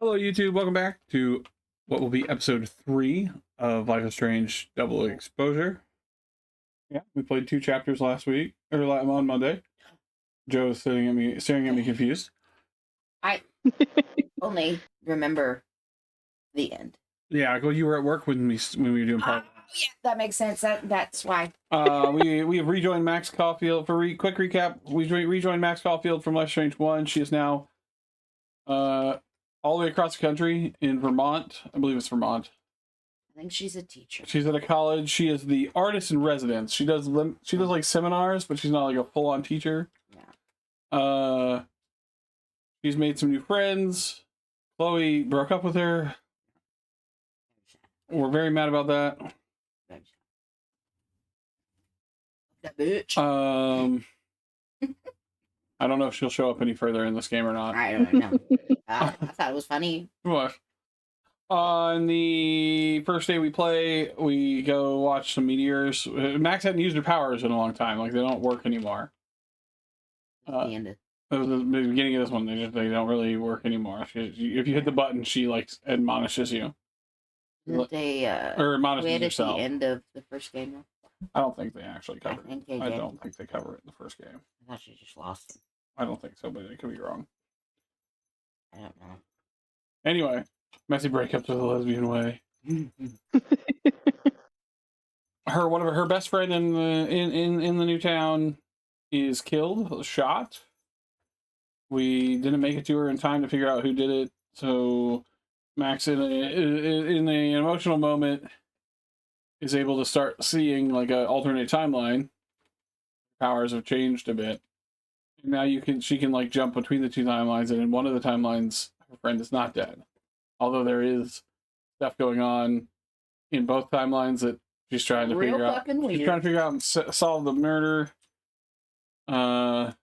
Hello, YouTube. Welcome back to what will be episode 3 of Life is Strange Double Exposure. Yeah, we played 2 chapters last week, or on Monday. Joe is staring at me confused. I only remember the end. Yeah, well, you were at work when we were doing part. Yeah, that makes sense. That's why. We have rejoined Max Caulfield. For quick recap, we rejoined Max Caulfield from Life is Strange 1. She is now all the way across the country in Vermont. I believe it's Vermont. I think she's a teacher. She's at a college. She is the artist in residence. She does like seminars, but she's not like a full-on teacher. Yeah. She's made some new friends. Chloe broke up with her. We're very mad about that. That bitch. I don't know if she'll show up any further in this game or not. I don't know. I thought it was funny. What? On the first day we play, we go watch some meteors. Max hadn't used her powers in a long time. Like, they don't work anymore. The end of It was the beginning of this one. They don't really work anymore. If you hit the button, she like admonishes you. they Or admonishes quit at yourself. the end of the first game. I don't think they actually cover it. think they I did. don't think they cover it in the first game. I thought she just lost him. I don't think so, but it could be wrong. I don't know. Anyway, messy breakup to the lesbian way. Her best friend in the new town is killed, shot. We didn't make it to her in time to figure out who did it, so Max, in an emotional moment, is able to start seeing like an alternate timeline. Powers have changed a bit. Now she can like jump between the two timelines, and in one of the timelines, her friend is not dead. Although there is stuff going on in both timelines that she's trying to figure out. She's trying to figure out and solve the murder. There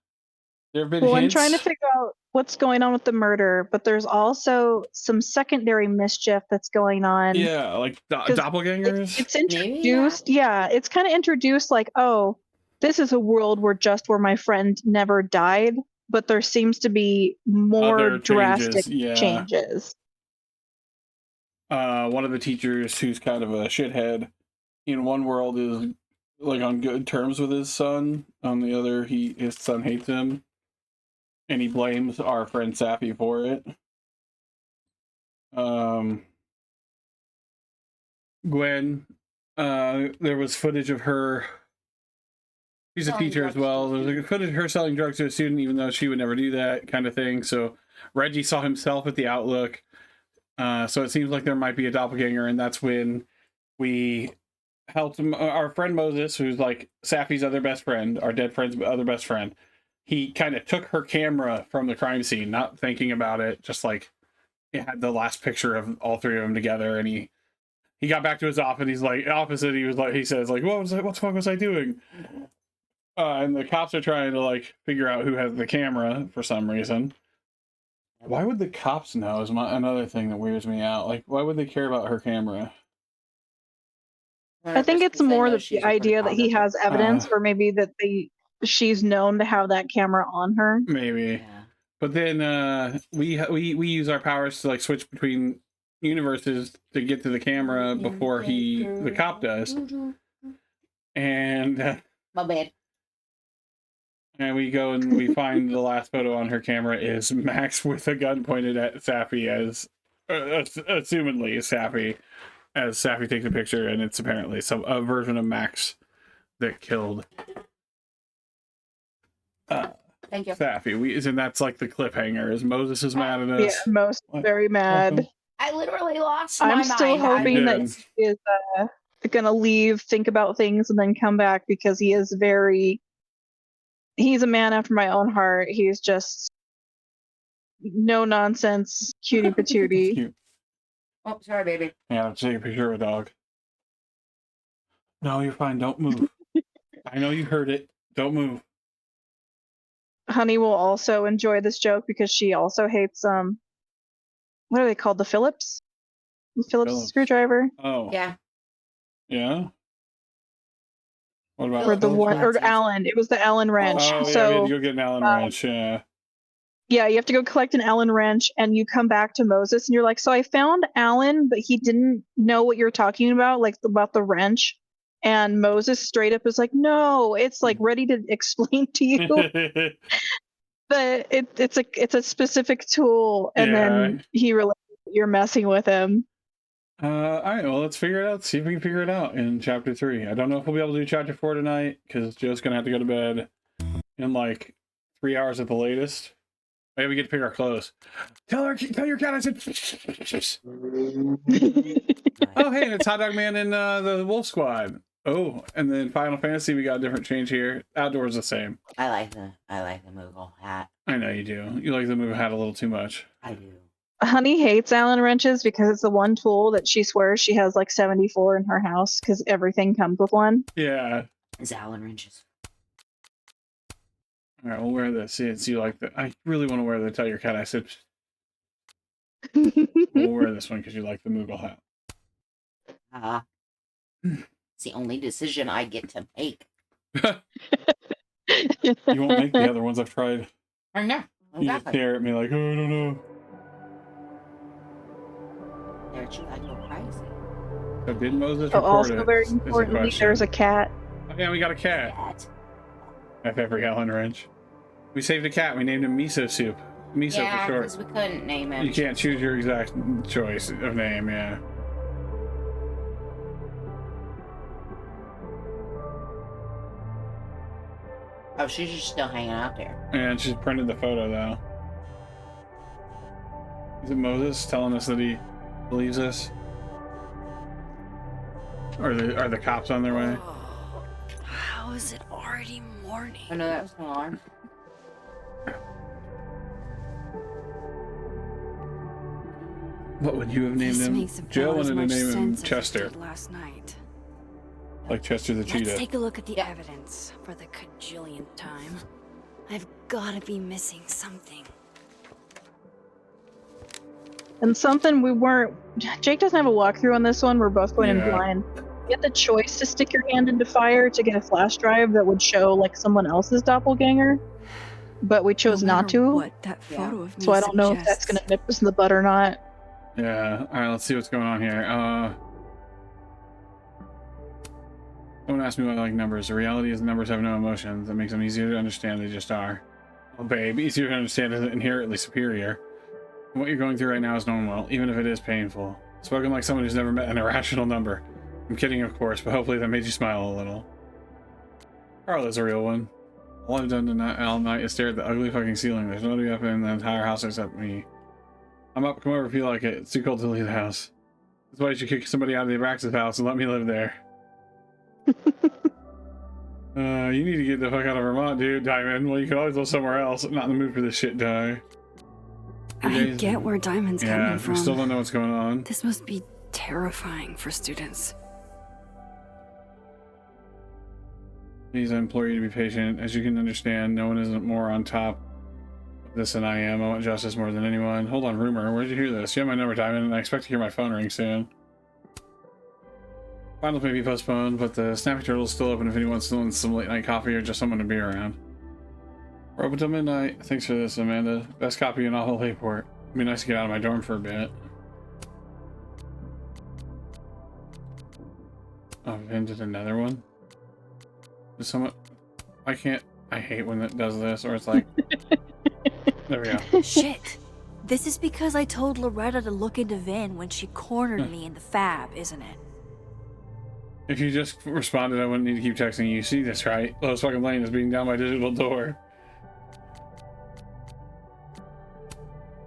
have been hints. I'm trying to figure out what's going on with the murder, but there's also some secondary mischief that's going on. Yeah, like doppelgangers. It's introduced. Yeah, it's kind of introduced like, oh, this is a world where my friend never died, but there seems to be more drastic changes. One of the teachers who's kind of a shithead in one world is like on good terms with his son. On the other, his son hates him, and he blames our friend Sappy for it. Gwen, there was footage of her. She's a teacher as well. There's footage of her selling drugs to a student, even though she would never do that kind of thing. So Reggie saw himself at the Outlook. So it seems like there might be a doppelganger, and that's when we helped him. Our friend Moses, who's like Sappy's other best friend, our dead friend's other best friend, he kind of took her camera from the crime scene, not thinking about it, just like it had the last picture of all three of them together, and he got back to his office. He says, what the fuck was I doing? And the cops are trying to like figure out who has the camera for some reason. Why would the cops know is another thing that weirds me out. Like, why would they care about her camera? I think it's more the idea that he has evidence, or maybe that she's known to have that camera on her. Maybe. Yeah. But then we use our powers to like switch between universes to get to the camera before the cop does. And my bad. And we go and we find the last photo on her camera is Max with a gun pointed at Sappy as, assumedly Sappy, as Sappy takes a picture, and it's apparently a version of Max that killed Thank you. Sappy. And that's like the cliffhanger. Is Moses is mad at us? Yeah, most very mad. Awesome. I literally lost my mind. I'm still hoping that he is gonna leave, think about things, and then come back, because he's a man after my own heart. He's just no nonsense, cutie patootie. Oh, sorry, baby. Yeah, I'll take a picture of a dog. No, you're fine. Don't move. I know you heard it. Don't move. Honey will also enjoy this joke because she also hates what are they called? The Phillips? The Phillips screwdriver? Oh. Yeah. Yeah? What about or Allen? It was the Allen wrench. Oh, yeah, so we had to go get an Allen wrench. Yeah. Yeah, you have to go collect an Allen wrench, and you come back to Moses, and you're like, so I found Allen, but he didn't know what you're talking about, like about the wrench. And Moses straight up is like, no, it's like ready to explain to you that it's a specific tool, and then he realizes you're messing with him. All right, well, let's figure it out. See if we can figure it out in chapter 3. I don't know if we'll be able to do chapter 4 tonight because Joe's gonna have to go to bed in like 3 hours at the latest. Maybe we get to pick our clothes. Tell your cat I said. Oh, hey, and it's Hot Dog Man and the Wolf Squad. Oh, and then Final Fantasy, we got a different change here. Outdoors the same. I like the Moogle hat. I know you do. You like the Moogle hat a little too much. I do. Honey hates Allen wrenches because it's the one tool that she swears she has like 74 in her house because everything comes with one. Yeah. It's Allen wrenches. All right, we'll wear this. See, you like that. I really want to wear the Tell Your Cat I said. We'll wear this one because you like the Moogle hat. It's the only decision I get to make. You won't make the other ones I've tried. I know. You just stare at me like, oh, I don't know. There'd you like go crazy. So did Moses report also it? very importantly, there's a cat. Oh, yeah, we got a cat. F every Allen wrench. We saved a cat. We named him Miso Soup. Miso for short. Because we couldn't name him. You can't choose your exact choice of name, yeah. Oh, she's just still hanging out there. And she's printed the photo, though. Is it Moses telling us that he believes us? Or are the cops on their way? Oh, how is it already morning? I know that was going on. What would you have named him? Joe wanted to name him Chester. Last night. Like Chester the cheetah. Let's take a look at the evidence for the cajillionth time. I've gotta be missing something. And something we weren't. Jake doesn't have a walkthrough on this one. We're both going in Yeah. blind. You had the choice to stick your hand into fire to get a flash drive that would show like someone else's doppelganger, but we chose No not matter to. What that photo of me So I don't know if that's suggests. gonna nip us in the butt or not. Yeah. All right, let's see what's going on here. Someone asked me why I like numbers. The reality is numbers have no emotions. That makes them easier to understand. They just are. Oh, babe, easier to understand isn't inherently superior. What you're going through right now is normal, even if it is painful. Spoken like someone who's never met an irrational number. I'm kidding, of course, but hopefully that made you smile a little. Carla's a real one. All I've done tonight, all night is stare at the ugly fucking ceiling. There's nobody up in the entire house except me. I'm up. Come over if you like it. It's too cold to leave the house. That's why you should kick somebody out of the Abraxas house and let me live there. You need to get the fuck out of Vermont, dude, Diamond. Well, you can always live somewhere else. I'm not in the mood for this shit, Di. I get where Diamond's coming from. We still don't know what's going on. This must be terrifying for students. Please, I implore you to be patient. As you can understand, no one isn't more on top of this than I am. I want justice more than anyone. Hold on, rumor. Where'd you hear this? You have my number, Diamond, and I expect to hear my phone ring soon. Finals may be postponed, but the Snappy Turtle is still open if anyone still wants some late night coffee or just someone to be around. We're open till midnight. Thanks for this, Amanda. Best copy in all of Hayport. It'd be nice to get out of my dorm for a bit. Oh, and did another one? Does someone... I can't... I hate when it does this, or it's like... There we go. Shit. This is because I told Loretta to look into Vin when she cornered me in the fab, isn't it? If you just responded, I wouldn't need to keep texting you. See this, right? Lois fucking Lane is beating down my digital door.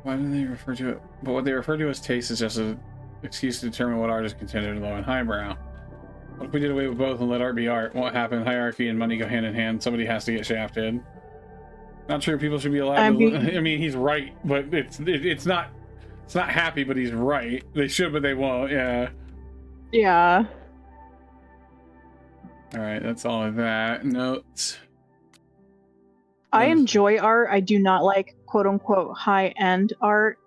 Why do they refer to it? But what they refer to as taste is just an excuse to determine what art is considered low and highbrow. What if we did away with both and let art be art? What happened? Hierarchy and money go hand in hand. Somebody has to get shafted. Not sure people should be allowed to... I mean, he's right, but it's not happy, but he's right. They should, but they won't. Yeah. Yeah. All right, that's all of that. Notes. I enjoy art. I do not like quote unquote high end art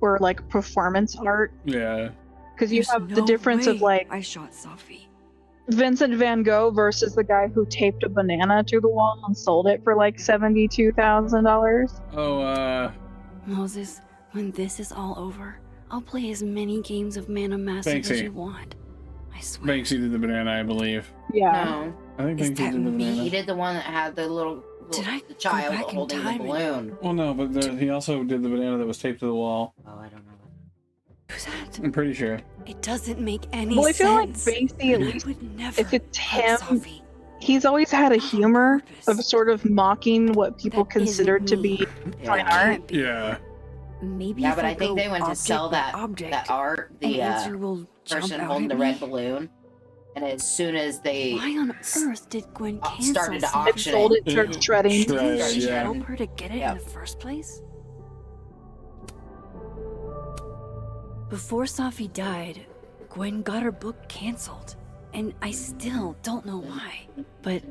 or like performance art. Yeah. Because you have the difference of like I shot Sophie. Vincent Van Gogh versus the guy who taped a banana to the wall and sold it for like $72,000. Oh, Moses, when this is all over, I'll play as many games of Mana Massive as Banksy. you want. I swear. Banksy did the banana, I believe. Yeah. No. I think Is Banksy that did the me? He banana. did the one that had the little Did I the go child back in holding the time and- balloon. Well, no, but he also did the banana that was taped to the wall. Oh, I don't know. Who's that? I'm pretty sure. It doesn't make any Well, I feel like sense. Banksy, at And I least would never if it's hurt him, Sophie. he's always had a Not on humor purpose. of sort of mocking what people That consider isn't to me. be fine Yeah. art. Can't be. Yeah. Maybe Yeah, if but I think go they went to object sell by that object, art, an the answer will jump person out holding at the red me. balloon, and as soon as they Why on earth did Gwen cancel started to Sophie? And auction sold it, it, started shredding. Shred, Didn't she yeah. help her to get it Yep. in the first place? Before Sophie died, Gwen got her book canceled, and I still don't know why. But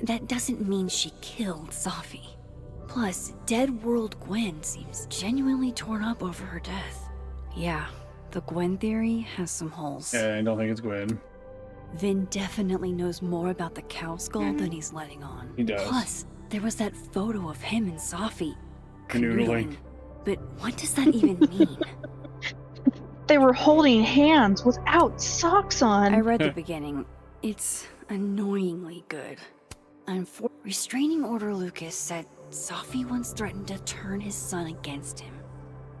that doesn't mean she killed Sophie. Plus, Dead World Gwen seems genuinely torn up over her death. Yeah, the Gwen theory has some holes. Yeah, I don't think it's Gwen. Vin definitely knows more about the cow skull than he's letting on. He does. Plus, there was that photo of him and Sophie Canoodling. But what does that even mean? They were holding hands without socks on. I read the beginning. It's annoyingly good. Restraining Order Lucas said Sophie once threatened to turn his son against him.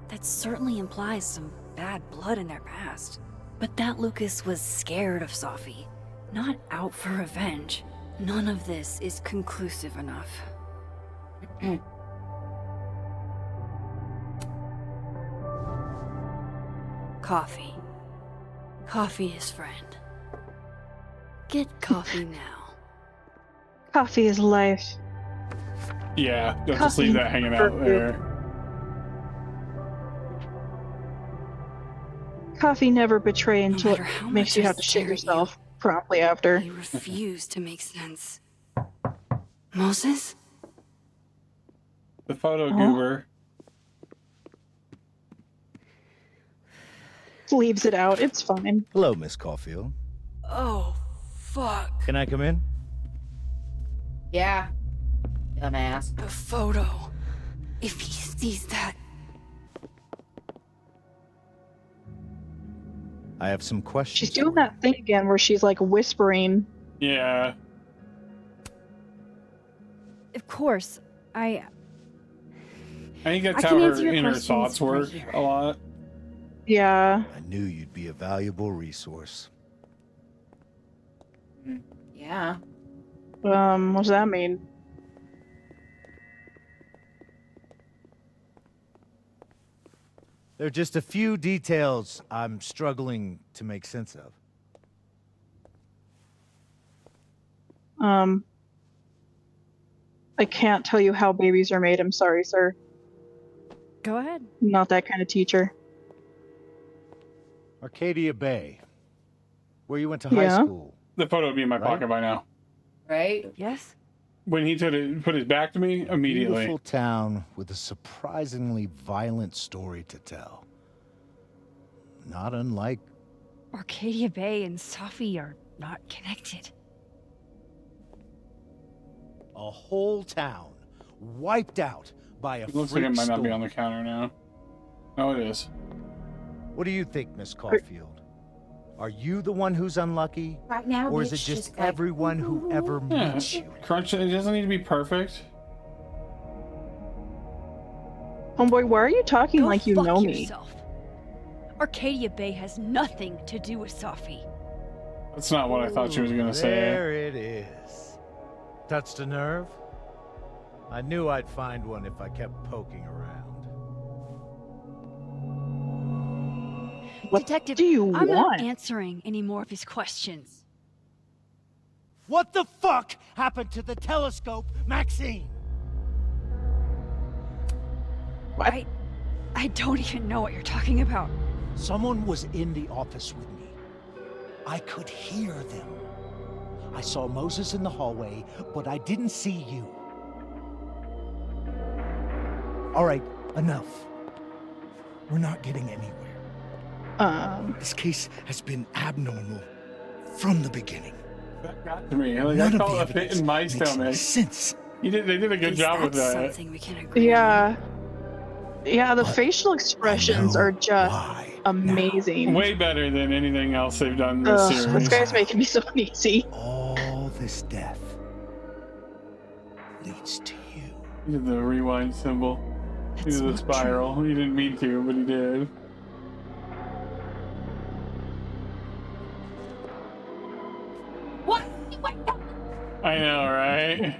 That certainly implies some bad blood in their past. But that Lucas was scared of Sophie, not out for revenge. None of this is conclusive enough. Coffee. Coffee is friend. Get coffee now. Coffee is life. Yeah, don't just leave that hanging out there. Coffee never betray No until matter it how makes much you I have to shit stare at you, yourself promptly after. You refuse to make sense. Moses? The photo Huh? goober. Leaves it out. It's fine. Hello, Miss Caulfield. Oh, fuck. Can I come in? Yeah. Dumbass. The photo. If he sees that. I have some questions. She's doing that thing again where she's like whispering. Yeah. Of course, I think that's I how can her answer your inner questions thoughts right work here. a lot. Yeah. I knew you'd be a valuable resource. Yeah. What does that mean? There are just a few details I'm struggling to make sense of. I can't tell you how babies are made. I'm sorry, sir. go ahead. I'm not that kind of teacher. Arcadia Bay, where you went to high Yeah. school. The photo would be in my Right. pocket by now. Right? Yes? When he put his back to me, immediately. Beautiful town with a surprisingly violent story to tell. Not unlike Arcadia Bay and Sophie are not connected. a whole town wiped out by a It looks like freak it might not be storm. on the counter now. Oh, it is. What do you think, Miss Caulfield? Are you the one who's unlucky? Right now, Or is it bitch, just like, everyone who ever Yeah. meets you? Crunch, it doesn't need to be perfect. Homeboy, why are you talking Go like you fuck know me? yourself. Arcadia Bay has nothing to do with Sophie. That's not what I thought she was going to say. There it is. Touched a nerve? I knew I'd find one if I kept poking around. What Detective, do you I'm want? not answering any more of his questions. What the fuck happened to the telescope, Maxine? I don't even know what you're talking about. Someone was in the office with me. I could hear them. I saw Moses in the hallway, but I didn't see you. All right, enough. We're not getting anywhere. Um, This case has been abnormal from the beginning. That got to me. Like, None I of call the it a pit evidence in my makes any stomach. sense. They did a good Is job with that. something we can agree on? Yeah. Yeah, the But facial I expressions know are just why amazing. Way better than anything else they've done in this Ugh, series. this guy's making me so uneasy. now. All this death leads to you. He did the rewind symbol. He That's did the not spiral. He didn't mean to, but he did. What? I know, right?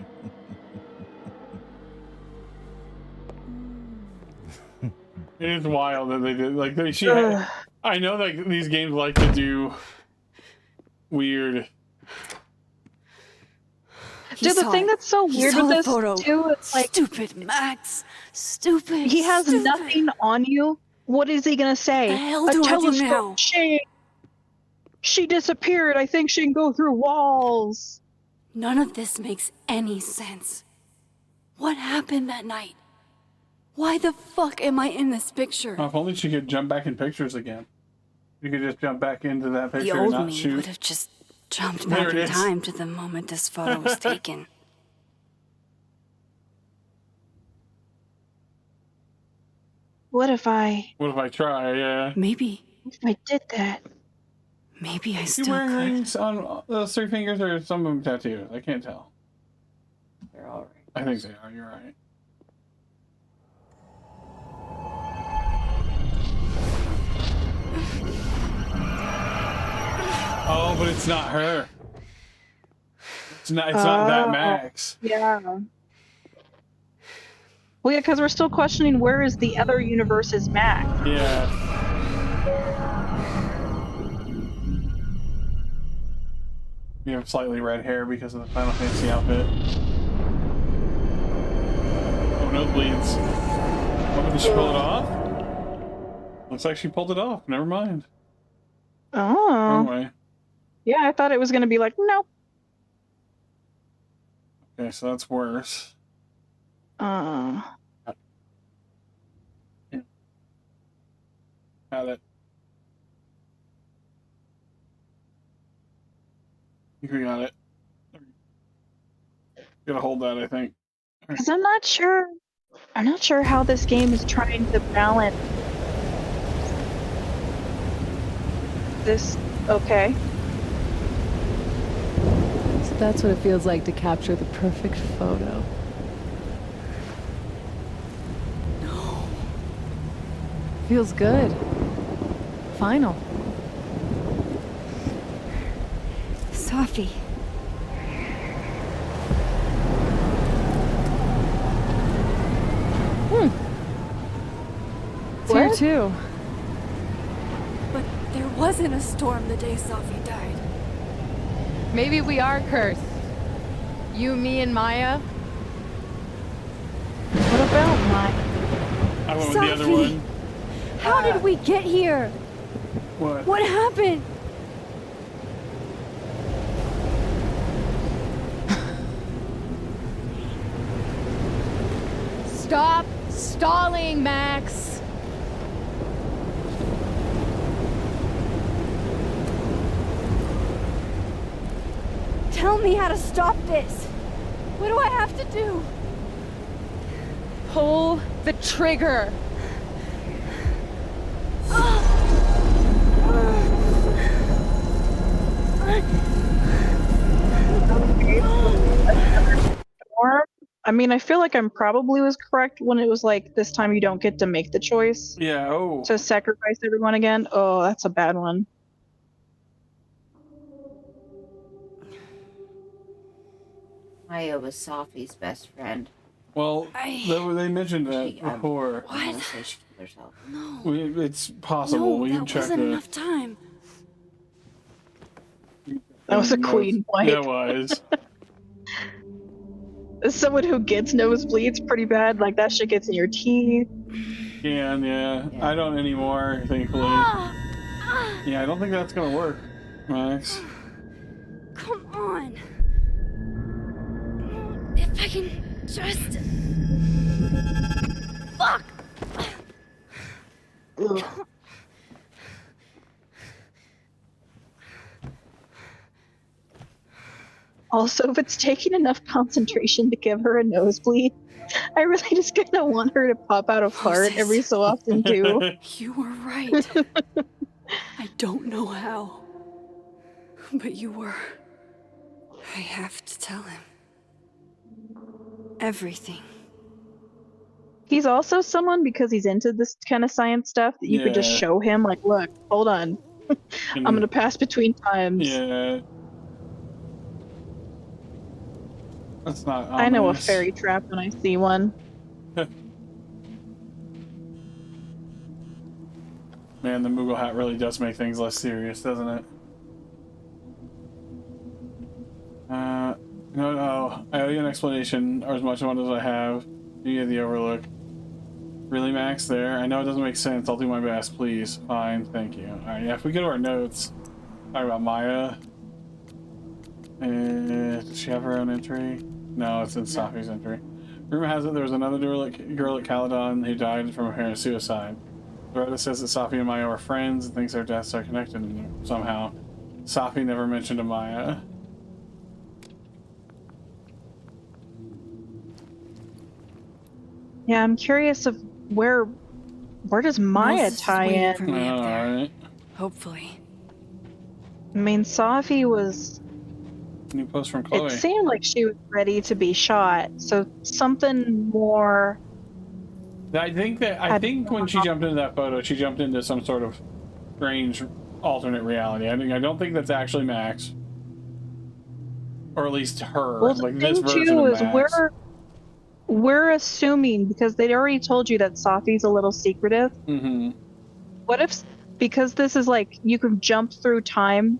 It is wild that they did like they. She. Ugh. I know that these games like to do weird. He Dude, the saw thing it. that's so He weird saw with the this photo. too is like Stupid Max. Stupid. he has stupid. nothing on you. What is he gonna say? The hell A do I do telescope now? She disappeared. I think she can go through walls. None of this makes any sense. What happened that night? Why the fuck am I in this picture? Oh, if only she could jump back in pictures again. You could just jump back into that The picture and old not me shoot. would have just jumped There back it in is. time to the moment this photo was taken. What if I What if I try? Yeah. Maybe did that? I You still wearing could. rings on those 3 fingers, or some of them tattooed? I can't tell. They're all right. I think they are. You're right. Oh, but it's not her. It's not. It's not that Oh. Max. Yeah. Well, yeah, because we're still questioning where is the other universe's Max. Yeah. You have slightly red hair because of the Final Fantasy outfit. Oh, nosebleeds. Oh, did she pull it off? Looks like she pulled it off. Never mind. Wrong Oh. way. Yeah, I thought it was gonna be like, nope. Okay, so that's worse. Had it. I think we got it. Gotta hold that, I think. Because I'm not sure how this game is trying to balance this. Okay. So that's what it feels like to capture the perfect photo. No. Feels good. Final. Safi. Tier What? 2. But there wasn't a storm the day Safi died. Maybe we are cursed. You, me, and Maya. What about mine? I went with the other Safi! one. How did we get here? What? What happened? Stop stalling, Max. Tell me how to stop this. What do I have to do? Pull the trigger. Or, I mean, I feel like I'm probably was correct when it was like this time you don't get to make the choice Yeah, oh. to sacrifice everyone again. Oh, that's a bad one. Maya was Safi's best friend. Well, they mentioned that She, before. I wanna say she killed herself. No. It's possible. No, We that can check wasn't the. enough time. That was a notes. queen wipe. Yeah, it was. As someone who gets nosebleeds pretty bad, like that shit gets in your teeth. Yeah. Yeah. I don't anymore, thankfully. Yeah, I don't think that's gonna work, Max. Come on. If I can just. Fuck! Ugh. Also, if it's taking enough concentration to give her a nosebleed, I really just kind of want her to pop out a fart Moses. every so often too. You were right. I don't know how. But you were. I have to tell him. Everything. He's also someone, because he's into this kind of science stuff, that you could just Yeah. show him, like, look, hold on. I'm gonna pass between times. Yeah. That's not. I know a ominous. fairy trap when I see one. Man, the Moogle hat really does make things less serious, doesn't it? No. I owe you an explanation, or as much one as I have. You get the overlook. Really, Max? There? I know it doesn't make sense. I'll do my best, please. Fine, thank you. Alright, yeah, if we go to our notes, talk about Maya. Does she have her own entry? No, it's in Safi's entry. Rumor has it there was another girl at Caledon who died from apparent suicide. Loretta says that Safi and Maya were friends and thinks their deaths are connected somehow. Safi never mentioned to Maya. Yeah, I'm curious of where does Maya Moses is tie waiting in? for me up there. Alright. Hopefully. I mean, Safi was. New post from Chloe. It seemed like she was ready to be shot, so something more. I think when she jumped into that photo, she jumped into some sort of strange alternate reality. I don't think that's actually Max, or at least her. Well, the like this thing version too of is Max. we're assuming, because they'd already told you that Safi's a little secretive. Mm-hmm. What if, because this is like you can jump through time,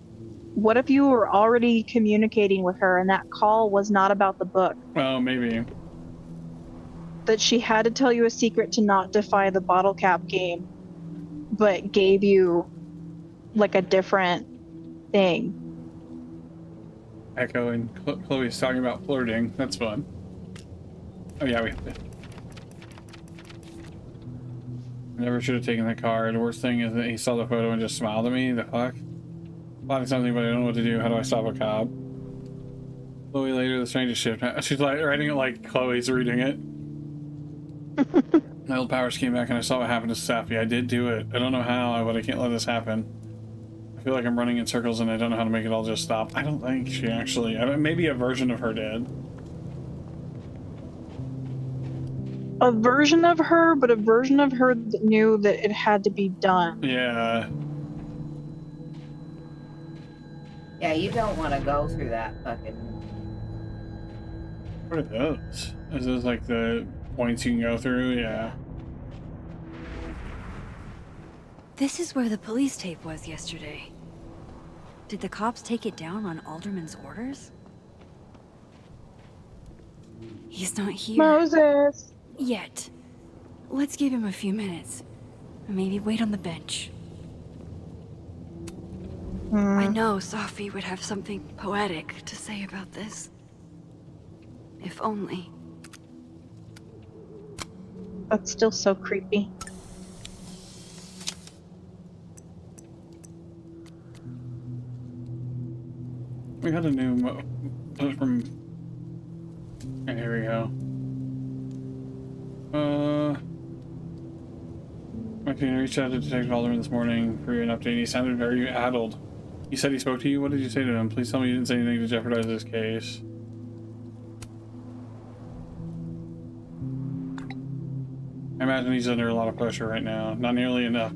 what if you were already communicating with her and that call was not about the book? Oh, maybe. That she had to tell you a secret to not defy the bottle cap game, but gave you like a different thing. Echo and Chloe's talking about flirting. That's fun. Oh yeah, we never should have taken the car. The worst thing is that he saw the photo and just smiled at me. The fuck? Plotting something, but I don't know what to do. How do I stop a cop? Chloe later, the strangest shift. She's like writing it like Chloe's reading it. My old powers came back and I saw what happened to Safi. I did do it. I don't know how, but I can't let this happen. I feel like I'm running in circles and I don't know how to make it all just stop. I don't think she actually... I mean, maybe a version of her did. A version of her, but a version of her that knew that it had to be done. Yeah. Yeah, you don't want to go through that fucking. What are those? Is those like the points you can go through? Yeah. This is where the police tape was yesterday. Did the cops take it down on Alderman's orders? He's not here. Moses! Yet. Let's give him a few minutes. Maybe wait on the bench. I know Safi would have something poetic to say about this. If only. That's still so creepy. We had a new from... And here we go. My team reached out to Detective Alderman this morning for an update. He sounded very addled. He said he spoke to you? What did you say to him? Please tell me you didn't say anything to jeopardize this case. I imagine he's under a lot of pressure right now. Not nearly enough.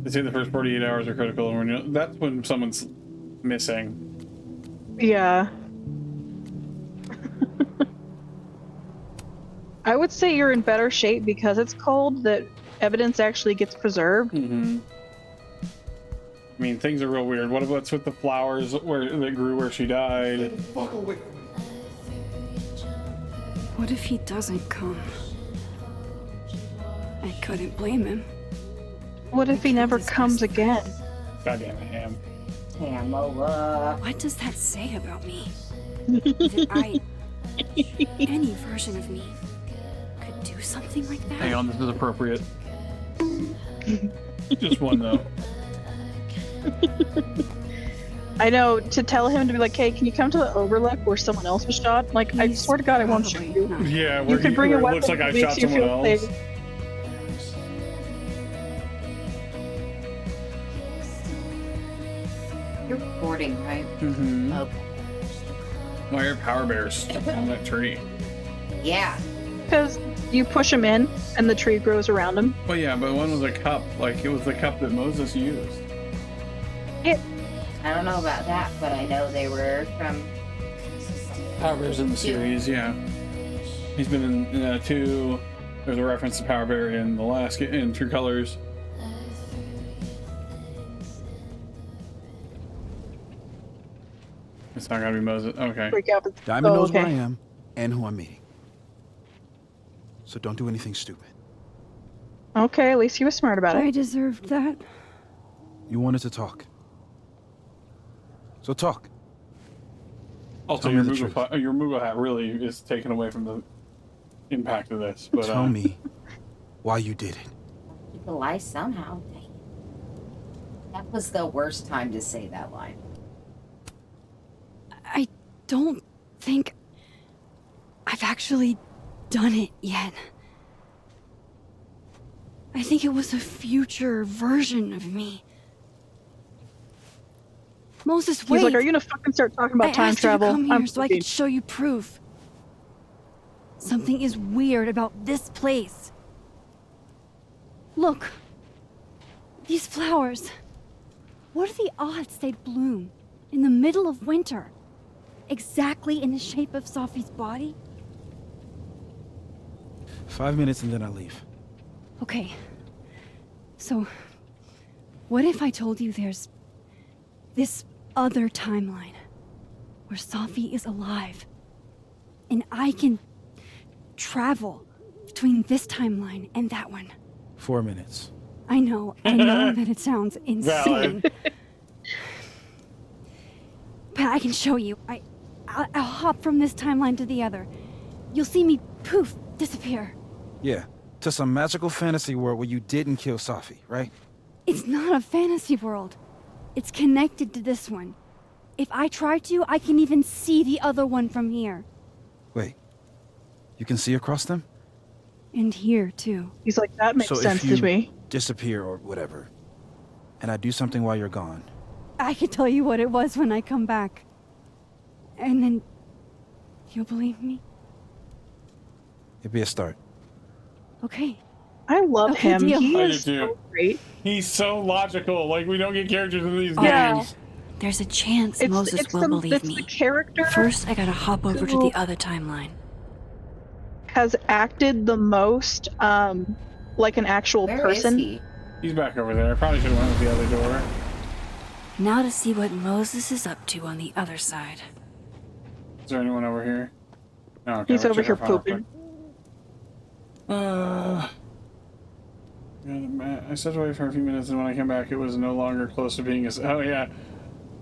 They say the first 48 hours are critical, and that's when someone's missing. Yeah. I would say you're in better shape because it's cold, that evidence actually gets preserved. Mm-hmm. I mean, things are real weird. What's with the flowers that grew where she died? What if he doesn't come? I couldn't blame him. What if he never his comes best again? Goddamn it, Ham. Damn over. What does that say about me? That any version of me could do something like that? Hang on, this is appropriate. Just one, though. I know, to tell him to be like, hey, can you come to the overlook where someone else was shot? Like, I He's swear to God, I won't shoot probably you. not. Yeah, You where, could bring a where it weapon looks like that I makes shot you someone feel else. safe. You're recording, right? Mm-hmm. Okay. Why are power bears on that tree? Yeah. Because you push him in, and the tree grows around him. Well, yeah, but one was a cup. Like, it was the cup that Moses used. I don't know about that, but I know they were from. Power bears in the series, yeah. He's been in 2. There's a reference to Power Bear in the last in True Colors. It's not gonna be Moses. Okay. Freak out. Diamond Oh, knows where I okay. am and who I'm meeting. So don't do anything stupid. Okay, at least he was smart about I it. deserved that. You wanted to talk. So talk. Also, Tell your me the Mughal hat really is taken away from the impact of this. But Tell me why you did it. Keep a lie somehow. That was the worst time to say that line. I don't think I've actually done it yet. I think it was a future version of me. Moses, wait. He's like, are you gonna fucking start talking about I time asked travel? you to come here I'm so I could show you proof. Something is weird about this place. Look. These flowers. What are the odds they'd bloom in the middle of winter? Exactly in the shape of Sophie's body? 5 minutes and then I leave. Okay. So, what if I told you there's this other timeline where Sophie is alive and I can travel between this timeline and that one? 4 minutes. I know that it sounds insane. Valid. But I can show you. I'll hop from this timeline to the other. You'll see me poof disappear. Yeah, to some magical fantasy world where you didn't kill Safi, right? It's not a fantasy world. It's connected to this one. If I try to, I can even see the other one from here. Wait, you can see across them? And here, too. He's like, that makes So if sense you to me. disappear or whatever, and I do something while you're gone, I can tell you what it was when I come back. And then... you'll believe me? it'd be a start. Okay. I love Okay, him. deal. He I is do too. so great. He's so logical. Like, we don't get characters in these Yeah. games. There's a chance It's, Moses it's will the, believe it's me. the character First, I gotta hop over to who the other timeline. has acted the most like an actual Where person. is he? He's back over there. I probably should have went with the other door. Now to see what Moses is up to on the other side. Is there anyone over here? No, okay, He's we'll over check here our file pooping. quick. I stepped away for a few minutes, and when I came back, it was no longer close to being as. Oh yeah,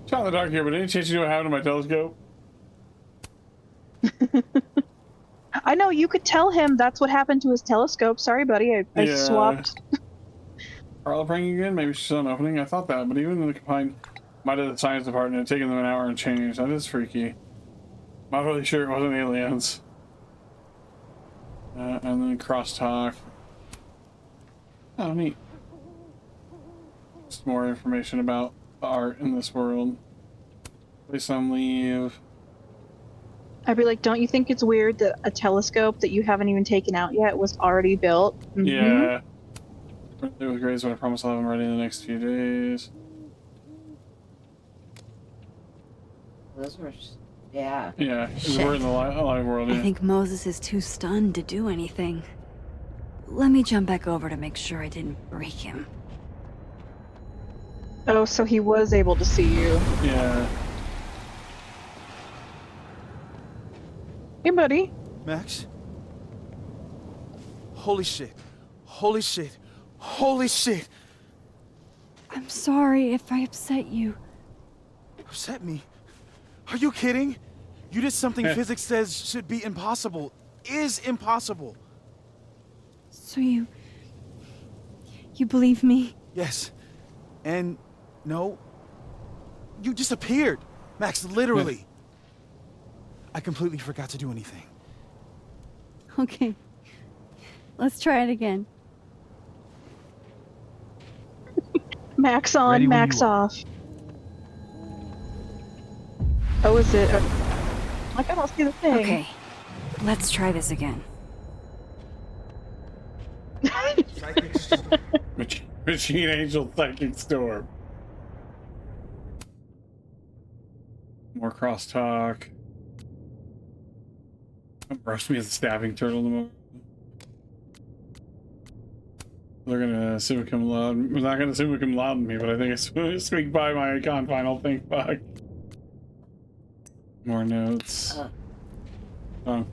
shot in the dark here. But any chance you know what happened to my telescope? I know, you could tell him that's what happened to his telescope. Sorry, buddy. I Yeah. swapped. Carla praying again? Maybe she's still an opening. I thought that, but even in the combined might have the science department had taken them an hour and change. That is freaky. Not really sure it wasn't aliens. And then crosstalk. Oh, neat. Just more information about the art in this world. Place on leave. I'd be like, don't you think it's weird that a telescope that you haven't even taken out yet was already built? Mhm. Yeah. It was great, but I promise I'll have them ready in the next few days. Those were, yeah. Yeah, 'cause Shit. we're in the live world. I Yeah. think Moses is too stunned to do anything. Let me jump back over to make sure I didn't break him. Oh, so he was able to see you. Yeah. Hey, buddy. Max? Holy shit. Holy shit. Holy shit. I'm sorry if I upset you. Upset me? Are you kidding? You did something physics says should be impossible. Is impossible. So you believe me? Yes. And no. You disappeared. Max, literally. I completely forgot to do anything. Okay. Let's try it again. Max on, Ready when max you are. off. Oh, is it? Like, I don't see the thing. Okay. Let's try this again. Machine Angel Psychic Storm. More crosstalk. Don't brush me as a stabbing turtle no more. They're gonna assume it come loud. They're not gonna assume it come loud in me, but I think it's squeak by my icon final thing. Fuck. More notes. Oh.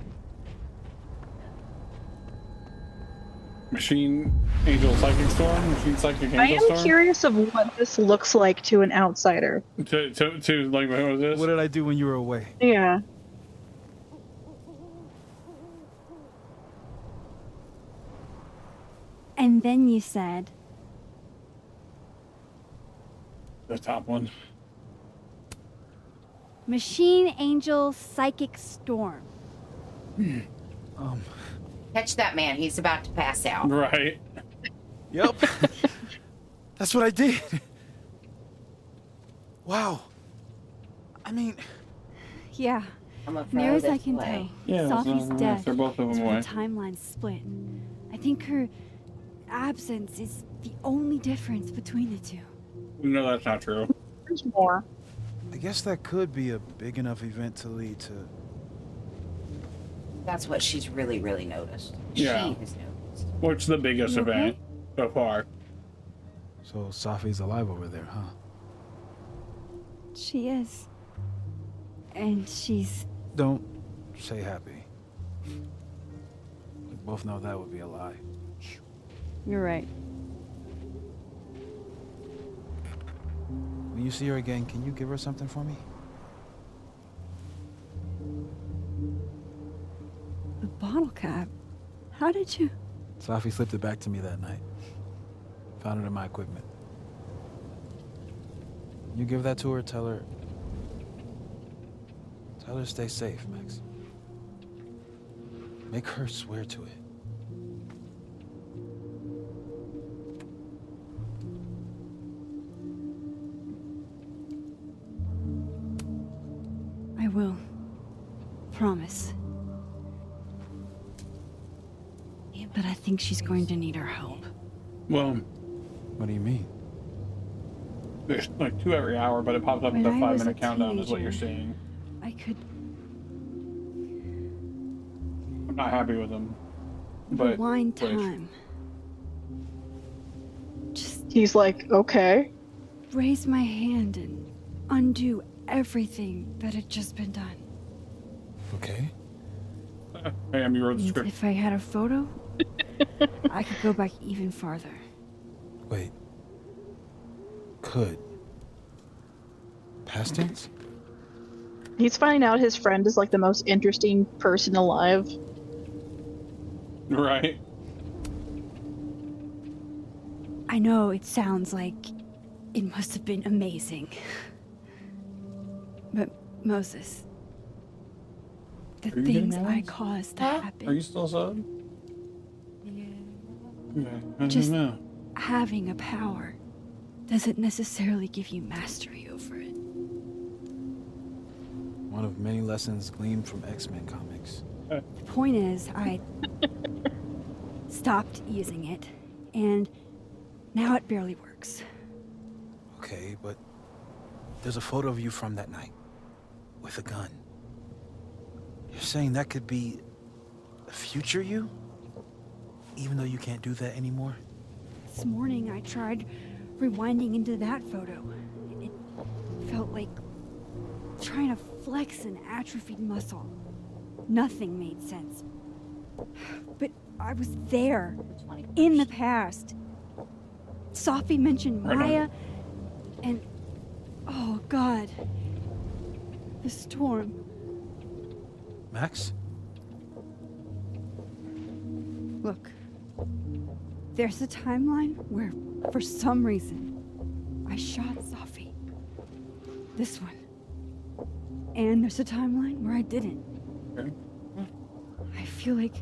Machine Angel Psychic Storm? Machine Psychic Angel I am Storm? curious of what this looks like to an outsider. To like, what was this? What did I do when you were away? Yeah. And then you said, The top one. Machine Angel Psychic Storm. Catch that man. He's about to pass out. Right. Yep. That's what I did. Wow. I mean, Yeah. I'm afraid Near as I this can way. tell, Yeah, Sophie's death they're both of is them when away. the timeline split. I think her absence is the only difference between the two. No, that's not true. There's more. I guess that could be a big enough event to lead to. That's what she's really, really noticed. Yeah. She has noticed. What's the biggest You okay? event so far? So Safi's alive over there, huh? She is. And she's... Don't say happy. We both know that would be a lie. You're right. When you see her again, can you give her something for me? The bottle cap? How did you... Safi slipped it back to me that night. Found it in my equipment. You give that to her, tell her to stay safe, Max. Make her swear to it. I will. Promise. But I think she's going to need our help. Well, What do you mean? there's like 2 every hour, but it pops up with When a I was 5-minute a countdown is what you're teenager. seeing. I could... I'm not happy with them. But rewind wait. time. Just He's like, okay. raise my hand and undo everything that had just been done. Okay. Hey, you wrote the And script. if I had a photo, I could go back even farther. Wait. Could. Past tense? He's finding out his friend is like the most interesting person alive. Right. I know it sounds like it must have been amazing. But Moses, the Are you getting things I Alex? caused to Huh? happen, Are you still sub? Yeah. I don't Just- know. having a power doesn't necessarily give you mastery over it. One of many lessons gleaned from X-Men comics. The point is, I stopped using it, and now it barely works. Okay, but there's a photo of you from that night. With a gun. You're saying that could be a future you? Even though you can't do that anymore? This morning I tried rewinding into that photo. It felt like trying to flex an atrophied muscle. Nothing made sense. But I was there, in the past. Sophie mentioned Right on. Maya, and oh God, the storm. Max? Look, there's a timeline where, for some reason, I shot Sophie. This one. And there's a timeline where I didn't. Okay. I feel like,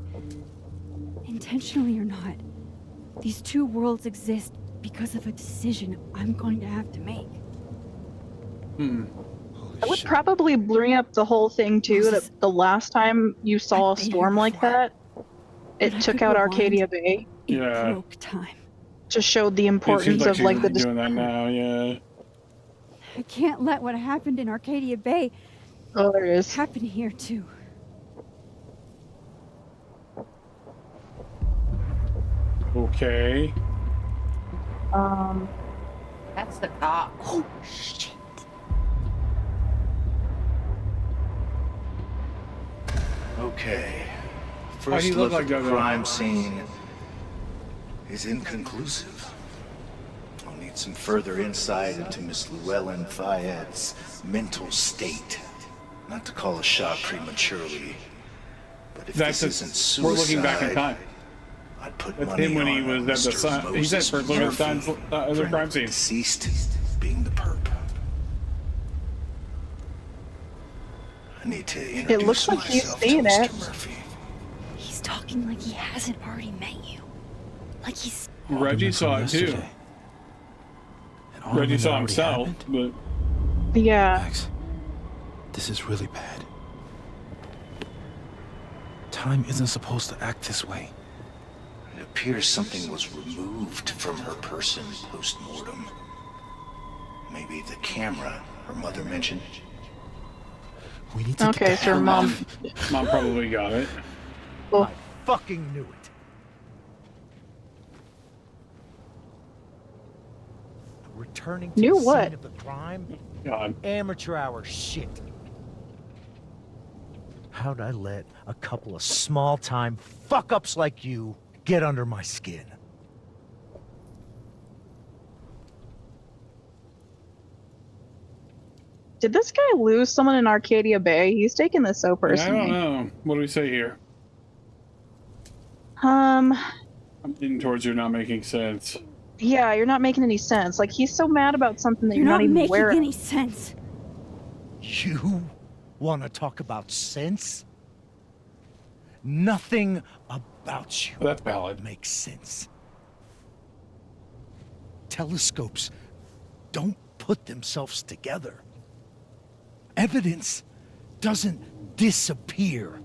intentionally or not, these two worlds exist because of a decision I'm going to have to make. Hmm. Holy I would shit. probably bring up the whole thing too. Moses, That the last time you saw a I've been here storm like before. that, But it I took could out rewind. Arcadia Bay. It Yeah. broke time. Just showed the It seems importance like of she's like the doing that now. Yeah. I can't let what happened in Arcadia Bay Oh, there it is. happen here too. Okay. That's the cop. Oh, shit. Okay. Oh, First he look looked at like the that. crime scene is inconclusive. I'll need some further insight into Miss Llewellyn Fayette's mental state. Not to call a shot prematurely, but if That's this a, isn't suicide, we're looking back in time. I'd put That's money him when he on was at the Mr. sign. He said Moses first look at the Murphy, the friend crime of scene. Deceased being the perp. I need to introduce looks like he's myself seen to Mr. it. Murphy. He's talking like he hasn't already met you. Like he's... Reggie Alderman saw from it too. yesterday. An alderman Reggie that saw already himself, happened? but Yeah. Max, this is really bad. Time isn't supposed to act this way. It appears something was removed from her person post-mortem. Maybe the camera her mother mentioned. We need to Okay, get the so her hell mom- out of- Mom probably got it. Well, Fucking knew it. Returning to Knew the what? scene of the crime? God. Amateur hour shit. How'd I let a couple of small-time fuck-ups like you get under my skin? did this guy lose someone in Arcadia Bay? He's taking this so Yeah, I personally. don't know. What do we say here? Um, I'm leaning towards you not making sense. yeah, you're not making any sense. Like he's so mad about something that You're not even making aware of. any sense. You want to talk about sense? Nothing about you Oh, that's valid. makes sense. Telescopes don't put themselves together. Evidence doesn't disappear.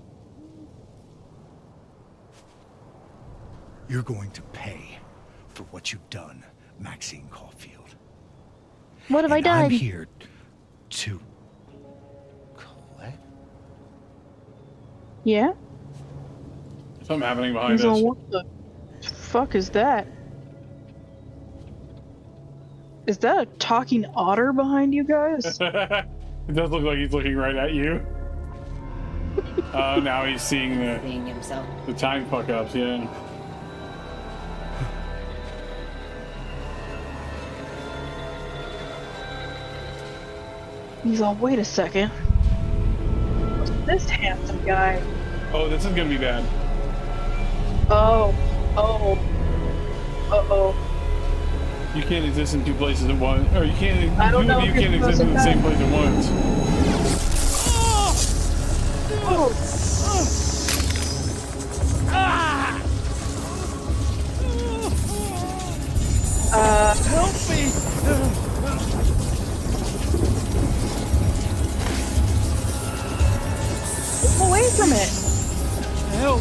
You're going to pay for what you've done, Maxine Caulfield. What have I And done? I'm here to collect. Yeah. Something happening behind He's all, us. what the fuck is that? Is that a talking otter behind you guys? It does look like he's looking right at you. Oh, now he's seeing Seeing himself. the time fuck ups, yeah. He's all, wait a second. What's this handsome guy? Oh, this is gonna be bad. Oh. Oh. Uh-oh. You can't exist in two places at once. Or you can't. I don't Two know of you if you're can't exist in the supposed same to place at once. Help me! Away from it. Help!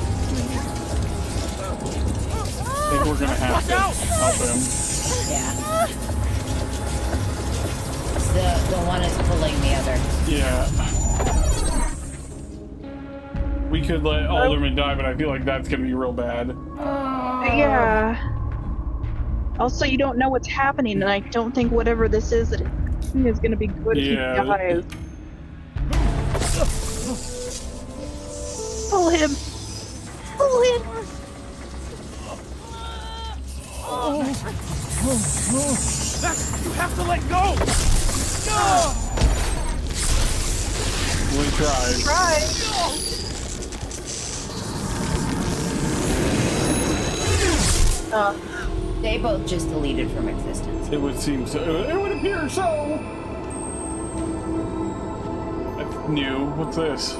I think we're gonna have to help him. Yeah. The one is pulling the other. Yeah. We could let Alderman die, but I feel like that's gonna be real bad. Yeah. Also, you don't know what's happening, and I don't think whatever this is that is going to be good Yeah. if he dies. Pull him! Pull him! You have to let go! We tried. Try! They both just deleted from existence. It would seem so. It would appear so. new. What's this?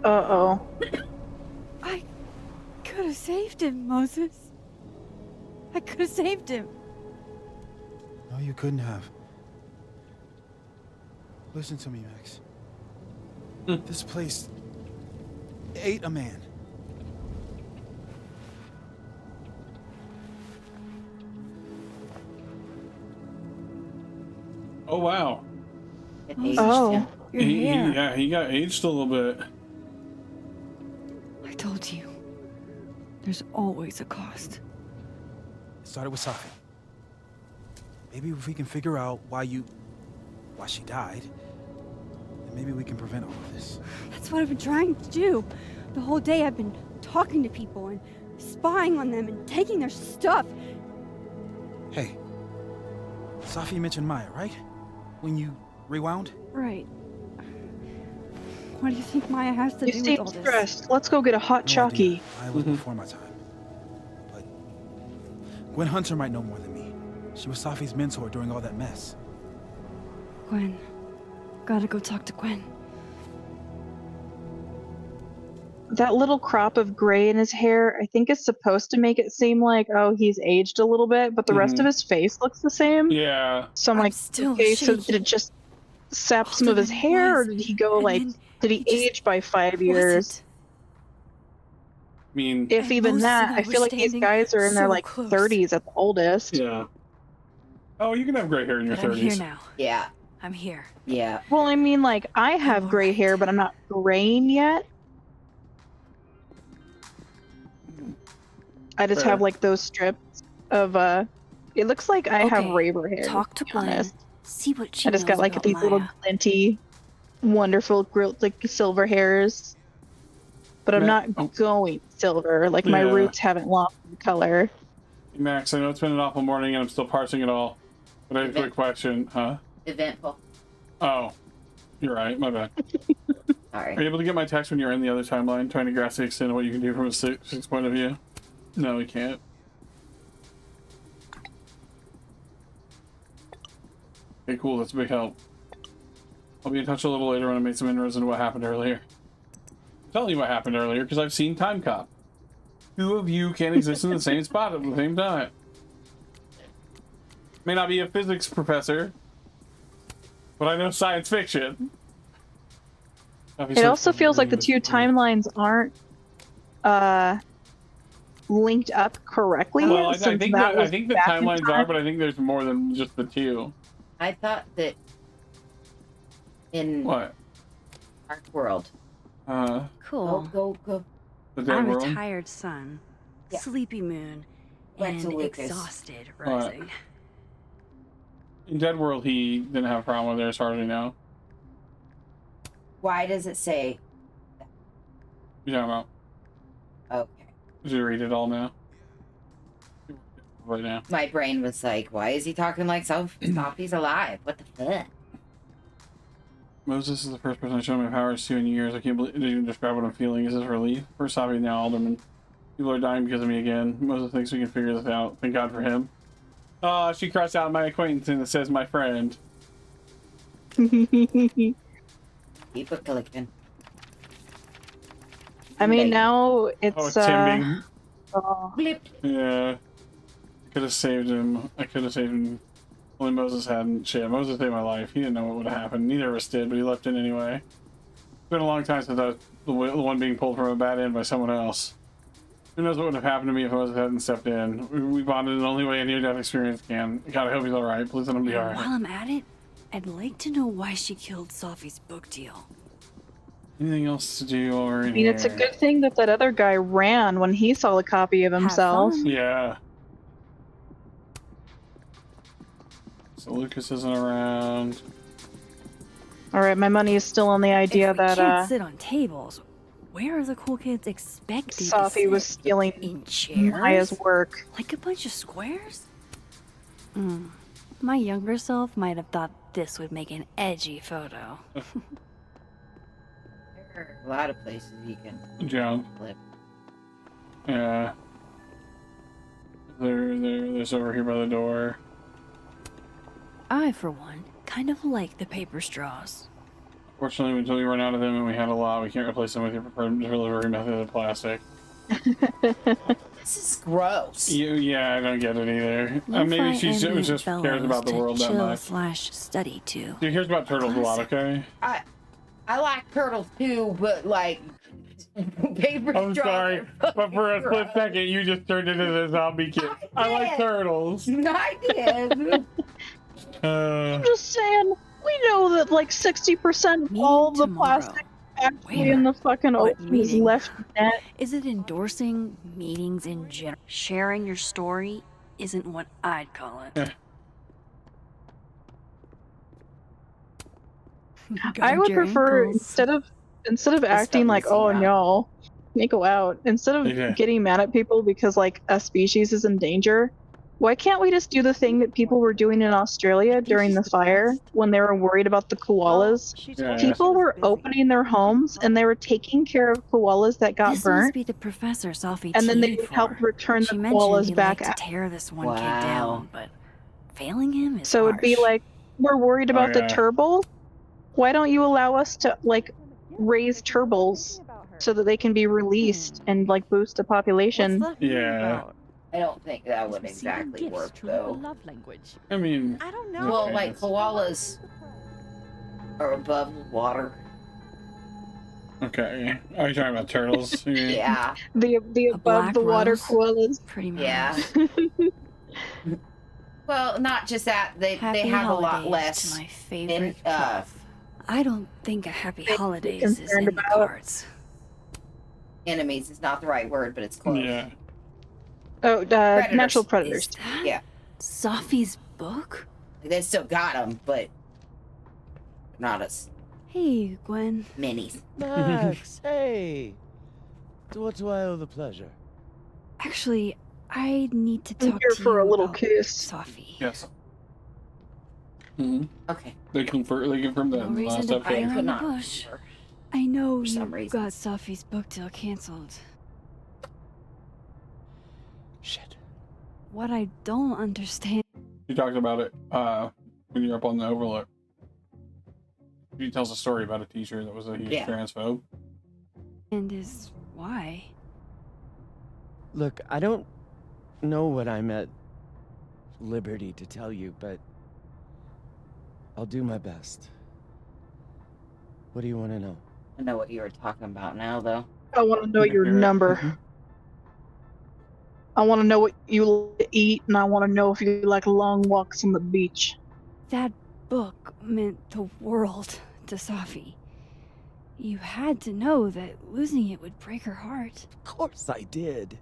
Uh-oh. I could have saved him, Moses. I could have saved him. No, you couldn't have. Listen to me, Max. This place ate a man. Oh wow. It aged Oh. him. Your hair. Yeah, he got aged a little bit. I told you. There's always a cost. It started with Safi. Maybe if we can figure out why she died, then maybe we can prevent all of this. That's what I've been trying to do. The whole day I've been talking to people and spying on them and taking their stuff. Hey, Safi mentioned Maya, right? When you rewound? Right. What do you think Maya has to You do with seem all this? stressed. Let's go get a hot No chalky. idea. I was before my time. But Gwen Hunter might know more than me. She was Safi's mentor during all that mess. Gwen. Gotta go talk to Gwen. That little crop of gray in his hair, I think, is supposed to make it seem like, oh, he's aged a little bit, but the rest of his face looks the same. Yeah. So I'm I'm like, still okay, so shaky. did it just sap some Older of his than he hair, or was, did he go and like, then did he he just age by 5 years? Wasn't. I mean, If And even Moses that, and I I were feel like these standing guys are in their so like close. 30s at the oldest. yeah. Oh, you can have gray hair in your But I'm here 30s. now. Yeah, I'm here. yeah. Well, I mean, like, I have gray alright. hair, but I'm not graying yet. I just Fair. have like those strips of it looks like I have Okay, raver hair. Talk to be Gwen. honest. See what she I just knows got like about these little Maya. glinty, wonderful, like silver hairs. But I'm Ma- not oh. going silver. Like my Yeah. roots haven't lost the color. Max, I know it's been an awful morning and I'm still parsing it all. But I have a quick question. Huh? Eventful. Oh. You're right. My bad. Are Sorry. you able to get my text when you're in the other timeline, trying to grasp the extent of what you can do from a six point of view? No, we can't. Okay, cool. That's a big help. I'll be in touch a little later when I made some inroads into what happened earlier. I'm telling you what happened earlier because I've seen Time Cop. Two of you can't exist in the same spot at the same time. May not be a physics professor, but I know science fiction. It also feels like the two timelines aren't linked up correctly. Well, I since think that I was think the back in timelines time. are, but I think there's more than just the two. I thought that in What? Dark World. Go, Cool. Go. the dead I'm world. a tired sun, Yeah. sleepy moon, Rex and Lucas. exhausted rising. In Dead World, he didn't have a problem with it, as far as we know. Why does it say? You talking about? Okay. Did you read it all now? Right now. My brain was like, why is he talking like Sophie's alive? What the fuck? Moses is the first person I showed my powers to in years. I can't believe, didn't even describe what I'm feeling. Is this relief? First Safi, now Alderman. People are dying because of me again. Moses thinks we can figure this out. Thank God for him. She crossed out my acquaintance and it says my friend. Keep it clicking. I mean, Maybe. now it's Oh, Timbing. oh, Blip. Yeah. Could have saved him. I could have saved him. Only Moses hadn't. Shit, Moses saved my life. He didn't know what would have happened. Neither of us did, but he left it anyway. It's been a long time since I was the one being pulled from a bad end by someone else. Who knows what would have happened to me if Moses hadn't stepped in. We bonded in the only way a near-death experience can. God, I hope he's alright. Please let him be And alright. while I'm at it, I'd like to know why she killed Sophie's book deal. Anything else to do over in I mean, it's a here? good thing that that other guy ran when he saw the copy of Have himself. fun. Yeah. So Lucas isn't around. All right, my money is still on the idea If we that can't sit on tables, where are the cool kids expected to Safi was sit? stealing In chairs? Maya's work. Like a bunch of squares? My younger self might have thought this would make an edgy photo. There are a lot of places you can Jump. flip. Yeah. There's over here by the door. I, for one, Kind of like the paper straws. Fortunately, until we run out of them and we had a lot, we can't replace them with your preferred delivery method of plastic. This is gross. Yeah, I don't get it either. Lo-fi Maybe she ambient just cares bellows about the to world that chill much. / study to. She cares about turtles a lot, okay? I like turtles too, but like paper I'm straws sorry, are but fucking for a split gross. second, you just turned into the zombie kid. I like did. turtles. I did. Uh, I'm just saying, we know that like 60% of Meeting all the tomorrow. plastic actually Where? in the fucking What ocean is meeting? left net. Is it endorsing meetings in general? Sharing your story isn't what I'd call it. I would Guard your prefer ankles. instead of acting like, oh WC, no, can't go out. Instead of Yeah. getting mad at people because like a species is in danger, why can't we just do the thing that people were doing in Australia during the fire when they were worried about the koalas? Yeah. People were opening their homes and they were taking care of koalas that got This must burnt, be the professor Sophie and then they teed would help for. return She the mentioned koalas he back liked out. to tear this one kid Wow. down, but failing him is So it'd be harsh. like, we're worried about the yeah. turtle. Why don't you allow us to like raise turbals so that they can be released and like boost the population? Yeah. I don't think that would exactly work though. I mean, I don't know. Well, Okay, like that's- koalas are above the water. okay. Are you talking about turtles? Yeah. The A above black the water rose? koalas. Pretty much. Yeah. Well, not just that. They Happy have a lot holidays less. to my favorite in, prof. I don't think a happy Things to be holidays is concerned in the about. cards. Enemies is not the right word, but it's close. Yeah. Oh, Predators. natural predators. Is that Yeah. Sophie's book? They still got them, but not as Hey, Gwen. many. Max, hey. To what do I owe the pleasure? Actually, I need to I'm talk here to for you a little about kiss. Sophie. Yes. Hmm. Okay. They confirmed that No in the reason last to episode. beat I around could the not. bush. I know For some you reason. got Sophie's book deal canceled. Shit. What I don't understand She talked about it when you're up on the Overlook. She tells a story about a teacher that was a huge Yeah. transphobe. is why. Look, I don't know what I'm at liberty to tell you, but I'll do my best. What do you want to know? I know what you were talking about now, though. I want to know your Hear it. number. I want to know what you like to eat, and I want to know if you like long walks on the beach. That book meant the world to Sophie. You had to know that losing it would break her heart. Of course I did.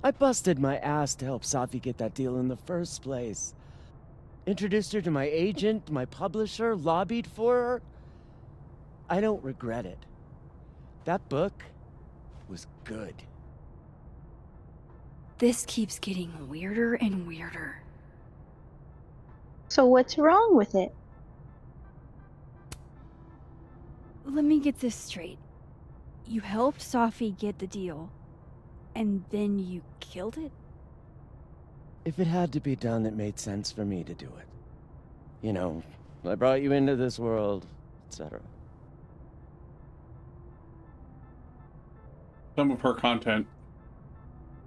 I busted my ass to help Safi get that deal in the first place. Introduced her to my agent, my publisher, lobbied for her. I don't regret it. That book was good. This keeps getting weirder and weirder. So what's wrong with it? Let me get this straight. You helped Sophie get the deal, and then you killed it? If it had to be done, it made sense for me to do it. You know, I brought you into this world, etc. Some of her content,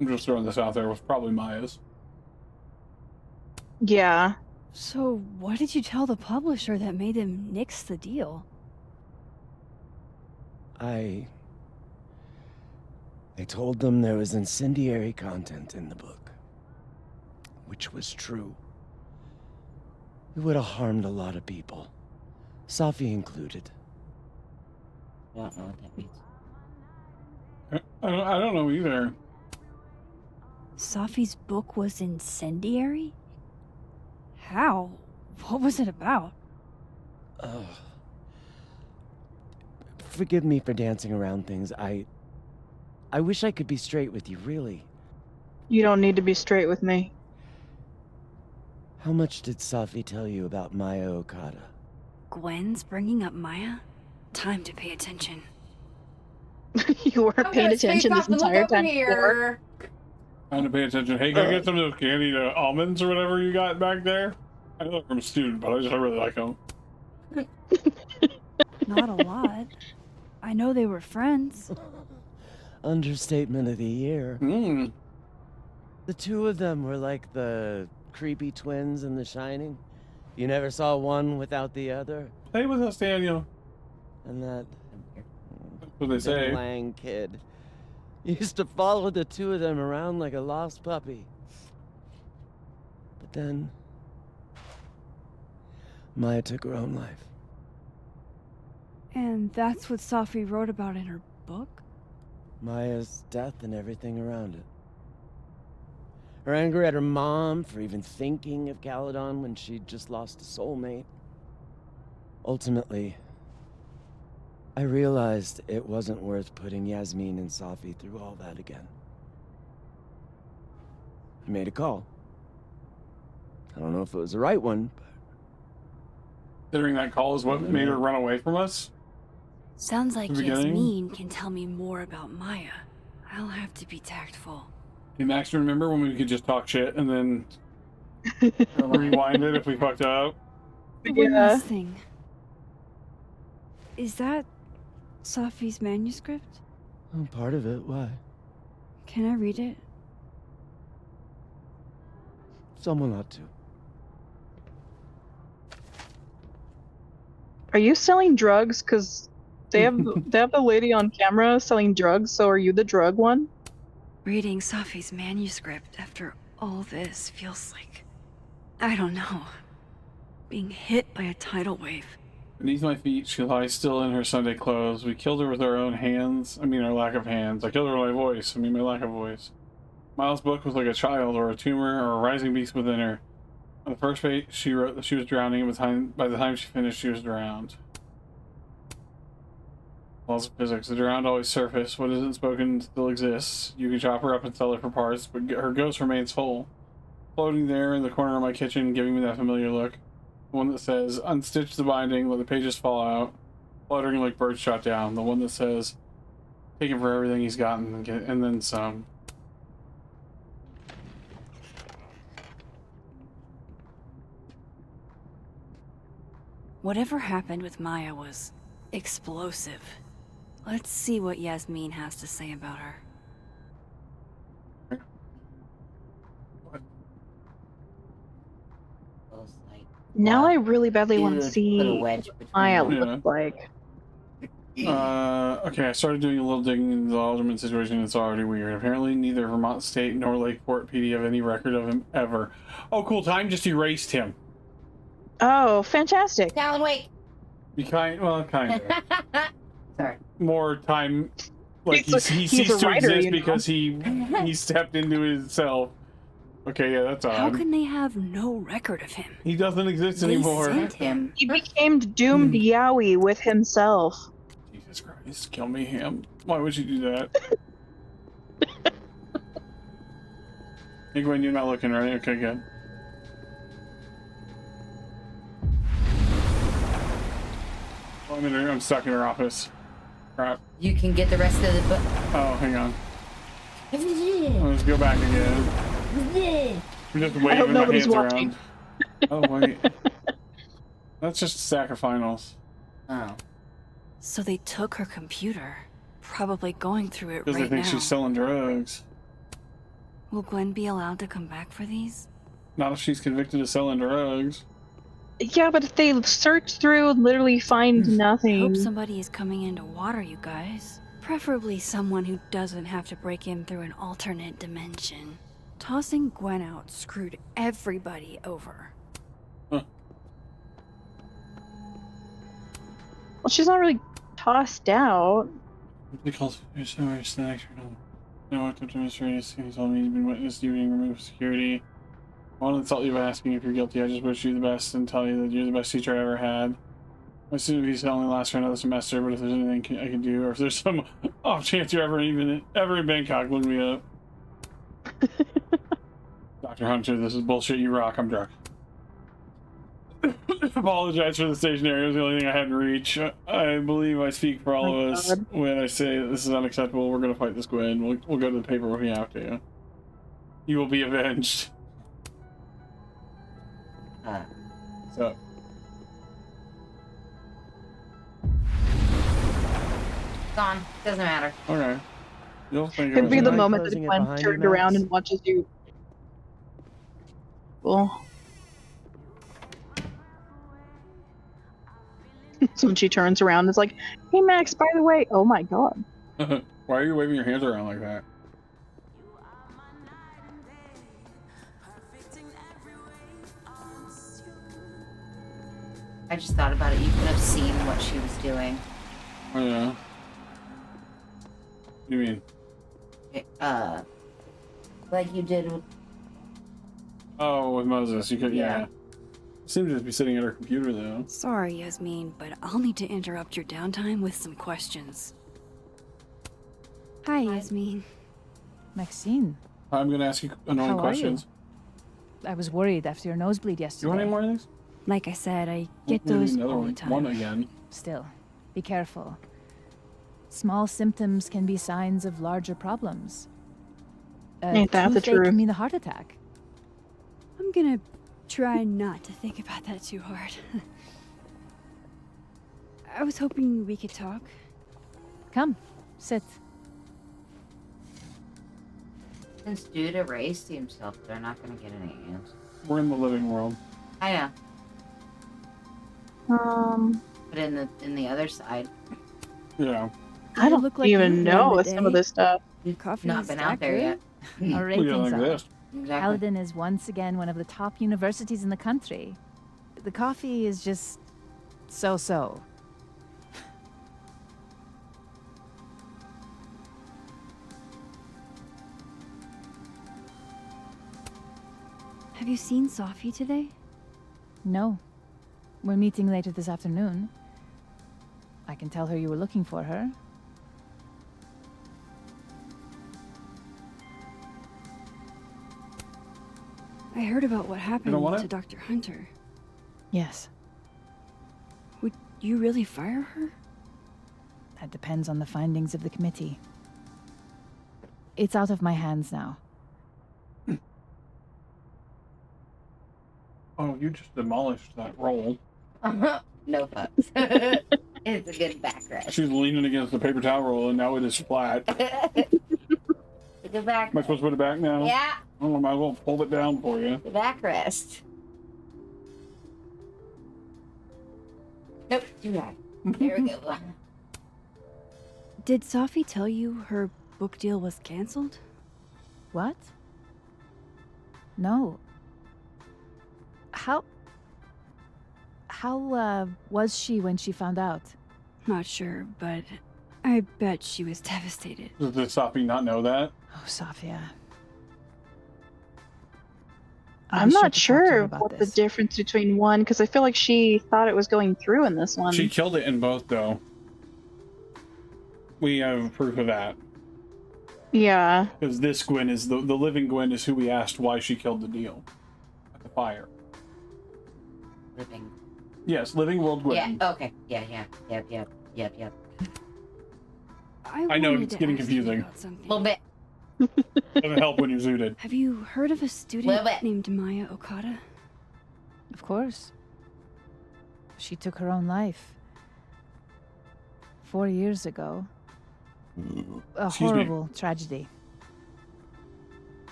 I'm just throwing this out there, was probably Maya's. Yeah. So what did you tell the publisher that made them nix the deal? I told them there was incendiary content in the book, which was true. It would have harmed a lot of people, Safi included. I don't know what that means. I don't know either. Sophie's book was incendiary? How? What was it about? Ugh. Forgive me for dancing around things. I wish I could be straight with you, really. You don't need to be straight with me. How much did Safi tell you about Maya Okada? Gwen's bringing up Maya? Time to pay attention. You weren't paying attention this entire time. Here. Time to pay attention. Hey, can I get some of those candied almonds or whatever you got back there? I know I'm a student, but I really like him. Not a lot. I know they were friends. Understatement of the year. Mm. The two of them were like the creepy twins in The Shining. You never saw one without the other. Play with us, Daniel. And that That's what they say. Lang kid used to follow the two of them around like a lost puppy. But then Maya took her own life. And that's what Safi wrote about in her book? Maya's death and everything around it. Her anger at her mom for even thinking of Caledon when she'd just lost a soulmate. Ultimately, I realized it wasn't worth putting Yasmin and Safi through all that again. I made a call. I don't know if it was the right one, but... Considering that call is what made her run away from us? Sounds like In the beginning? Yasmin can tell me more about Maya. I'll have to be tactful. Hey, Max, remember when we could just talk shit and then rewind it if we fucked up? One Yeah. last thing. Is that Safi's manuscript? Oh, part of it, why? Can I read it? Someone ought to. Are you selling drugs? Because they have the lady on camera selling drugs. So are you the drug one? Reading Safi's manuscript after all this feels like... I don't know. Being hit by a tidal wave. Beneath my feet, she lies still in her Sunday clothes. We killed her with our own hands. I mean, our lack of hands. I killed her with my voice. I mean, my lack of voice. Miles' book was like a child, or a tumor, or a rising beast within her. On the first page, she wrote that she was drowning, and by the time she finished, she was drowned. Laws of physics. The drowned always surface. What isn't spoken still exists. You can chop her up and sell her for parts, but her ghost remains whole. Floating there in the corner of my kitchen, giving me that familiar look. The one that says, unstitch the binding, let the pages fall out. Fluttering like birds shot down. The one that says, take him for everything he's gotten, and then some. Whatever happened with Maya was explosive. Let's see what Yasmin has to say about her. Those, like, Now I really badly want to dude, see put a what wedge between Maya them. looks like. Okay, I started doing a little digging into the Alderman situation, and it's already weird. Apparently, neither Vermont State nor Lakeport PD have any record of him ever. Oh, cool. Time just erased him. Oh, fantastic. Alan Wake. Kind of. Sorry. More time, like He's he a ceased to writer, exist you know. because he stepped into himself. Okay, yeah, that's How odd. can they have no record of him? He doesn't exist They anymore. sent him. He became doomed Yowie with himself. Jesus Christ, kill me, Ham. Why would you do that? Hey, Gwen, you're not looking, right? Okay, good. Oh, I'm stuck in her office. Crap. You can get the rest of the book. Oh, hang on. Let's go back again. I'm just waving my nobody's hands watching. around. Oh, wait. That's just a stack of finals. Oh. So they took her computer. Probably going through it Because right they think now. she's selling drugs. Will Gwen be allowed to come back for these? Not if she's convicted of selling drugs. Yeah, but if they search through and literally find Hope nothing. somebody is coming in to water you guys. Preferably someone who doesn't have to break in through an alternate dimension. Tossing Gwen out screwed everybody over. Well, she's not really tossed out. Because there's so much snacks. No active demonstrators. He told me he's been witnessed you being removed security. I want to insult you by asking if you're guilty. I just wish you the best and tell you that you're the best teacher I ever had. My student visa only lasts for another semester, but if there's anything I can do, or if there's some off chance you're ever in Bangkok, look me up. Dr. Hunter, this is bullshit. You rock. I'm drunk. Apologize for the stationery. It was the only thing I had to reach. I believe I speak for all of us God. when I say that this is unacceptable. We're going to fight this, Gwen. We'll go to the paper if we have to. You will be avenged. So Gone. Doesn't matter. okay. You'll think Could it be was the me. moment that Closing it Gwen behind you, turned around Max? and watches you. Well. So when she turns around, it's like, "Hey Max, by the way, oh my god." Why are you waving your hands around like that? I just thought about it. You could have seen what she was doing. Oh yeah. What do you mean? Like you did with. Oh, with Moses, you could, yeah. Yeah. Seemed to just be sitting at her computer though. Sorry, Yasmin, but I'll need to interrupt your downtime with some questions. Hi, Yasmin. Maxine, I'm gonna ask you annoying How are you? questions. I was worried after your nosebleed Do yesterday. you want any more of these? Like I said, I get Maybe those another all the one. time. One again. Still, be careful. Small symptoms can be signs of larger problems. Ain't that the toothache truth? can mean a heart attack. I'm gonna try not to think about that too hard. I was hoping we could talk. Come, sit. Since dude erased himself, they're not gonna get any answers. We're in the living world. I know. But in the other side, Yeah. I don't look like even you know won the with some of day. this stuff. we've Coffee not is been out there yet. Our Look at it ratings like are. this. Exactly. Paladin is once again one of the top universities in the country. The coffee is just so-so. Have you seen Sophie today? No. We're meeting later this afternoon. I can tell her you were looking for her. I heard about what happened want to it? Dr. Hunter. Yes, Would you really fire her? that depends on the findings of the committee. It's out of my hands now. Oh, you just demolished that roll. No fucks. It's a good backrest. She's leaning against the paper towel roll and now it is flat. Am The good back. I supposed to put it back now? Yeah, Oh, I might as well hold it down for you. the backrest. Nope, too high. There we go. Did Sophie tell you her book deal was canceled? What? No. How was she when she found out? Not sure, but I bet she was devastated. Did Sophie not know that? Oh, Sophia. I'm be sure not to talk to her sure about what this. the difference between one, because I feel like she thought it was going through in this one. She killed it in both, though. We have proof of that. Yeah. Because this Gwen is the living Gwen is who we asked why she killed the deal at the fire. Ripping. Yes, living world Gwen. Yeah, okay. Yeah. Yep. I know, wanted it's to getting ask you confusing. about something. A little bit. Doesn't help when you're zooted. Have you heard of a Little student bit. named Maya Okada? Of course. She took her own life. 4 years ago. A Excuse me. horrible tragedy.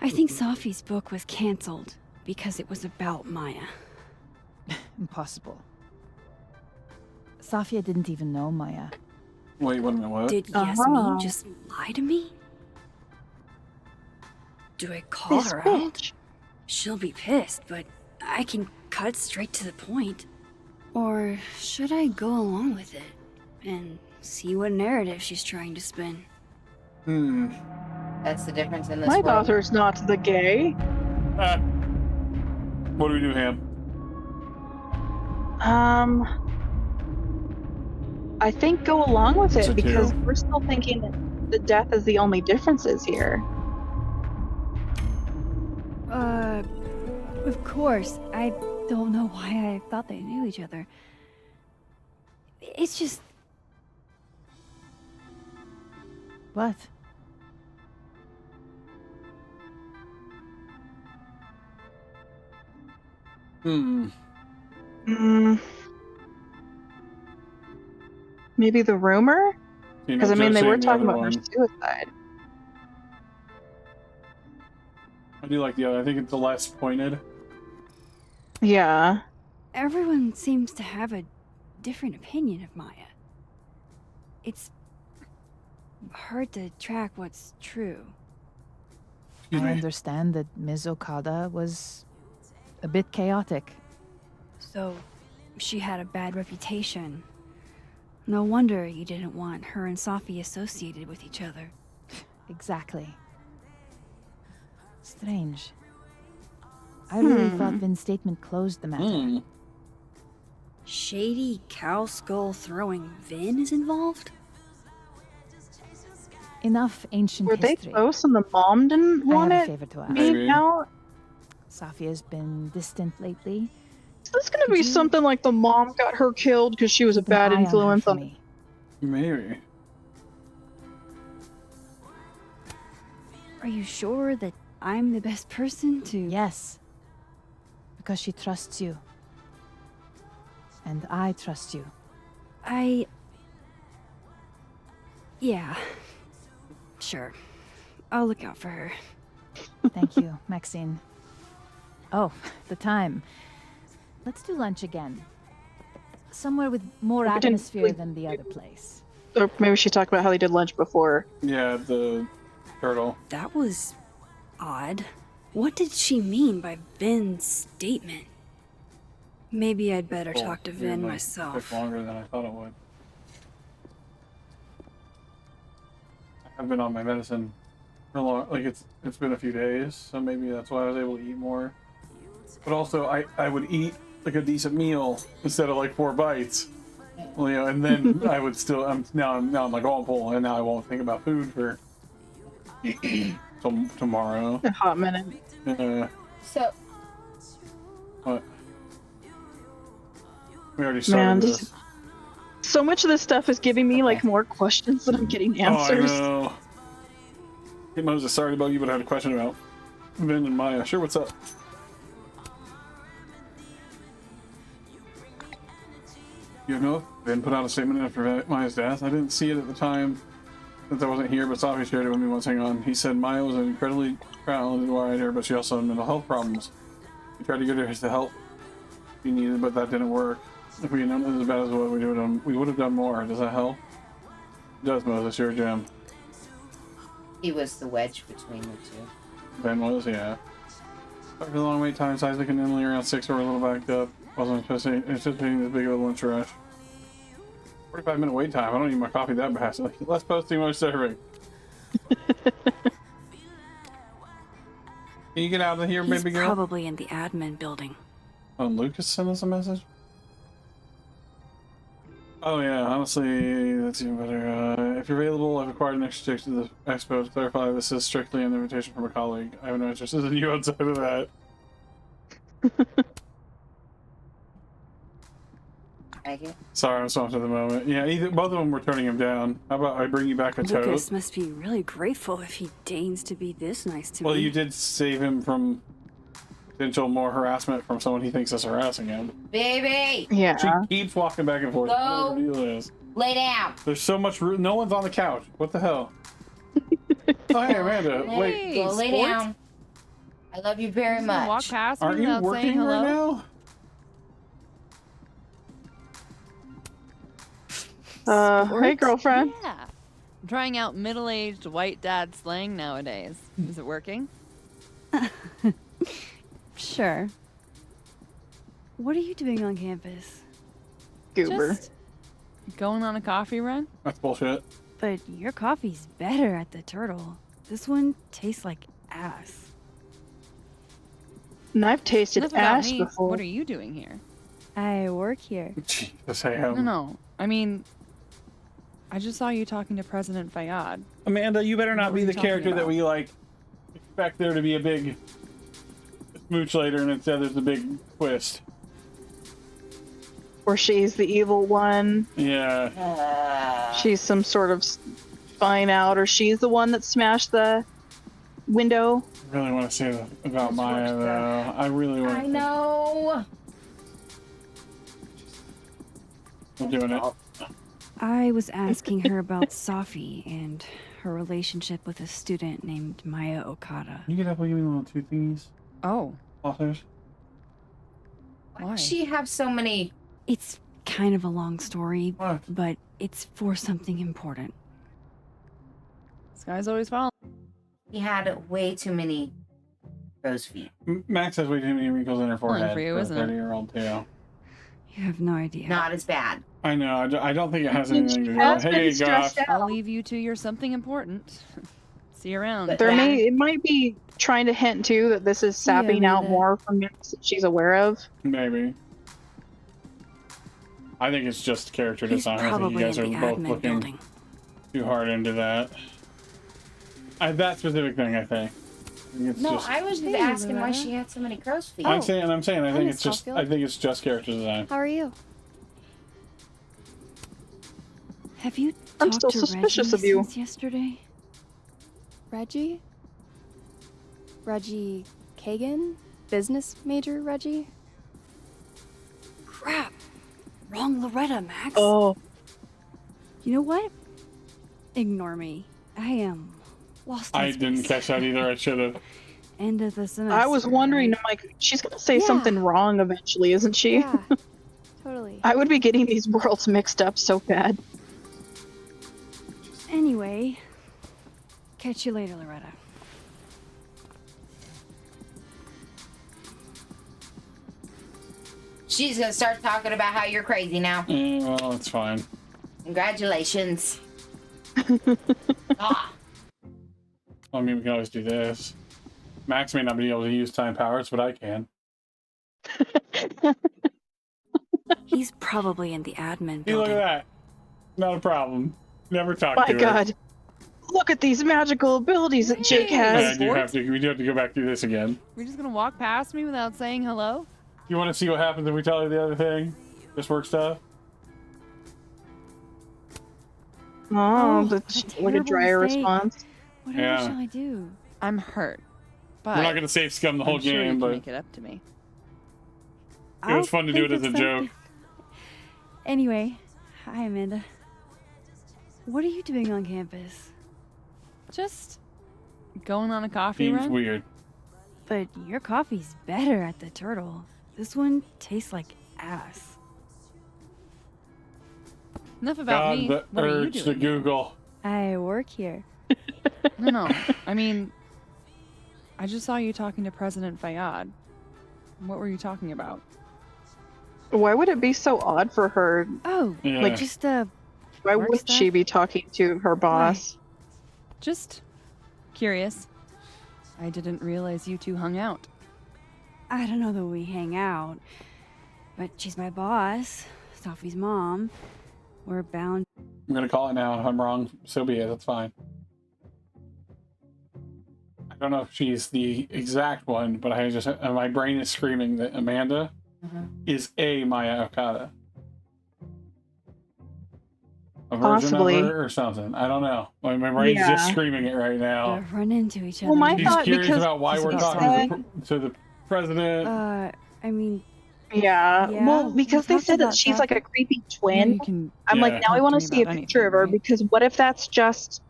I think Sophie's book was canceled because it was about Maya. Impossible. Sophia didn't even know Maya. Wait, wait a minute, what? Did Uh-huh. Yasmin just lie to me? Do I call This her out? bitch. She'll be pissed, but I can cut straight to the point. Or should I go along with it and see what narrative she's trying to spin? That's the difference in this My world. daughter's not the gay. Ah. What do we do, Ham? I think go along with It's it a because two. we're still thinking that the death is the only differences here. Of course. I don't know why I thought they knew each other. It's just What? Hmm. Maybe the rumor? You know, Because I mean, Joe's they were saying the talking other about her one. suicide. I do like the other. I think it's the less pointed. Yeah. Everyone seems to have a different opinion of Maya. It's hard to track what's true. Excuse I me. understand that Ms. Okada was a bit chaotic. So, she had a bad reputation. No wonder you didn't want her and Safi associated with each other. Exactly. Strange. I really thought Vin's statement closed the matter. Hmm. Shady cow skull throwing Vin is involved? Enough ancient Were they history. close and the mom didn't I want have a it favor to ask. Maybe. being out? Safia's been distant lately. Is this gonna be you something like the mom got her killed because she was a Keep an bad eye on her influence for on me. Maybe. Are you sure that I'm the best person to... Yes. Because she trusts you. And I trust you. Yeah. Sure. I'll look out for her. Thank you, Maxine. Oh, the time. Let's do lunch again. Somewhere with more We didn't- atmosphere we- than the other place. Or maybe she talked about how they did lunch before. Yeah, the turtle. That was odd. What did she mean by Vin's statement? Maybe I'd better Oh, talk to yeah, Vin like, myself. took longer than I thought it would. I've been on my medicine for long. Like it's been a few days, so maybe that's why I was able to eat more. But also, I would eat like a decent meal instead of like 4 bites. Well, you know, and then I would still. I'm like, oh, I'm full, and now I won't think about food for till tomorrow. A hot minute. So, What? We already started Man, this. so much of this stuff is giving me like more questions than I'm getting answers. Oh, I know. Hey, Moses, sorry to bug you, but I had a question about Vin and Maya. Sure, what's up? You know, Vin put out a statement after Maya's death. I didn't see it at the time since I wasn't here, but Safi shared it with me once. Hang on. He said Maya was an incredibly talented writer, but she also had mental health problems. We tried to get her the help she needed, but that didn't work. If we had known it was as bad as what we would have done more. Does that help? It does, Moses. You're a gem. he was the wedge between the two. Ben was, yeah. After the long wait time, Isaac and Emily around 6 were a little backed up. Wasn't anticipating this big of a lunch rush. 45-minute wait time. I don't need my coffee that fast. Less posting, more serving. Can you get out of here, He's baby girl? probably in the admin building. Oh, Lucas sent us a message? Oh yeah, honestly, that's even better. If you're available, I've acquired an extra ticket to the expo. To clarify, this is strictly an invitation from a colleague. I have no interest in you outside of that. Thank you. Sorry, I'm swamped at the moment. Yeah, both of them were turning him down. How about I bring you back a toad? Lucas must be really grateful if he deigns to be this nice to me. Well, you did save him from potential more harassment from someone he thinks is harassing him. Baby, Yeah. She keeps walking back and forth. Go. I don't know what the deal is. lay down. There's so much room. No one's on the couch. What the hell? Oh, hey, Amanda. Wait, Go lay down. I love you very much. Walk past me aren't you without saying working hello. right now? Hey, girlfriend. Yeah. I'm trying out middle-aged white dad slang nowadays. Is it working? Sure. What are you doing on campus? Goober. Just going on a coffee run? That's bullshit. But your coffee's better at the Turtle. This one tastes like ass. And I've tasted Enough about ass me. before. What are you doing here? I work here. Jesus, hey, No. I mean, I just saw you talking to President Fayyad. Amanda, you better not What be were the you talking character that about? we like expect there to be a big smooch later, and instead there's a big twist. Or she's the evil one. Yeah. She's some sort of spine out, or she's the one that smashed the window. I really want to say about Maya, though. I really want I know. I'm doing it. I was asking her about Safi and her relationship with a student named Maya Okada. Can you get up and give me little two thingies? Oh, Authors? Why does she have so many? It's kind of a long story, What? but it's for something important. this guy's always following. He had way too many crow's feet. Max has way too many wrinkles in her forehead for you, a isn't it? 30-year-old, too. You have no idea. Not as bad. I know. I don't think it has She anything to do has with been Hey, gosh. stressed out. I'll leave you to your something important. See you around. But- It might be trying to hint too that this is sapping out Amanda. more from Max that she's aware of. Maybe. I think it's just character He's design. I think you probably in guys the are both admin looking building. too hard into that. That specific thing, I think. It's No, just, I was just Hey, asking why Loretta. she had so many crow's feet. I'm saying, I think Miss it's just, Caulfield. I think it's just character design. How are you? Have you I'm talked still to suspicious Reggie of you. since yesterday? Reggie? Reggie Kagan? Business major Reggie? Crap! Wrong Loretta, Max. Oh, You know what? Ignore me. I am lost in I didn't space. catch that either. I should have. End of the semester. I was wondering, right? I'm like, she's gonna say Yeah. something wrong eventually, isn't she? Yeah, totally. I would be getting these worlds mixed up so bad. Anyway, catch you later, Loretta. She's gonna start talking about how you're crazy now. Well, it's fine. Congratulations. Ah, I mean, we can always do this. Max may not be able to use time powers, but I can. He's probably in the admin See, look building. at that. Not a problem. Never talk My to her. God. Look at these magical abilities that Jake Yeah, has. we do have to go back through this again. You're just gonna walk past me without saying hello? You want to see what happens if we tell her the other thing? This work stuff? Oh, what that's a like a terrible dryer mistake. response. Whatever Yeah. shall I do? I'm hurt. But We're not going to save scum the whole I'm sure you game, can but make it up to me. it was fun to do it think as a of joke. something. Anyway, hi Amanda. What are you doing on campus? Just going on a coffee Seems run? weird. But your coffee's better at the Turtle. This one tastes like ass. Enough about God, me. the What are you urge to doing here? Google. I work here. No. I mean, I just saw you talking to President Fayyad. What were you talking about? Why would it be so odd for her? Oh, Yeah. Like, just Why Work would she stuff? be talking to her boss? Just curious. I didn't realize you two hung out. I don't know that we hang out, but she's my boss, Sophie's mom. We're bound. I'm going to call it now. If I'm wrong, so be it. That's fine. I don't know if she's the exact one, but I just my brain is screaming that Amanda is a Maya Okada. A version Possibly. of her or something. I don't know. My brain's Yeah. just screaming it right now. to run into each other. Well, my She's thought, curious because about why we're She's talking to the president. I mean, yeah, Yeah, well, we because they talked said that about she's that. like a creepy Yeah, twin. you can I'm Yeah. like, now I Talk want to to me see a about picture of her anything, right? because what if that's just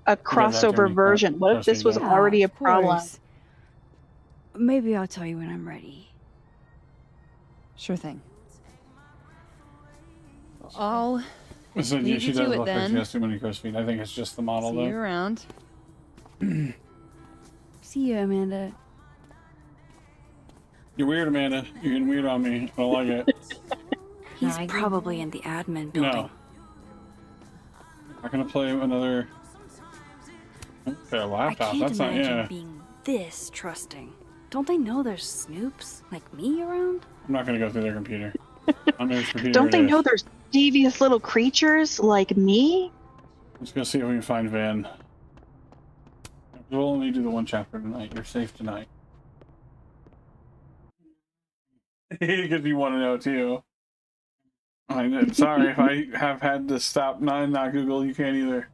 a guys have to crossover meet version? What if this was Yeah, already a of problem? course. Maybe I'll tell you when I'm ready. Sure thing. I'll So, yeah, leave she you does to it look like she then. has too many crow's feet. I think it's just the model, see you though. around. See you, Amanda. You're weird, Amanda. You're getting weird on me. I don't like it. He's I probably in the admin building. No. I'm not gonna play another. Okay, a I laptop. can't That's not. imagine Yeah. being this trusting. Don't they know there's snoops like me around? I'm not gonna go through their computer. I'm in his computer. Don't it they is. know there's devious little creatures like me? Let's go see if we can find Van. We'll only do the one chapter tonight. You're safe tonight. Because you want to know too. Sorry if I have had to stop not Google. You can't either.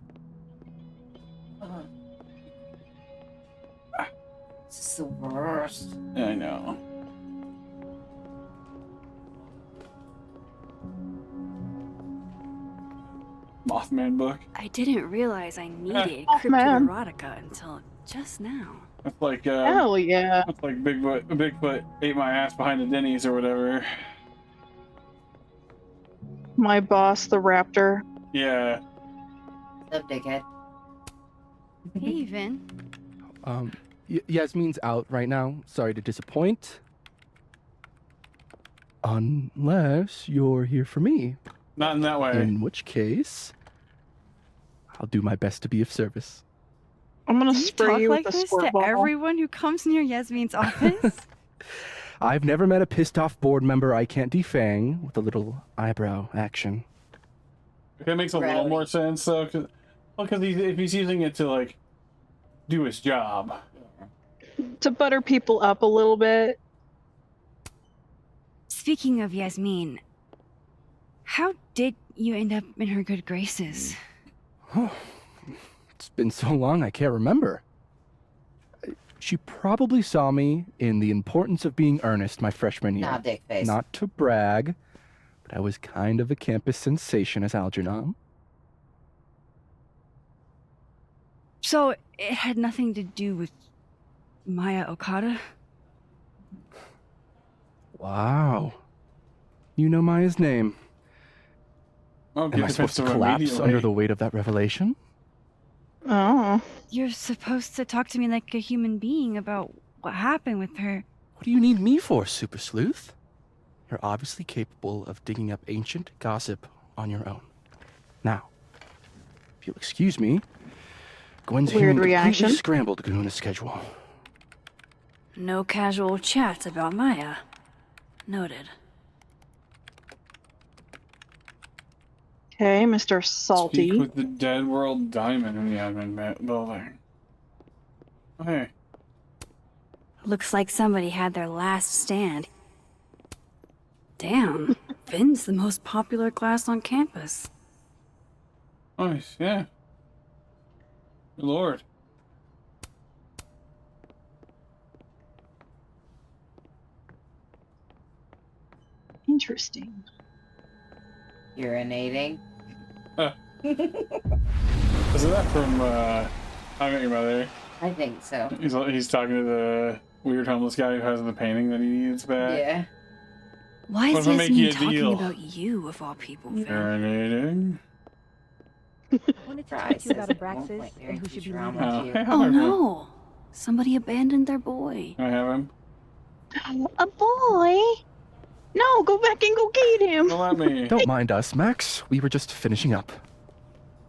This is the worst. I know. Mothman book. I didn't realize I needed Oh, man. cryptoerotica until just now. That's like Hell yeah. that's like Bigfoot ate my ass behind the Denny's or whatever. My boss, the raptor. Yeah. Up, dickhead. Hey, Vin. Yasmin's out right now. Sorry to disappoint. Unless you're here for me. Not in that way. In which case, I'll do my best to be of service. I'm gonna Do you spray talk you like with a this squirt to ball. everyone who comes near Yasmin's office? I've never met a pissed off board member I can't defang with a little eyebrow action. Okay, it makes a little more sense though, because if he's using it to like do his job. To butter people up a little bit. Speaking of Yasmin, how did you end up in her good graces? It's been so long I can't remember. She probably saw me in The Importance of Being Earnest my freshman year. Nah, dick face. Not to brag, but I was kind of a campus sensation as Algernon. So it had nothing to do with Maya Okada? Wow. You know Maya's name. Oh, Am I supposed to collapse under the weight of that revelation? Oh. You're supposed to talk to me like a human being about what happened with her. What do you need me for, Super Sleuth? You're obviously capable of digging up ancient gossip on your own. Now, if you'll excuse me, Gwen's here Weird and completely reaction. scrambled Kahuna's schedule. No casual chats about Maya. Noted. Okay, Mr. Salty. Speak with the Dead World Diamond in the admin building. Hey. Looks like somebody had their last stand. Damn, Vin's the most popular class on campus. Nice, yeah. Good Lord. Interesting. Urinating. Isn't that from I Met Your Mother? I think so. He's talking to the weird homeless guy who has the painting that he needs back. Yeah. Why What is if I make you Yasmin a talking deal? about you, of all people, Vin? Urinating. I wanted to talk to you about Abraxas and who should be leading you. Oh no! Somebody abandoned their boy. Can I have him? A boy? No, go back and go get him. Don't let me. Don't mind us, Max. We were just finishing up.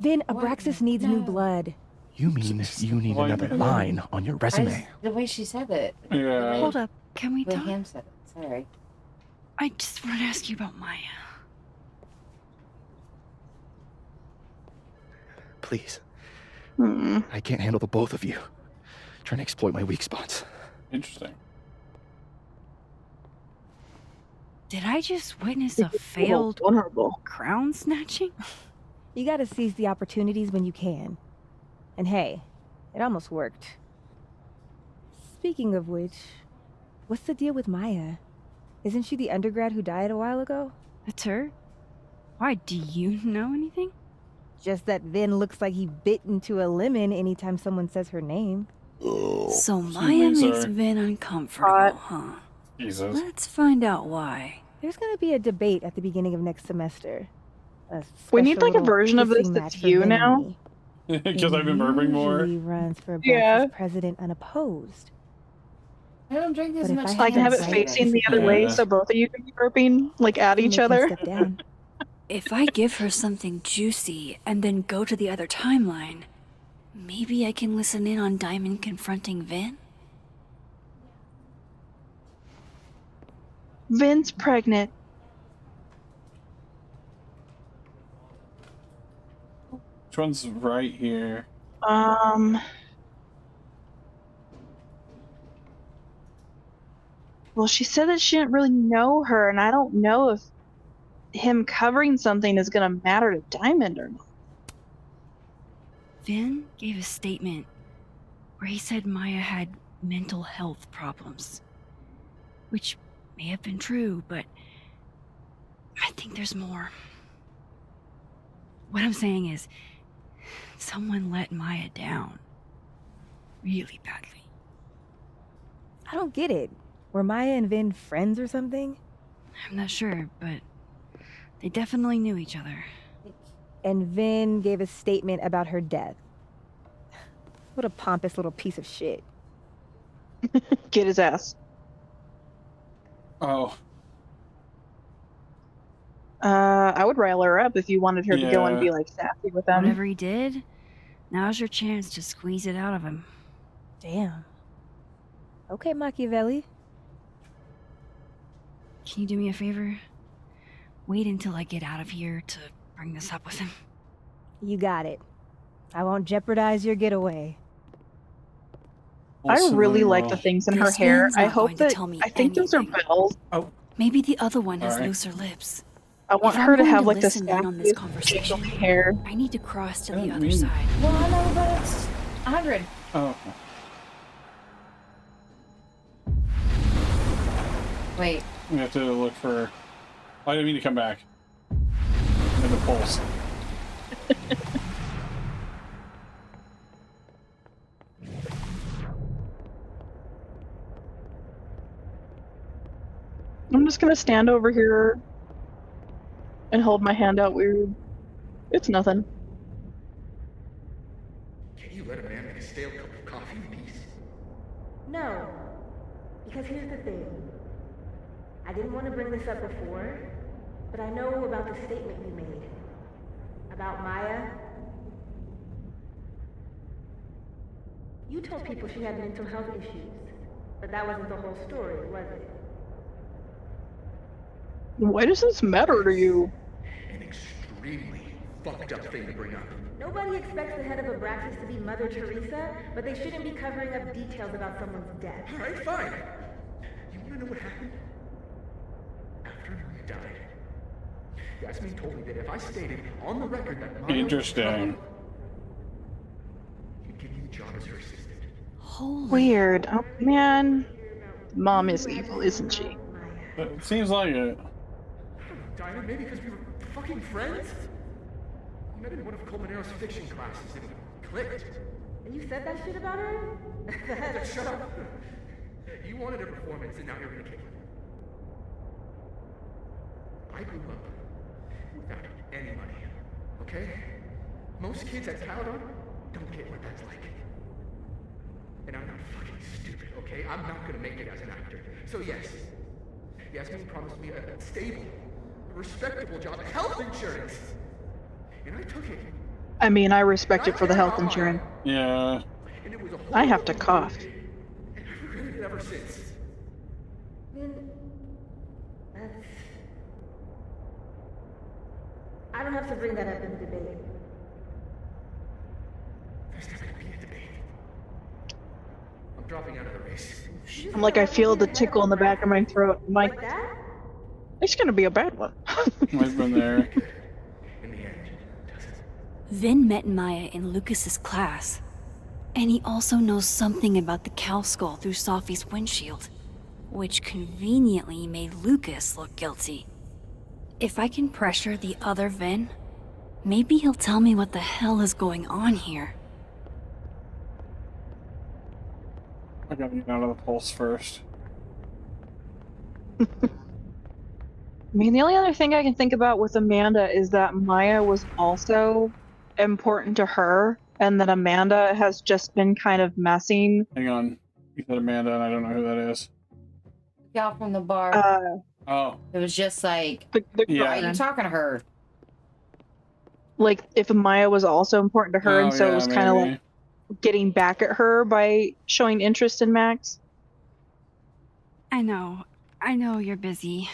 Vin, Abraxas needs new blood. You mean you need another line on your resume? The way she said it. Yeah. Hold up, can we The way talk? him said it. Sorry. I just want to ask you about Maya. Please. Hmm. I can't handle the both of you. Trying to exploit my weak spots. Interesting. Did I just witness a failed vulnerable crown snatching? You gotta seize the opportunities when you can. And hey, it almost worked. Speaking of which, what's the deal with Maya? Isn't she the undergrad who died a while ago? That's her? Why, do you know anything? Just that Vin looks like he bit into a lemon anytime someone says her name. So me, Maya makes sorry. Vin uncomfortable, huh? Jesus. Let's find out why. There's gonna be a debate at the beginning of next semester. We need special like a little version of this kissing that's match for you Vin and now. me. Because I've been burping more. He runs for Yeah. president unopposed. I don't drink as But if much. I Like to have it Right. facing the other way Yeah. so both of you can be burping like at Can each make him other. step down. If I give her something juicy and then go to the other timeline, maybe I can listen in on Diamond confronting Vin? Vin's pregnant. Which one's right here? Well, she said that she didn't really know her, and I don't know if him covering something is gonna matter to Diamond or not. Vin gave a statement where he said Maya had mental health problems. Which may have been true, but I think there's more. What I'm saying is, someone let Maya down. Really badly. I don't get it. Were Maya and Vin friends or something? I'm not sure, but they definitely knew each other. And Vin gave a statement about her death. What a pompous little piece of shit. Get his ass. Oh. I would rile her up if you wanted her to go and Yeah. be like sassy with them. Whatever he did, now's your chance to squeeze it out of him. Damn. Okay, Machiavelli. Can you do me a favor? Wait until I get out of here to bring this up with him. You got it. I won't jeopardize your getaway. I really like the Well, things in her This hair. man's I not hope going to that tell me I think those are anything. bells. Maybe the other one has Alright. looser lips. I want If I'm her to going have like the listen in on this sassy conversation, hair. I need to cross to I the don't other mean- side. Well, I know, but it's 100. Oh. Wait, We have to look for. I didn't mean to come back. In the pulse. I'm just gonna stand over here and hold my hand out weird. It's nothing. Can you let a man make a stale cup of coffee in peace? No. Because here's the thing. I didn't want to bring this up before, but I know about the statement you made. About Maya. You told people she had mental health issues, but that wasn't the whole story, was it? Why does this matter to you? An extremely fucked up thing to bring up. Nobody expects the head of Abraxas to be Mother Teresa, but they shouldn't be covering up details about someone's death. Alright, fine. You wanna know what happened? After Maya died, Yasmin told me that if I stated on the record that Maya Interesting. he'd give me the job as her assistant. Holy. Weird. Oh man. Mom is evil, isn't she? It seems like it. Dinah, maybe because we were fucking friends? We met in one of Colmenaro's fiction classes and we clicked. And you said that shit about her? Shut up! You wanted a performance and now you're gonna kick it. I grew up without any money, okay? Most kids at Caledon don't get what that's like. And I'm not fucking stupid, okay? I'm not gonna make it as an actor. So yes, Yasmin promised me a stable, respectable job, health insurance. And I took it. I mean, I respect it for the health insurance. Yeah. And it was a whole I have to cough. and I've regretted it ever since. Then that's... I don't have to bring that up in the debate. There's not gonna be a debate. I'm dropping out of the race. I'm like, I feel the tickle in the back of my throat. I'm like, Like that? it's gonna be a bad one. I've been there. In the end, doesn't. Vin met Maya in Lucas's class. And he also knows something about the cow skull through Sophie's windshield, which conveniently made Lucas look guilty. If I can pressure the other Vin, maybe he'll tell me what the hell is going on here. I gotta get out of the pulse first. I mean, the only other thing I can think about with Amanda is that Maya was also important to her, and that Amanda has just been kind of messing. Hang on. You said Amanda, and I don't know who that is. gal from the bar. Oh. It was just like, The Yeah. why are you talking to her? Like, if Maya was also important to her, Oh, and so yeah, it was kind of maybe. like getting back at her by showing interest in Max. I know you're busy.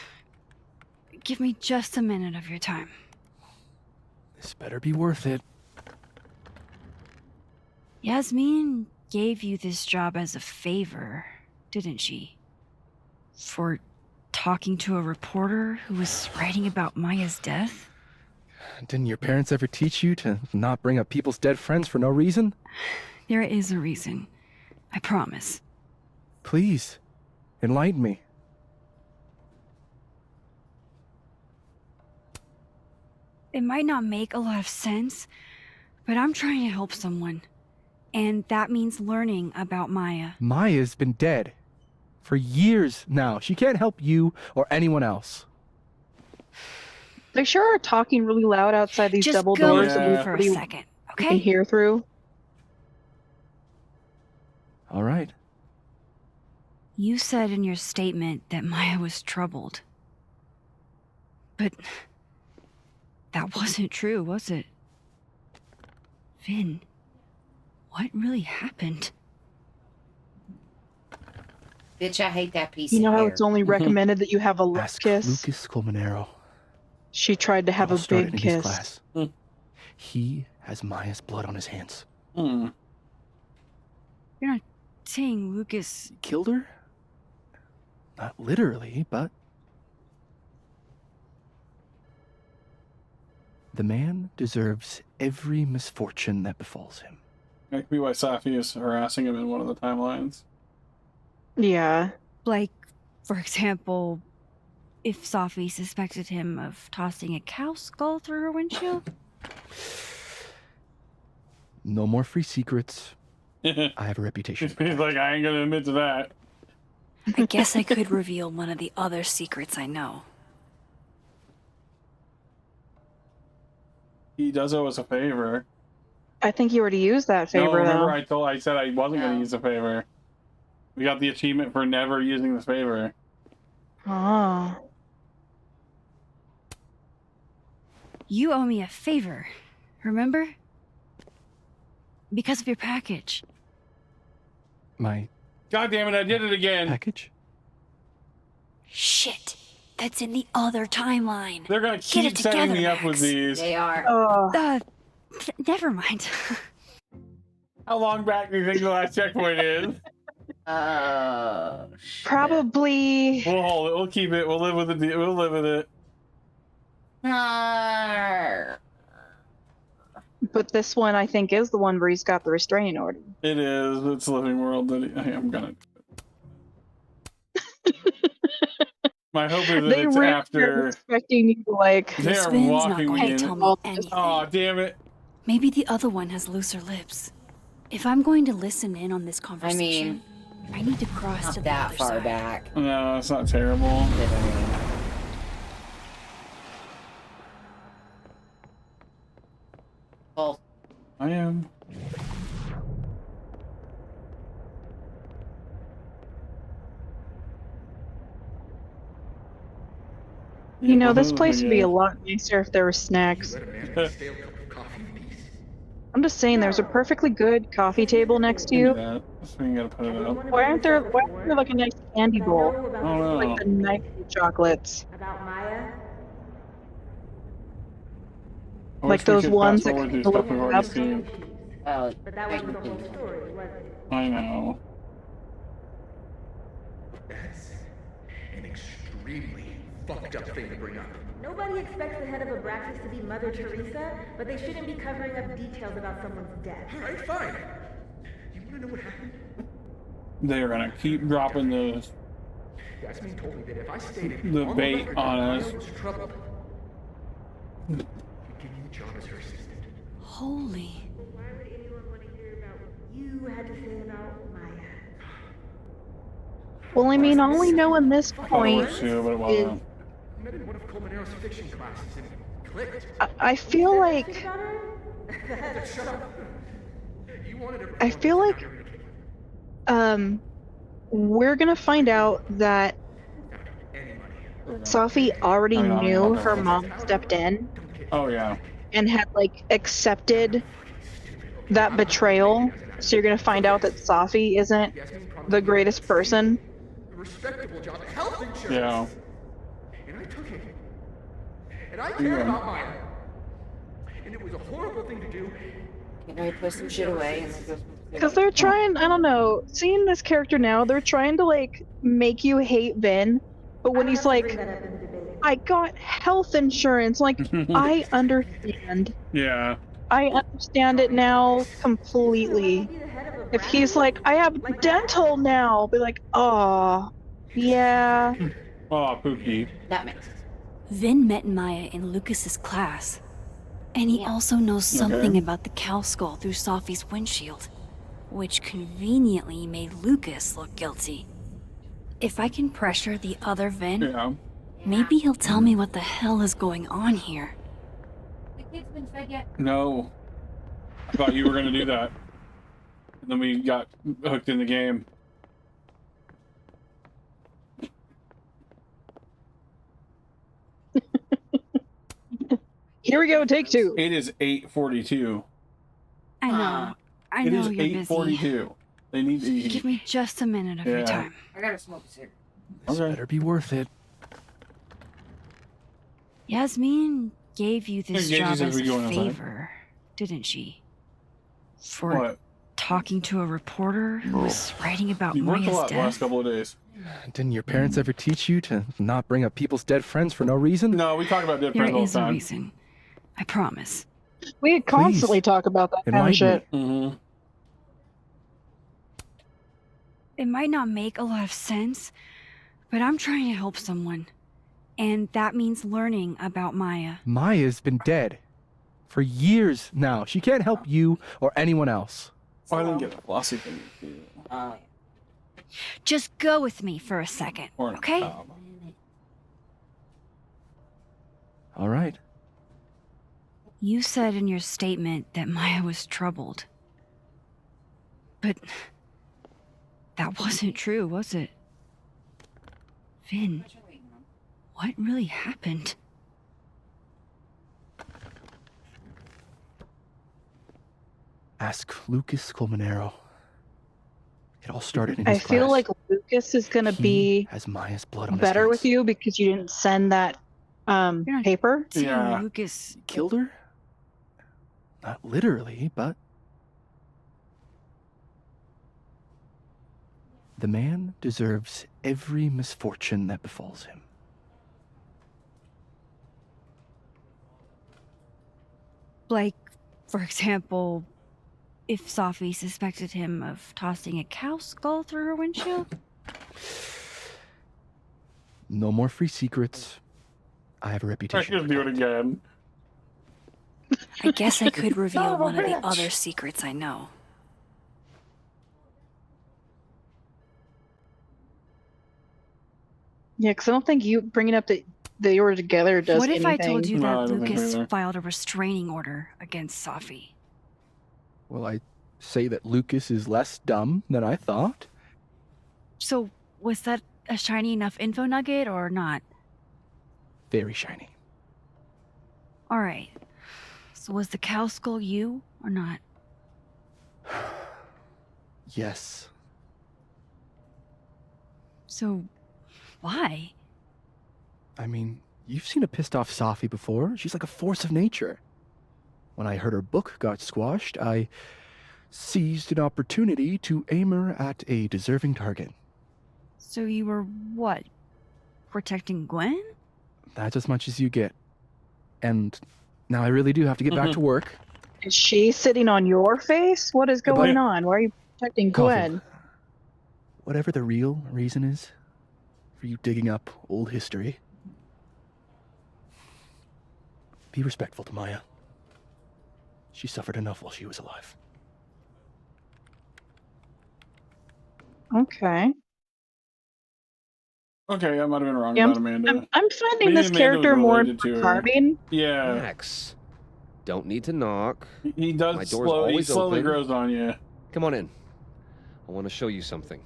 Give me just a minute of your time. This better be worth it. Yasmin gave you this job as a favor, didn't she? For talking to a reporter who was writing about Maya's death? Didn't your parents ever teach you to not bring up people's dead friends for no reason? There is a reason. I promise. Please, enlighten me. It might not make a lot of sense, but I'm trying to help someone. And that means learning about Maya. Maya's been dead for years now. She can't help you or anyone else. They sure are talking really loud outside these Just double go doors that with me for a second, you can okay? hear through. All right. You said in your statement that Maya was troubled. But that wasn't true, was it? Vin, what really happened? Bitch, I hate that piece You know of how hair. it's only recommended that you have a lip Ask kiss? Lucas Colmenero. She tried to have All a started big in his kiss. class. He has Maya's blood on his hands. Hmm. You're not saying Lucas... Killed her? Not literally, but... The man deserves every misfortune that befalls him. That could be why Safi is harassing him in one of the timelines. Yeah. Like, for example, if Safi suspected him of tossing a cow skull through her windshield? No more free secrets. I have a reputation. He's like, I ain't gonna admit to that. I guess I could reveal one of the other secrets I know. He does owe us a favor. I think you already used that No, favor, remember though. I said I wasn't gonna use the favor. We got the achievement for never using this favor. Oh. You owe me a favor, remember? Because of your package. My God damn it, I did it again. package? Shit, that's in the other timeline. They're gonna Get keep it setting together, me up with Max. these. They are. Oh. Never mind. How long back do you think the last checkpoint is? Probably. We'll hold it. We'll keep it. We'll live with it. We'll live with it. But this one, I think, is the one where he's got the restraining order. It is. It's Living World that I'm gonna. My hope is that They it's really after. are expecting you to, like... They are Vin's not walking going me to in. tell me anything. Oh, damn it. Maybe the other one has looser lips. If I'm going to listen in on this conversation, I need to cross Not to the that other far side. back. No, it's not terrible. Well, I am. You know, this place would be a lot nicer if there were snacks. I'm just saying, there's a perfectly good coffee table next to you. That. So we gotta put it up. Why aren't there like a nice candy bowl? Oh no. Like the nice chocolates. About Maya? I Like wish we those could ones fast that forward can through stuff deliver we've already up. seen. oh, But that wasn't the whole story, was it? I know. That's an extremely fucked up thing to bring up. Nobody expects the head of Abraxas to be Mother Teresa, but they shouldn't be covering up details about someone's death. Alright, fine. You wanna know what happened? They're gonna keep dropping those Yasmin told me that if I stated the on bait record on that us. Maya was troubled, he'd give me a job as her assistant. Holy. Why would anyone want to hear about what you had to say about Maya? Well, I mean, all we know in this I thought it point was too, but it is wasn't. I met in one of Colmenaro's fiction classes and it clicked. I feel like Shut up. You wanted to I feel like we're gonna find out that Safi already I know, knew I know. her mom stepped in Oh yeah. and had like accepted that betrayal. So you're gonna find out that Safi isn't the greatest person. a respectable job, health insurance. Yeah. And I took it. And I care about Maya. And it was a horrible thing to do. Can I put some shit away and then go? Because they're trying, I don't know, seeing this character now, they're trying to like make you hate Vin. But when he's like, I got health insurance, like, I understand. Yeah. I understand it now completely. Be the head of If he's like, I have dental now, I'll be like, oh, yeah. Oh, Pookie. That makes sense. Vin met Maya in Lucas's class. And he also knows something about the cow skull through Sophie's windshield, which conveniently made Lucas look guilty. If I can pressure the other Vin, maybe he'll tell me what the hell is going on here. The kid's been fed yet? No. I thought you were going to do that. And then we got hooked in the game. Here we go, take two. It is 8:42. I know. I It know is you're busy. 8:42. They need to eat. Give me just a minute of your time. I gotta smoke a cigarette. This better be worth it. Yasmin gave you this Engages job as as we go a outside. favor, didn't she? For What? talking to a reporter who was writing about You worked a Maya's lot the last death. couple of days. Didn't your parents ever teach you to not bring up people's dead friends for no reason? No, we talk about dead There friends all is the a time. reason. I promise. We constantly talk about that kind of shit. Mm-hmm. It might not make a lot of sense, but I'm trying to help someone. And that means learning about Maya. Maya's been dead for years now. She can't help you or anyone else. Oh, I didn't get a glossy thing. Just go with me for a second, okay? All right. You said in your statement that Maya was troubled. But that wasn't true, was it? Vin, what really happened? Ask Lucas Colmenero. It all started in I his feel class. like Lucas is gonna He be has Maya's blood on better his with you because you didn't send that paper. Yeah. Lucas killed her? Not literally, but... The man deserves every misfortune that befalls him. Like, for example, if Sophie suspected him of tossing a cow skull through her windshield? No more free secrets. I have a I reputation. could do it again. I guess I could reveal one of the other secrets I know. Yeah, because I don't think you bringing up that they were together does What if anything. I told you No, I that don't think Lucas either. filed a restraining order against Sophie? Well, I say that Lucas is less dumb than I thought. So, was that a shiny enough info nugget or not? Very shiny. Alright. So, was the cow skull you or not? Yes. So, why? I mean, you've seen a pissed off Sophie before. She's like a force of nature. When I heard her book got squashed, I seized an opportunity to aim her at a deserving target. So, you were what? Protecting Gwen? That's as much as you get. And now I really do have to get back to work. Is she sitting on your face? What is but- going on? Why are you protecting Colvin, Gwen? Whatever the real reason is for you digging up old history, be respectful to Maya. She suffered enough while she was alive. Okay. Okay, I might have been wrong Yeah, about Amanda. I'm finding Maybe this Amanda character was more related to her. charming. Yeah. Max, don't need to knock. He does My door's slow, he always slowly open. grows on you. Come on in. I want to show you something.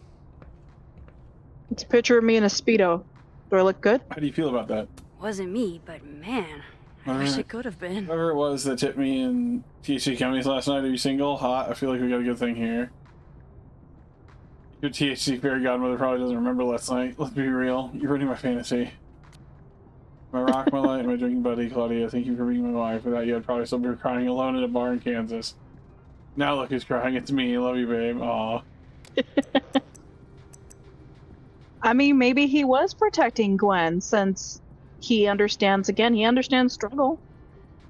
It's a picture of me in a Speedo. Do I look good? How do you feel about that? Wasn't me, but man, I wish it could have been. Whoever it was that tipped me in THC Counties last night, are you single? Hot? I feel like we got a good thing here. Your THC fairy godmother probably doesn't remember last night. Let's be real. You're ruining my fantasy. My rock, my light, my drinking buddy, Claudia. Thank you for being my wife. Without you, I'd probably still be crying alone in a bar in Kansas. Now look who's crying. It's me. Love you, babe. Aw. I mean, maybe he was protecting Gwen since he understands struggle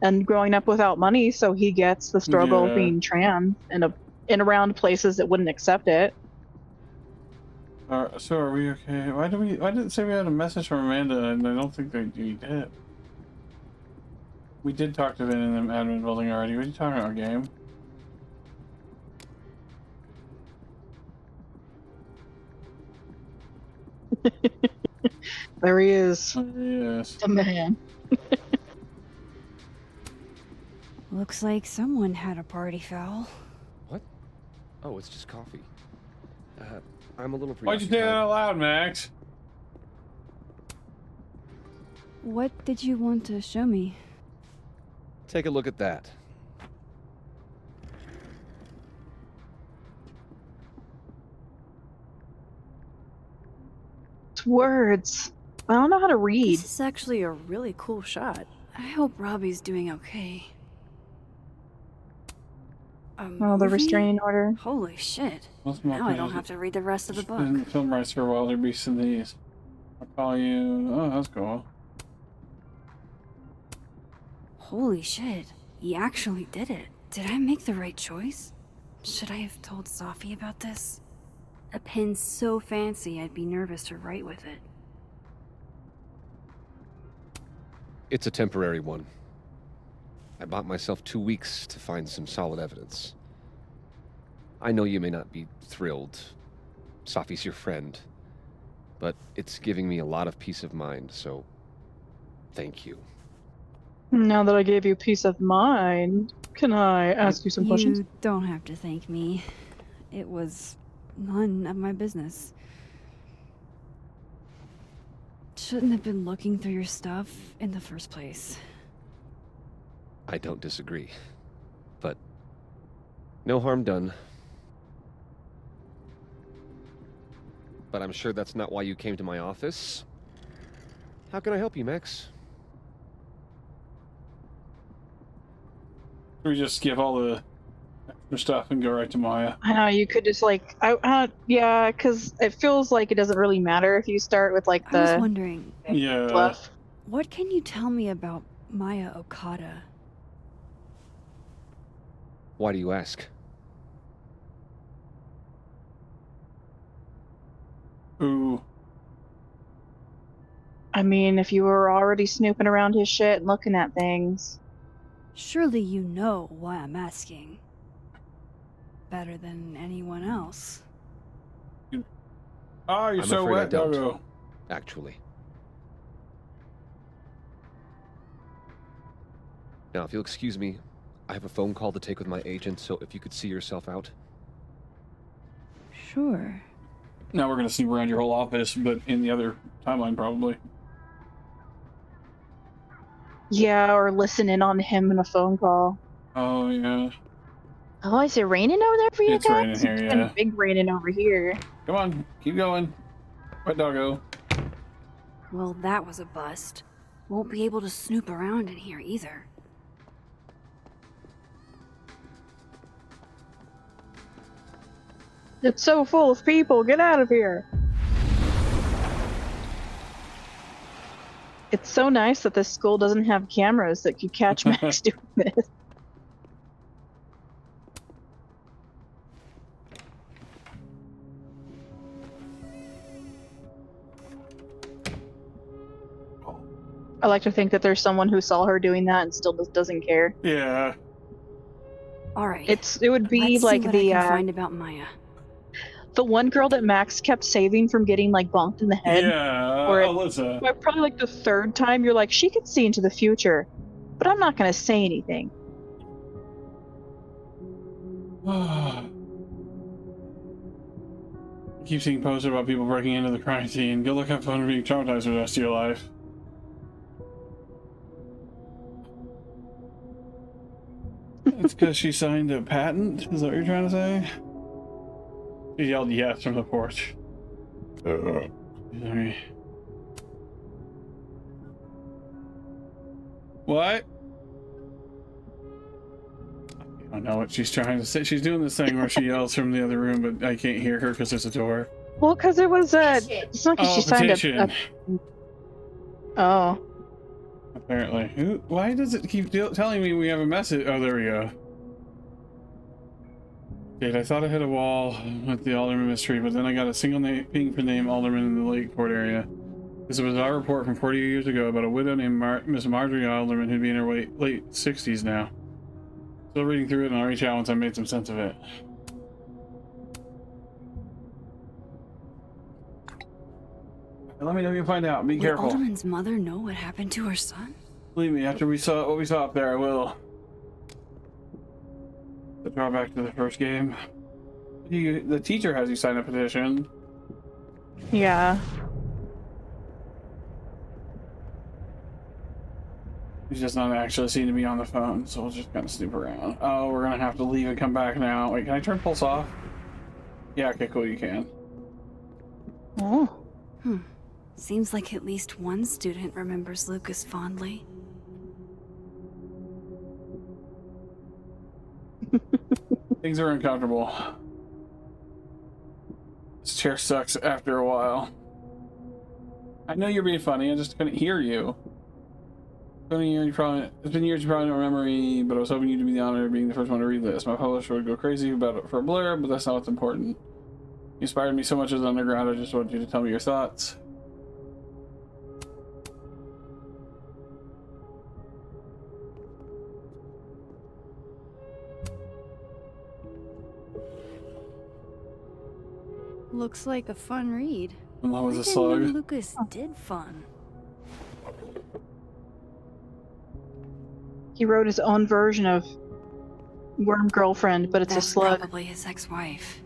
and growing up without money, so he gets the struggle of Yeah. being trans in a in around places that wouldn't accept it. So are we okay? Why did it say we had a message from Amanda? And I don't think we did. We did talk to Vin in the admin building already. What are you talking about, game? There he is. Yes. The man. Looks like someone had a party foul. What? Oh, it's just coffee. I'm a little Why'd you say that out loud, Max? What did you want to show me? Take a look at that. It's words. I don't know how to read. This is actually a really cool shot. I hope Robbie's doing okay. Oh, the restraining order. Holy shit. What's Now I don't have to read the rest of the book. The film rights for Wilder Beasts and these. I'll call you. Oh, that's cool. Holy shit. He actually did it. Did I make the right choice? Should I have told Safi about this? A pen so fancy I'd be nervous to write with it. It's a temporary one. I bought myself 2 weeks to find some solid evidence. I know you may not be thrilled. Safi's your friend. But it's giving me a lot of peace of mind, so thank you. Now that I gave you peace of mind, can I ask you some questions? You don't have to thank me. It was none of my business. Shouldn't have been looking through your stuff in the first place. I don't disagree. But no harm done. But I'm sure that's not why you came to my office. How can I help you, Max? We just skip all the extra stuff and go right to Maya. I know, you could just like, yeah, because it feels like it doesn't really matter if you start with like I was the wondering, fluff. what can you tell me about Maya Okada? Why do you ask? Ooh. I mean, if you were already snooping around his shit and looking at things. Surely you know why I'm asking. Better than anyone else. Oh, you're I'm so afraid I wet, don't, Doggo. actually. Now, if you'll excuse me, I have a phone call to take with my agent, so if you could see yourself out. Sure. Now we're gonna snoop around your whole office, but in the other timeline, probably. Yeah, or listen in on him in a phone call. Oh, yeah. Oh, is it raining over there for you It's guys? raining here, It's been yeah. big raining over here. Come on, keep going. Wet Doggo. Well, that was a bust. Won't be able to snoop around in here either. It's so full of people. Get out of here. It's so nice that this school doesn't have cameras that could catch Max doing this. I like to think that there's someone who saw her doing that and still doesn't care. Yeah. All right. It would be Let's like see what the I can find about Maya. the one girl that Max kept saving from getting like bonked in the head. Yeah, Or Alyssa. probably like the third time you're like, she could see into the future, but I'm not gonna say anything. I keep seeing posters about people breaking into the crime scene. Good luck, have fun being traumatized for the rest of your life. It's because she signed a patent? Is that what you're trying to say? She yelled yes from the porch. Sorry. What? I don't know what she's trying to say. She's doing this thing where she yells from the other room, but I can't hear her because there's a door. Well, because it was it's not because she signed petition. Oh. Apparently. Why does it keep telling me we have a message? Oh, there we go. Dude, I thought I hit a wall with the Alderman mystery, but then I got a single ping for name Alderman in the Lakeport area. This was our report from 40 years ago about a widow named Miss Marjorie Alderman who'd be in her late 60s now. Still reading through it, and I'll reach out once I made some sense of it. Let me know if you find out. Be Will careful. Alderman's mother know what happened to her son? Believe me, after we saw what we saw up there, I will. The drawback to the first game. The teacher has you sign a petition. Yeah. He's just not actually seen to be on the phone, so we'll just kind of snoop around. Oh, we're gonna have to leave and come back now. Wait, can I turn pulse off? Yeah, okay, cool, you can. Oh. Seems like at least one student remembers Lucas fondly. Things are uncomfortable. This chair sucks after a while. I know you're being funny, I just couldn't hear you. It's been years you probably don't remember me, but I was hoping you to be the honor of being the first one to read this. My publisher would go crazy about it for a blurb, but that's not what's important. You inspired me so much as an undergrad, I just wanted you to tell me your thoughts. Looks like a fun read. And that was I a didn't slug. know Lucas did fun. He wrote his own version of Worm Girlfriend, but it's That's a slug. probably his ex-wife.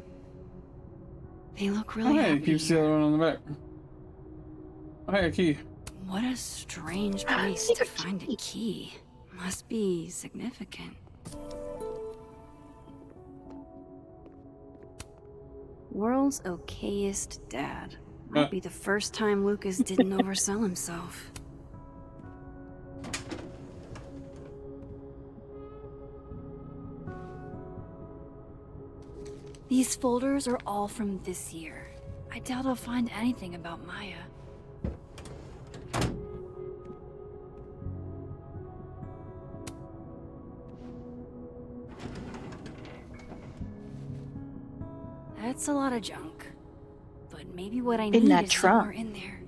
They look Oh, really hey, happy. keeps the other one on the back. Oh, hey, a key. What a strange place to find a key. Must be significant. World's okayest dad. Might be the first time Lucas didn't oversell himself. These folders are all from this year. I doubt I'll find anything about Maya. That's a lot of junk. But maybe what I need that is trunk. somewhere in there.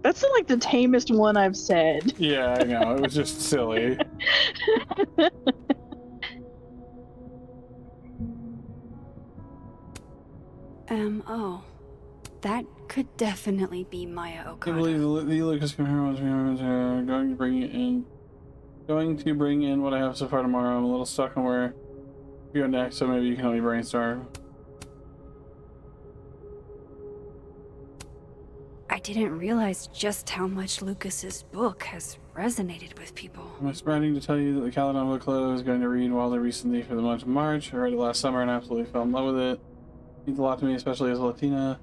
That's like the tamest one I've said. Yeah, I know. It was just silly. Oh. That could definitely be Maya I Okada. believe the Lucas Camaro was going to bring it in. Going to bring in what I have so far tomorrow. I'm a little stuck on where we go next, so maybe you can help me brainstorm. I didn't realize just how much Lucas's book has resonated with people. I'm writing to tell you that the Caledon Book Club is going to read Wilder recently for the month of March. I read it last summer and absolutely fell in love with it. It means a lot to me, especially as a Latina.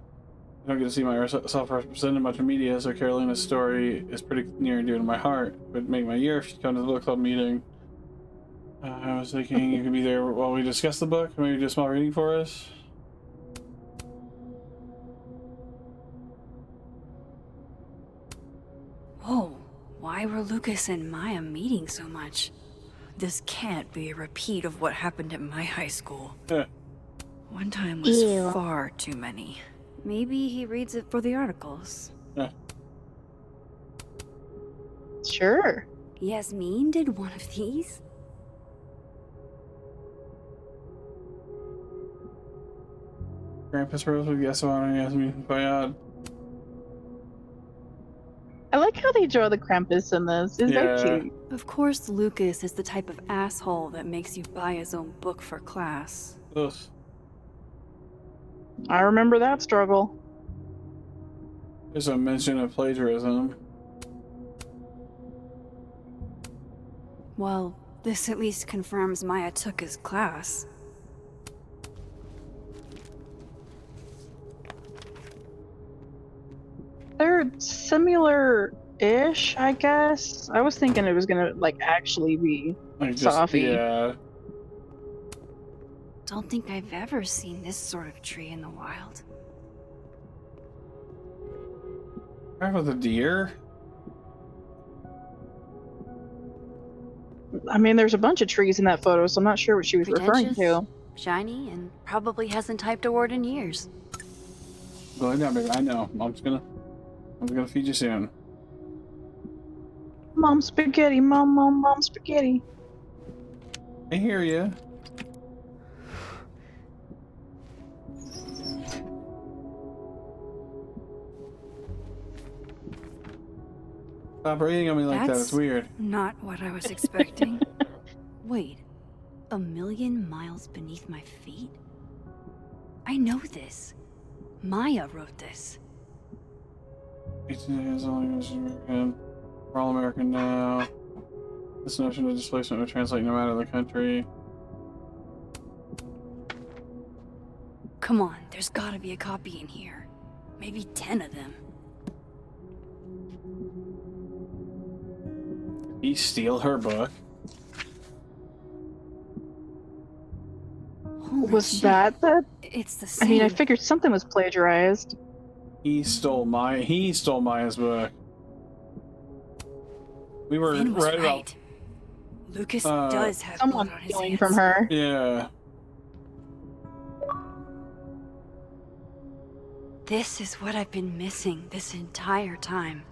I don't get to see myself represented much in media, so Carolina's story is pretty near and dear to my heart. It would make my year if she'd come to the book club meeting. I was thinking you could be there while we discuss the book, maybe do a small reading for us. Whoa, why were Lucas and Maya meeting so much? This can't be a repeat of what happened at my high school. One time was Ew. far too many. Maybe he reads it for the articles. Sure. Yasmin did one of these? Grandpa's Rose with Yasmin and Yasmin Bayad. I like how they draw the Krampus in this. Is that cute? Of course, Lucas is the type of asshole that makes you buy his own book for class. Ugh. I remember that struggle. There's a mention of plagiarism. Well, this at least confirms Maya took his class. They're similar-ish, I guess. I was thinking it was gonna like actually be Like just, Safi. yeah. Don't think I've ever seen this sort of tree in the wild. Crap with a deer? I mean, there's a bunch of trees in that photo, so I'm not sure what she was referring Pretentious, to. shiny, and probably hasn't typed a word in years. Go ahead now, baby. I know. Mom's gonna feed you soon. Mom spaghetti, mom spaghetti. I hear you. Stop breathing on me like that. It's weird. Not what I was expecting. Wait, 1,000,000 miles beneath my feet? I know this. Maya wrote this. We're all American now. This notion of displacement would translate no matter the country. Come on, there's gotta be a copy in here. Maybe 10 of them. He steal her book? Holy Was shit. that the? It's the I same. mean, I figured something was plagiarized. He stole Maya's book. We were Finn was right about right. Lucas does have someone blood on his stealing hands. from her. Yeah. This is what I've been missing this entire time.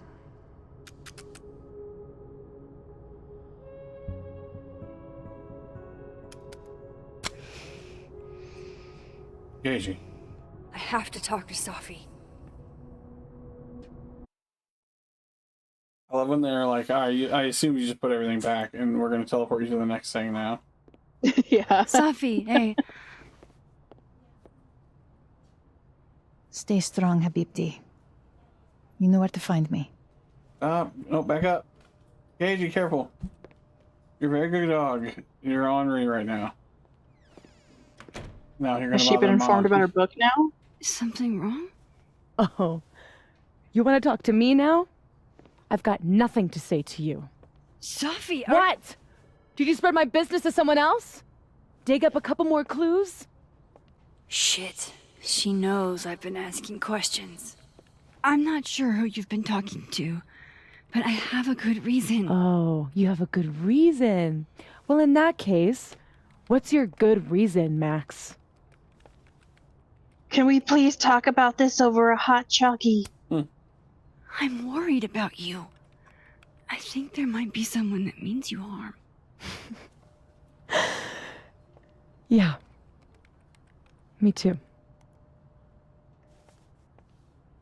Gagey. I have to talk to Safi. I love when they're like, I assume you just put everything back and we're going to teleport you to the next thing now. Yeah. Safi, hey. Stay strong, Habibti. You know where to find me. No, back up. Gagey, careful. You're a very good dog. You're ornery right now. Now you're going Has to she been bother informed Mom. about her book now? Is something wrong? Oh. You want to talk to me now? I've got nothing to say to you. Safi, What? Did you spread my business to someone else? Dig up a couple more clues? Shit. She knows I've been asking questions. I'm not sure who you've been talking to, but I have a good reason. Oh, you have a good reason. Well, in that case, what's your good reason, Max? Can we please talk about this over a hot chalky? I'm worried about you. I think there might be someone that means you harm. Yeah. Me too.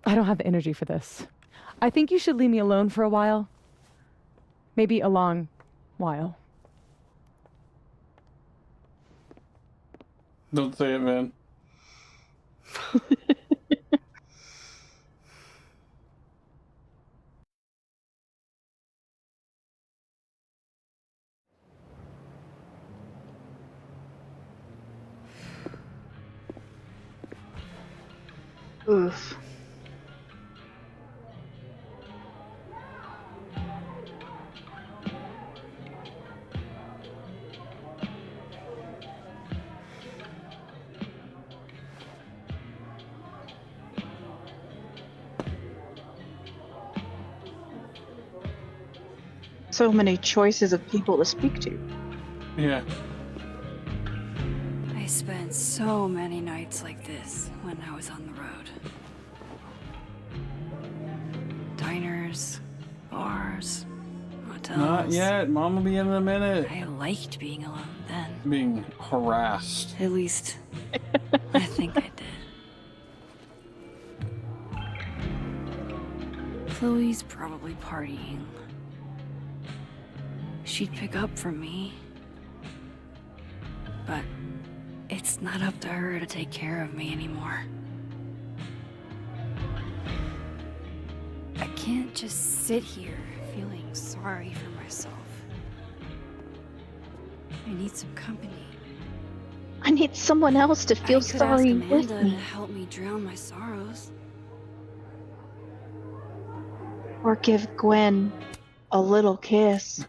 I don't have the energy for this. I think you should leave me alone for a while. Maybe a long while. Don't say it, man. Oof. So many choices of people to speak to. Yeah. I spent so many nights like this when I was on the road. Diners, bars, hotels. Not yet. Mom will be in a minute. I liked being alone then. Being harassed. At least, I think I did. Chloe's probably partying. She'd pick up for me. But it's not up to her to take care of me anymore. I can't just sit here feeling sorry for myself. I need some company. I need someone else to feel I could sorry ask with Amanda me. to help me drown my sorrows. Or give Gwen a little kiss.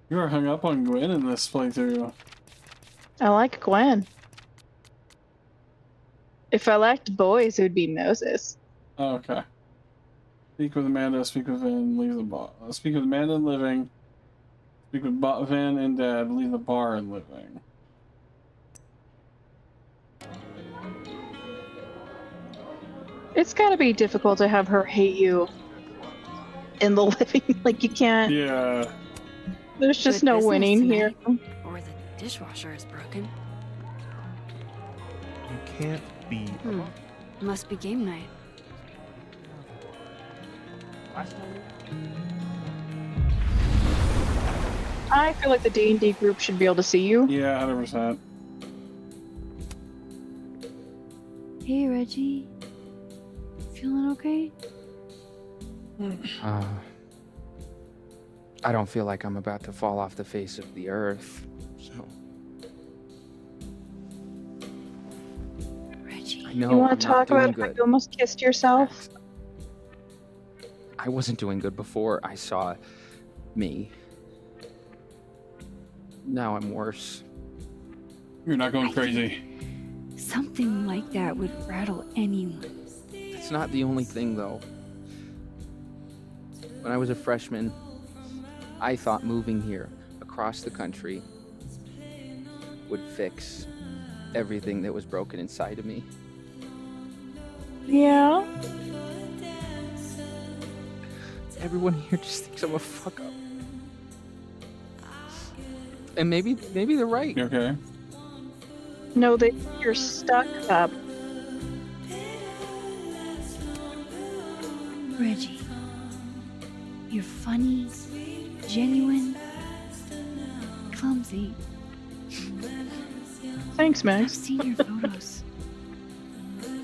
You are hung up on Gwen in this playthrough. I like Gwen. If I liked boys, it would be Moses. Oh, okay. Speak with Amanda, speak with Vin, leave the boss. Speak with Amanda and Living. Speak with Van and Dad. Leave the bar and living. It's gotta be difficult to have her hate you in the living. Like, you can't. Yeah. There's just Good no business winning here. tonight. Or the dishwasher is broken. You can't be. Must be game night. I feel like the D&D group should be able to see you. Yeah, 100%. Hey, Reggie. Feeling okay? I don't feel like I'm about to fall off the face of the earth, so. Reggie. I know You want I'm to not talk doing about how good. you almost kissed yourself? I wasn't doing good before I saw me. Now I'm worse. You're not going crazy. Something like that would rattle anyone. It's not the only thing, though. When I was a freshman, I thought moving here across the country would fix everything that was broken inside of me. Yeah. Everyone here just thinks I'm a fuck up. And maybe they're right. You okay? No, that you're stuck up. Reggie. You're funny, genuine, clumsy. Thanks, I've Max. seen your photos.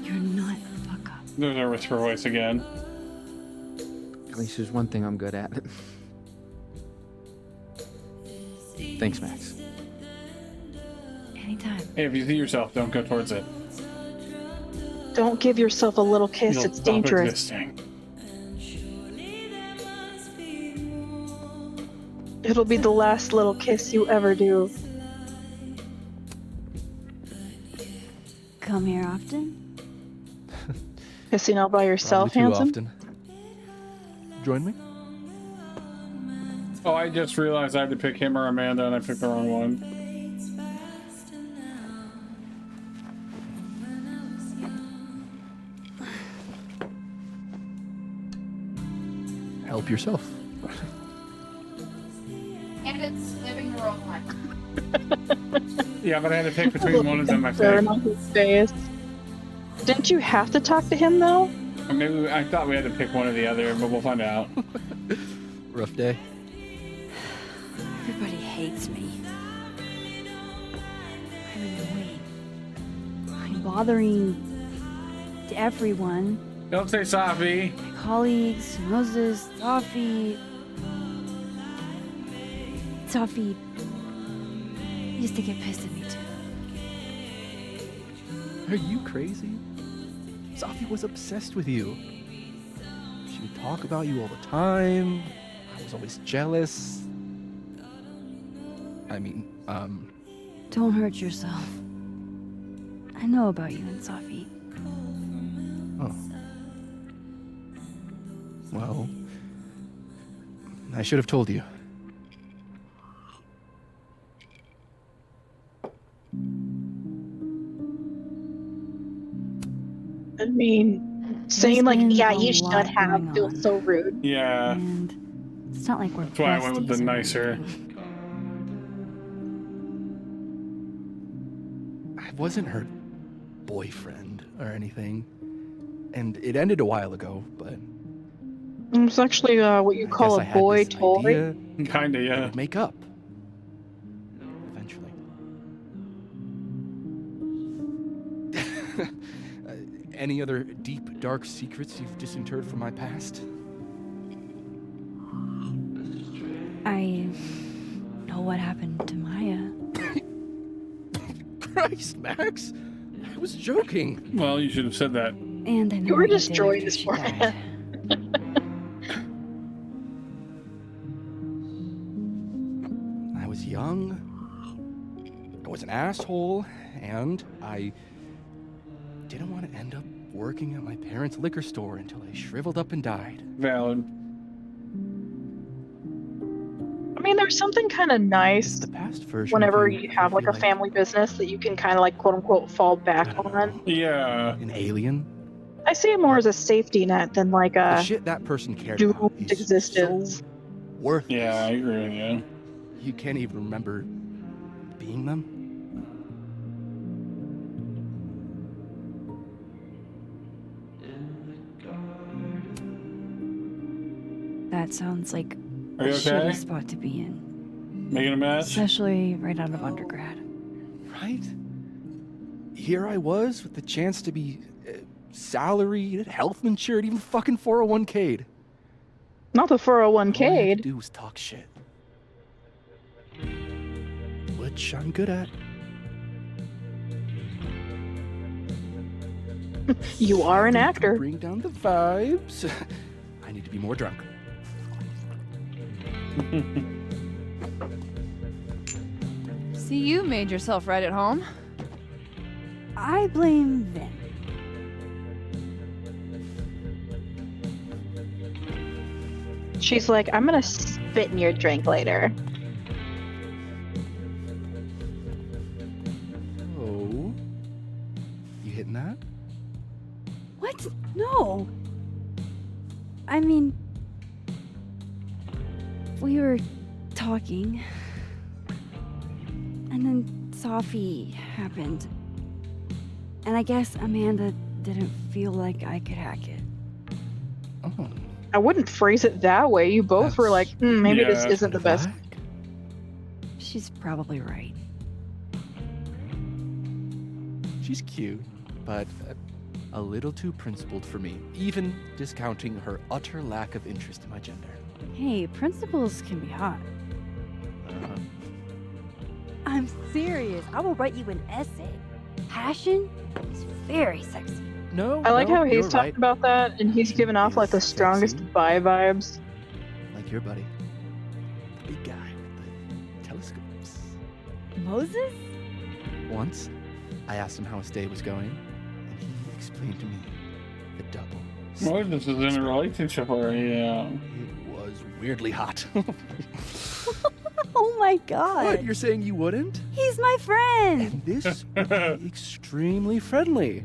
You're not a fuck up. There's a whisper voice again. At least there's one thing I'm good at. Thanks, Max. Anytime. Hey, if you see yourself, don't go towards it. Don't give yourself a little kiss. You'll It's stop dangerous. existing. It'll be the last little kiss you ever do. Come here often? Kissing all by yourself, Probably too handsome? often. Join me? Oh, I just realized I had to pick him or Amanda, and I picked the wrong one. Help yourself. And it's living the wrong one. Yeah, but I had to pick between one of them, I Concern think. on his face. Didn't you have to talk to him, though? Or maybe I thought we had to pick one or the other, but we'll find out. Rough day. Everybody hates me. I'm annoying. I'm bothering to everyone. Don't say Safi. My colleagues, Moses, Safi. Safi used to get pissed at me too. Are you crazy? Safi was obsessed with you. She would talk about you all the time. I was always jealous. I mean, Don't hurt yourself. I know about you and Safi. Oh. Well, I should have told you. I mean, saying like, yeah, you should have feels so rude. Yeah. It's not like we're That's why I went with the besties or nicer. I wasn't her boyfriend or anything. And it ended a while ago, but It's actually what you call I a had boy this toy. idea Kinda, yeah. we'd make up. Eventually. Any other deep, dark secrets you've disinterred from my past? I know what happened to Maya. Christ, Max! I was joking. Well, you should have said that. And I know You were what just did destroying after this she poor died. man. I was young. I was an asshole, and I didn't want to end up working at my parents' liquor store until I shriveled up and died. Valid. mean, there's something kind of nice the past version. whenever of you have like a family business that you can kind of like quote unquote fall back on. Yeah. An alien. I see it more as a safety net than like The a shit that person cared about doomed is existence. so worthless. Yeah, I agree with you. You can't even remember being them. That sounds like Are a you okay? shitty spot to be in. Making a mess? Especially right out of undergrad. Right? Here I was with the chance to be salaried, health insured, even fucking 401k'd. Not the All I had to 401k. do was talk shit. Which I'm good at. You are an Something to actor. Bring down the vibes. I need to be more drunk. See, you made yourself right at home. I blame Vin. She's like, I'm gonna spit in your drink later. Oh. You hitting that? What? No. I mean, we were talking, and then Safi happened. And I guess Amanda didn't feel like I could hack it. Oh. I wouldn't phrase it that way. You both were like, maybe this Yeah. isn't the best. She's probably right. She's cute, but a little too principled for me, even discounting her utter lack of interest in my gender. Hey, principals can be hot. Uh-huh. I'm serious. I will write you an essay. Passion is very sexy. No, I like no, how he's you're talking right. about that, and he's giving off like the strongest bi vibes. Like your buddy. The big guy with the telescopes. Moses? Once, I asked him how his day was going, and he explained to me the double. Moses is in a relationship already, yeah. It was weirdly hot. Oh my god. What, you're saying you wouldn't? He's my friend. And this would be extremely friendly.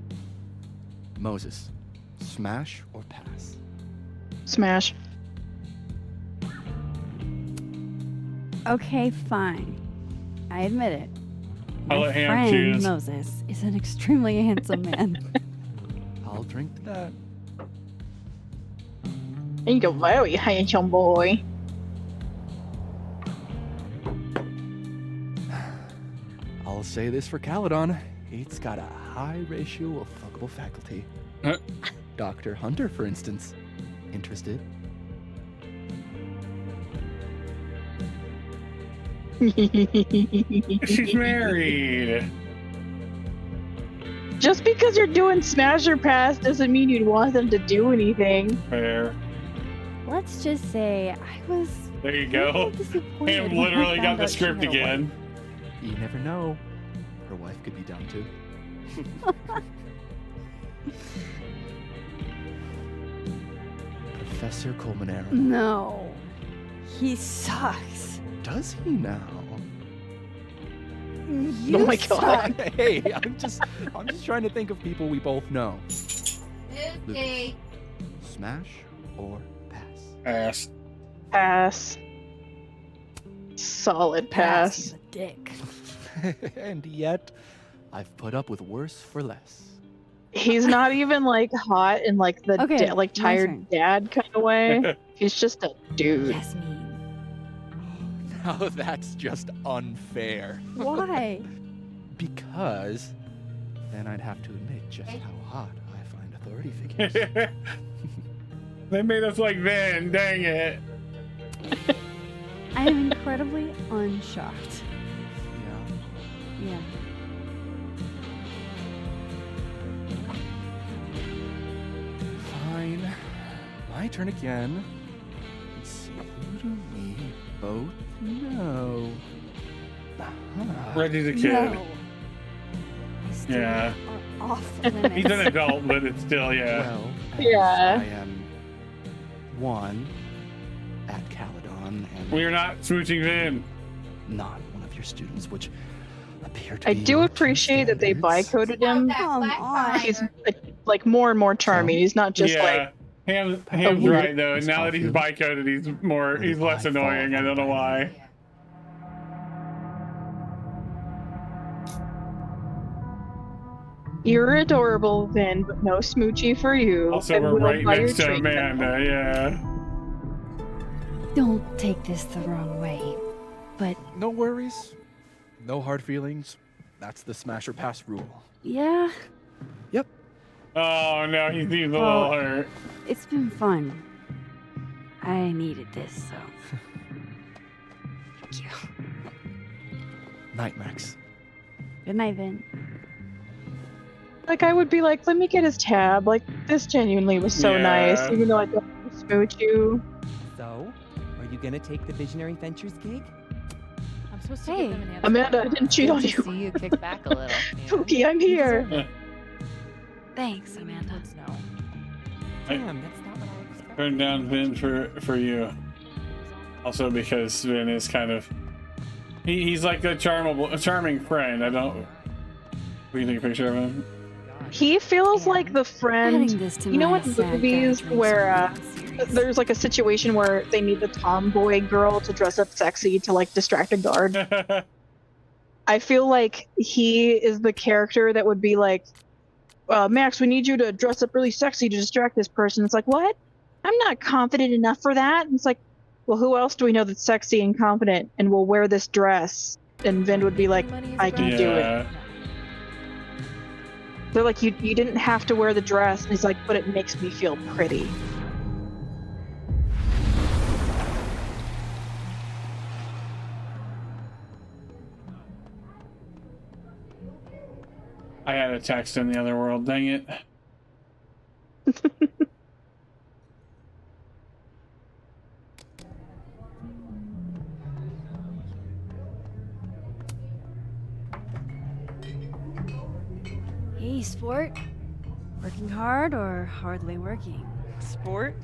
Moses, smash or pass? Smash. Okay, fine. I admit it. I'll My let Ham friend choose. Moses is an extremely handsome man. I'll drink to that. He's a very handsome boy. I'll say this for Caledon. It's got a high ratio of fuckable faculty. Dr. Hunter, for instance. Interested? She's married. Just because you're doing smash or pass doesn't mean you'd want them to do anything. Fair. Let's just say I was There you go. disappointed Ham when I literally got found the out she script had a again. You never know. Her wife could be down too. Professor Colmenero. No. He sucks. Does he now? You Oh my god. suck. Hey, I'm just trying to think of people we both know. Okay. Smash or pass? Ass. Pass. Solid pass. He's a dick. And yet, I've put up with worse for less. He's not even like hot in like the Okay, like my tired turn. dad kind of way. He's just a dude. Yasmin. Now that's just unfair. Why? Because then I'd have to admit just how hot I find authority figures. They made us like Van, dang it. I am incredibly unshocked. Yeah. Yeah. Fine. My turn again. Let's see, who do we both know? Reggie's a kid. No. I still Yeah. are off limits. He's an adult, but it's still, yeah. Well, Yeah. I am one. at Caledon and We're not smooching Vin. not one of your students, which appear to I be do your appreciate that they standards. bi-coded him. Come on. He's like more and more charming. He's not just like Ham's weird- right though. Now that he's bi-coded, he's less annoying. I don't know why. you're adorable, Vin, but no smoochie for you. Also, I we're will right buy your next to drink. Amanda. Yeah. Don't take this the wrong way, but No worries. No hard feelings. That's the smash or pass rule. yeah, Oh no, he seems a Well, little hurt. it's been fun. I needed this, so. Thank you. Night, Max. Good night, Vin. Like I would be like, let me get his tab. Like this genuinely was so nice, Yeah. even though I don't want to smooch you. So, are you gonna take the Visionary Ventures gig? I'm supposed to Hey, give them an answer. Amanda, I didn't cheat Good on to you. see you kick back a little. Pookie, I'm here. Thanks, Amanda. No. Damn, that's not what I expected. Turn down Vin for you. Also because Vin is kind of he's like a charming friend. I don't. We can take a picture of him. He feels like the friend. Adding this to You know my what sad movies guy where drinks series. there's like a situation where they need the tomboy girl to dress up sexy to like distract a guard. I feel like he is the character that would be like, Max, we need you to dress up really sexy to distract this person. It's like, what? I'm not confident enough for that. And it's like, well, who else do we know that's sexy and confident and will wear this dress? And Vin would be like, I can do it. Yeah. They're like, you didn't have to wear the dress. And he's like, but it makes me feel pretty. I had a text in the other world. Dang it. Hey, sport. Working hard or hardly working? Sport?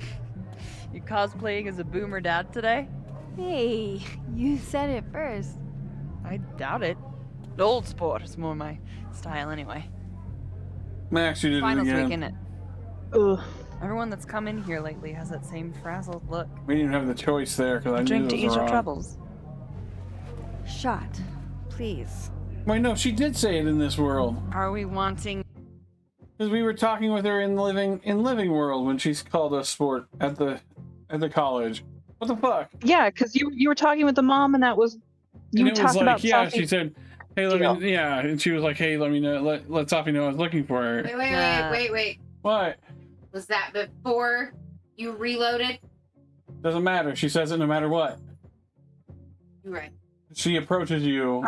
You cosplaying as a boomer dad today? Hey, you said it first. I doubt it. Old sport is more my style anyway. Max, you did Finals it again. weekend. Ugh. Everyone that's come in here lately has that same frazzled look. We didn't even have the choice there because I knew Drink to those ease were your wrong. troubles. Shot, please. Wait, no, she did say it in this world. Are we wanting? Because we were talking with her in living world when she's called us sport at the college. What the fuck? Yeah, because you were talking with the mom, and that was you And it was talked like, about yeah, Sophie. she said, hey, let me, yeah, and she was like, hey, let me know, let Sophie know I was looking for her. Wait. What? Was that before you reloaded? Doesn't matter. She says it no matter what. You're right. She approaches you.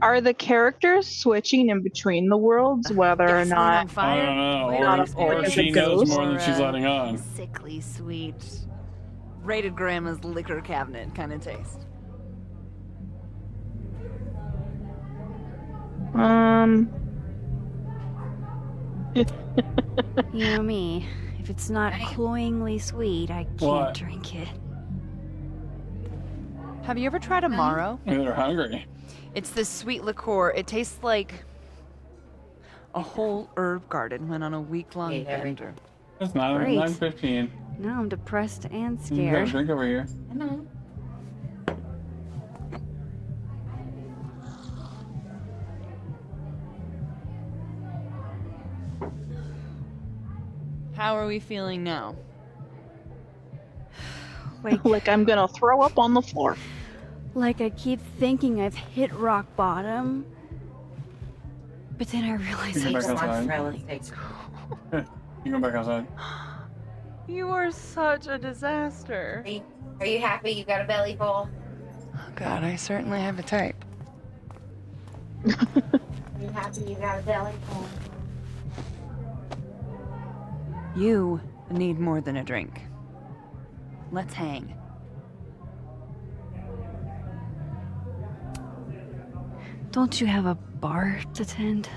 Are the characters switching in between the worlds, whether or not? I don't know. Not Or as she a knows ghost? more than she's letting on. Sickly sweet, rated grandma's liquor cabinet kind of taste. You know me. If it's not cloyingly sweet, I can't What? drink it. Have you ever tried Amaro? Maybe they're hungry. It's this sweet liqueur. It tastes like a whole herb garden went on a week-long bender. It's not Great. 9:15. Now I'm depressed and You can grab a scared. drink over here. I know. How are we feeling now? Like I'm gonna throw up on the floor. Like I keep thinking I've hit rock bottom, but then I realize You I'm can go still back falling. outside. You go back outside. You are such a disaster. Are you happy you got a belly full? Oh God, I certainly have a type. Are you happy you got a belly full? You need more than a drink. Let's hang. Don't you have a bar to tend?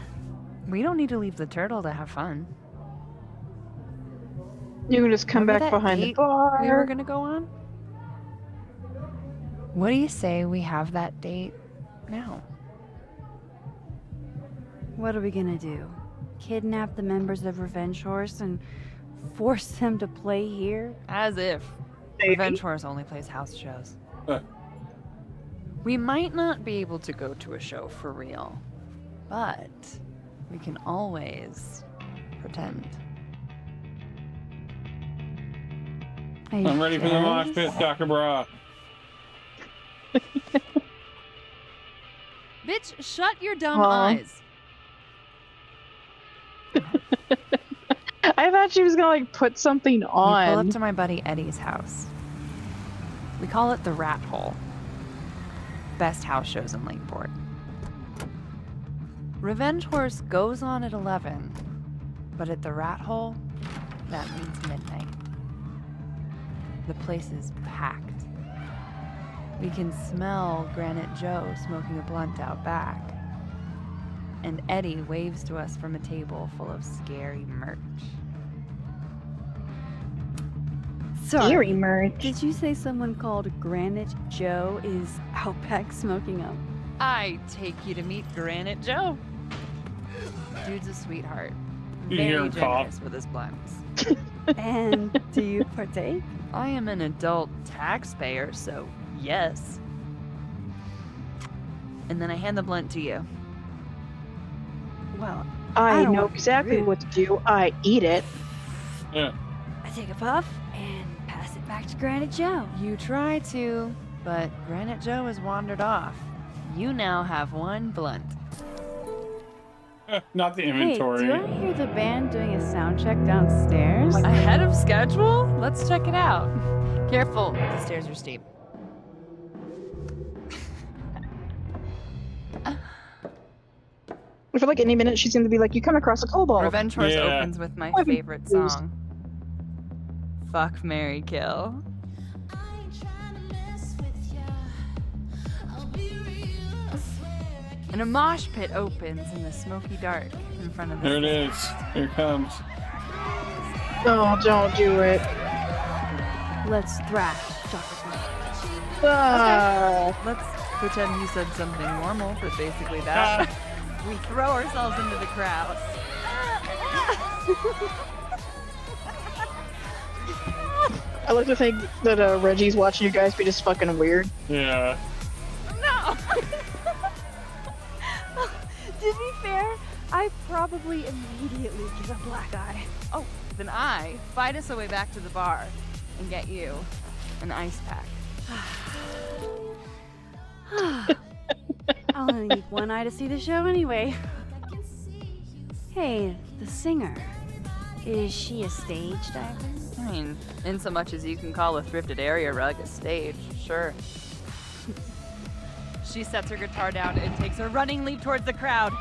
We don't need to leave the turtle to have fun. You can just come Remember back that behind the date bar. we were gonna go on? What do you say we have that date now? What are we gonna do? Kidnap the members of Revenge Horse and force them to play here? As if. Revenge Horse only plays house shows. We might not be able to go to a show for real, but we can always pretend. I'm ready for the mosh pit, Dr. Bra. Bitch, shut your dumb Aw. eyes. I thought she was gonna like put something We pull up on. to my buddy Eddie's house. We call it the Rat Hole. Best house shows in Lakeport. Revenge Horse goes on at 11, but at the Rat Hole, that means midnight. The place is packed. We can smell Granite Joe smoking a blunt out back. And Eddie waves to us from a table full of scary merch. Sorry, Eerie merch. did you say someone called Granite Joe is out back smoking up? I take you to meet Granite Joe. Dude's a sweetheart. You hear Very him cough. generous with his blunts. And do you partake? I am an adult taxpayer, so yes. And then I hand the blunt to you. Well, I don't know want to be exactly rude. what to do. I eat it. Yeah. I take a puff and pass it back to Granite Joe. You try to, but Granite Joe has wandered off. You now have one blunt. Not the Hey, inventory. do I hear the band doing a sound check downstairs? Ahead of schedule? Let's check it out. Careful, the stairs are steep. I feel like any minute she's gonna be like, "You come across a kobold." Revenge Horse Yeah. opens with my Why be favorite confused? song. Fuck, Marry, Kill. And a mosh pit opens in the smoky dark in front of the There it stage. is. Here it comes. Oh, don't do it. Let's thrash, Dr. Ah. Let's pretend you said something normal, but basically that. We throw ourselves into the crowd. I like to think that Reggie's watching you guys be just fucking weird. Yeah. No! To be fair, I probably immediately get a black eye. Oh, then I fight us a way back to the bar and get you an ice pack. I'll only need one eye to see the show anyway. Hey, the singer. Is she a stage diver? I mean, in so much as you can call a thrifted area rug a stage, sure. She sets her guitar down and takes a running leap towards the crowd.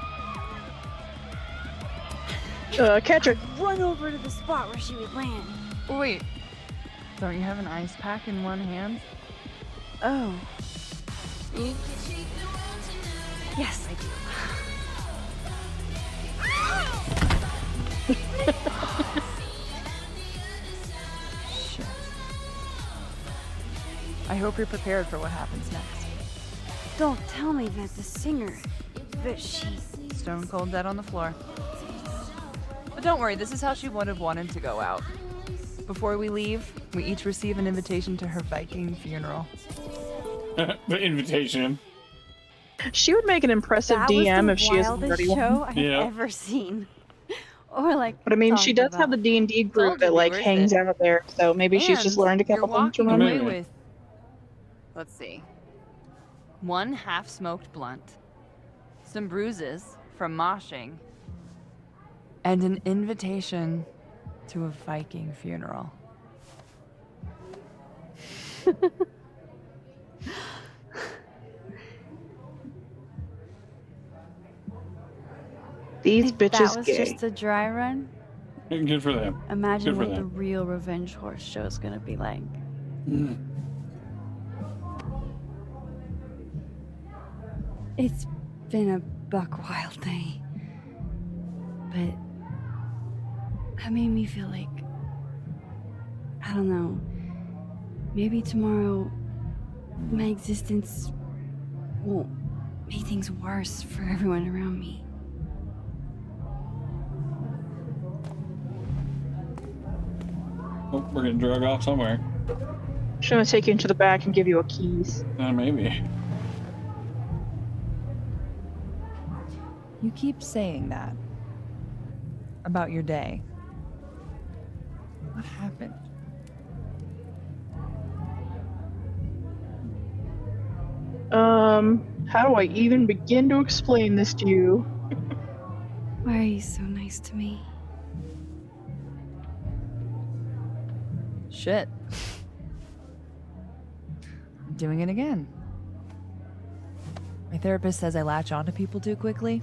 Catch her. Run over to the spot where she would land. Wait, don't you have an ice pack in one hand? Oh. Yes, I do. Shit. I hope you're prepared for what happens next. Don't tell me that the singer, that she... Stone cold dead on the floor. But don't worry, this is how she would have wanted to go out. Before we leave, we each receive an invitation to her Viking funeral. The invitation. She would make an impressive That DM was if the she isn't wildest already show one. I've Yeah. ever seen. Or like, But I mean, she talked does have the about. D&D Told group you that we like were hangs it. out there, so maybe she's just And learned a you're couple things from walking them. away with, let's see, one half-smoked blunt, some bruises from moshing, and an invitation to a Viking funeral. These That bitches was gay. just a dry run. Good for them. Imagine Good for what the them. real Revenge Horse show is gonna be like. It's been a buck wild day, but that made me feel like, I don't know, maybe tomorrow my existence won't make things worse for everyone around me. Oh, we're getting drug off somewhere. She's gonna take you into the back and give you a keys. Maybe. You keep saying that about your day. What happened? How do I even begin to explain this to you? Why are you so nice to me? Shit. I'm doing it again. My therapist says I latch onto people too quickly.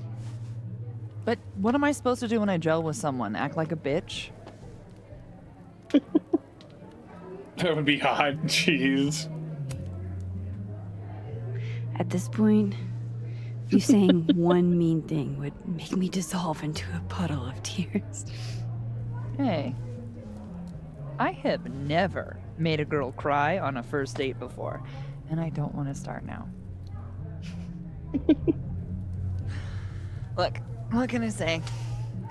But what am I supposed to do when I gel with someone? Act like a bitch? That would be hot. Jeez. At this point, you saying one mean thing would make me dissolve into a puddle of tears. Hey, I have never made a girl cry on a first date before, and I don't want to start now. Look, what can I say?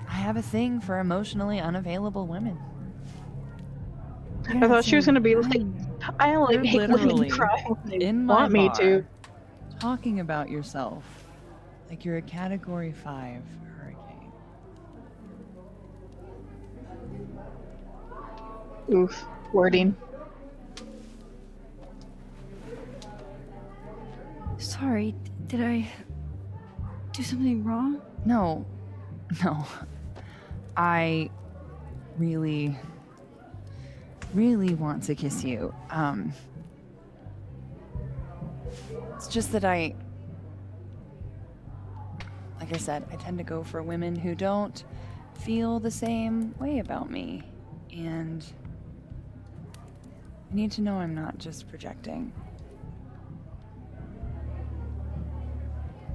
I have a thing for emotionally unavailable women. I thought she was gonna be like, I only You're make women literally cry when they in my want me to. bar, talking about yourself like you're a Category 5 hurricane. Oof, wording. Sorry, did I do something wrong? No. I really want to kiss you. It's just that like I said, I tend to go for women who don't feel the same way about me. And I need to know I'm not just projecting.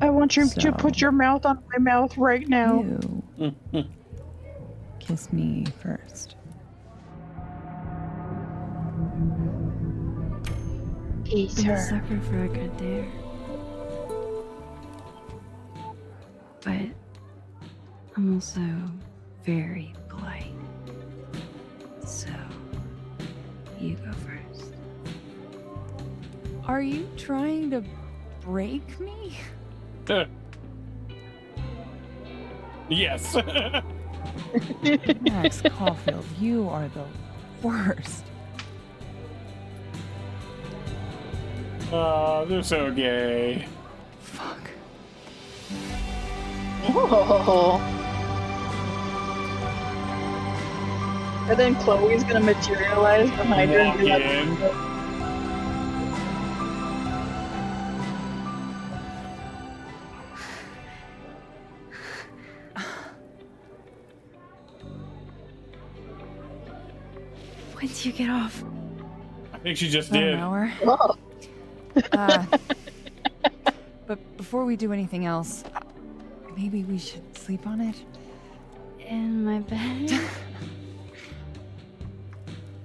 I want you to put your mouth on my mouth right now. Kiss me first. Eat I'm a her. sucker for a good dare. But I'm also very polite. So, you go first. Are you trying to break me? Yes. Max Caulfield, you are the worst. They're so gay. Fuck. Oh. And then Chloe's gonna materialize behind her and be like, Walk in. When do you get off? I think she just About did. an hour. oh. But before we do anything else, maybe we should sleep on it? In my bed?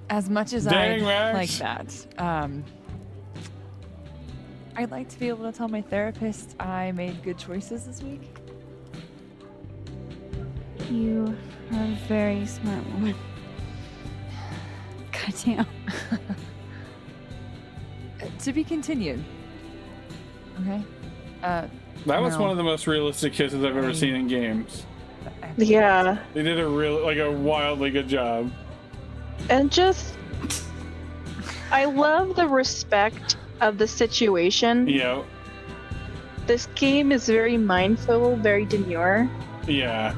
As much as Dang, I'd like Max. that, I'd like to be able to tell my therapist I made good choices this week. You are a very smart woman. Goddamn. To be continued. Okay? That was one of the most realistic kisses I've ever seen in games. Yeah. They did a wildly good job. And just, I love the respect of the situation. Yeah. This game is very mindful, very demure. Yeah.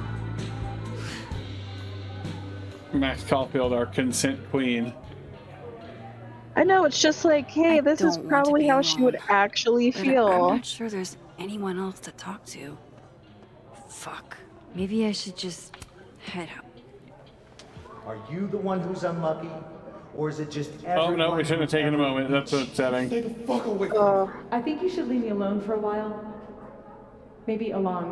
Max Caulfield, our consent queen. I know, it's just like, hey, this is don't want to probably be how she would alone, actually But feel. I'm not sure there's anyone else to talk to. Fuck. Maybe I should just head out. Are you the one who's unlucky? Or is it just Oh no, we shouldn't have taken a moment. That's upsetting. I think you should leave me alone for a while. Maybe a long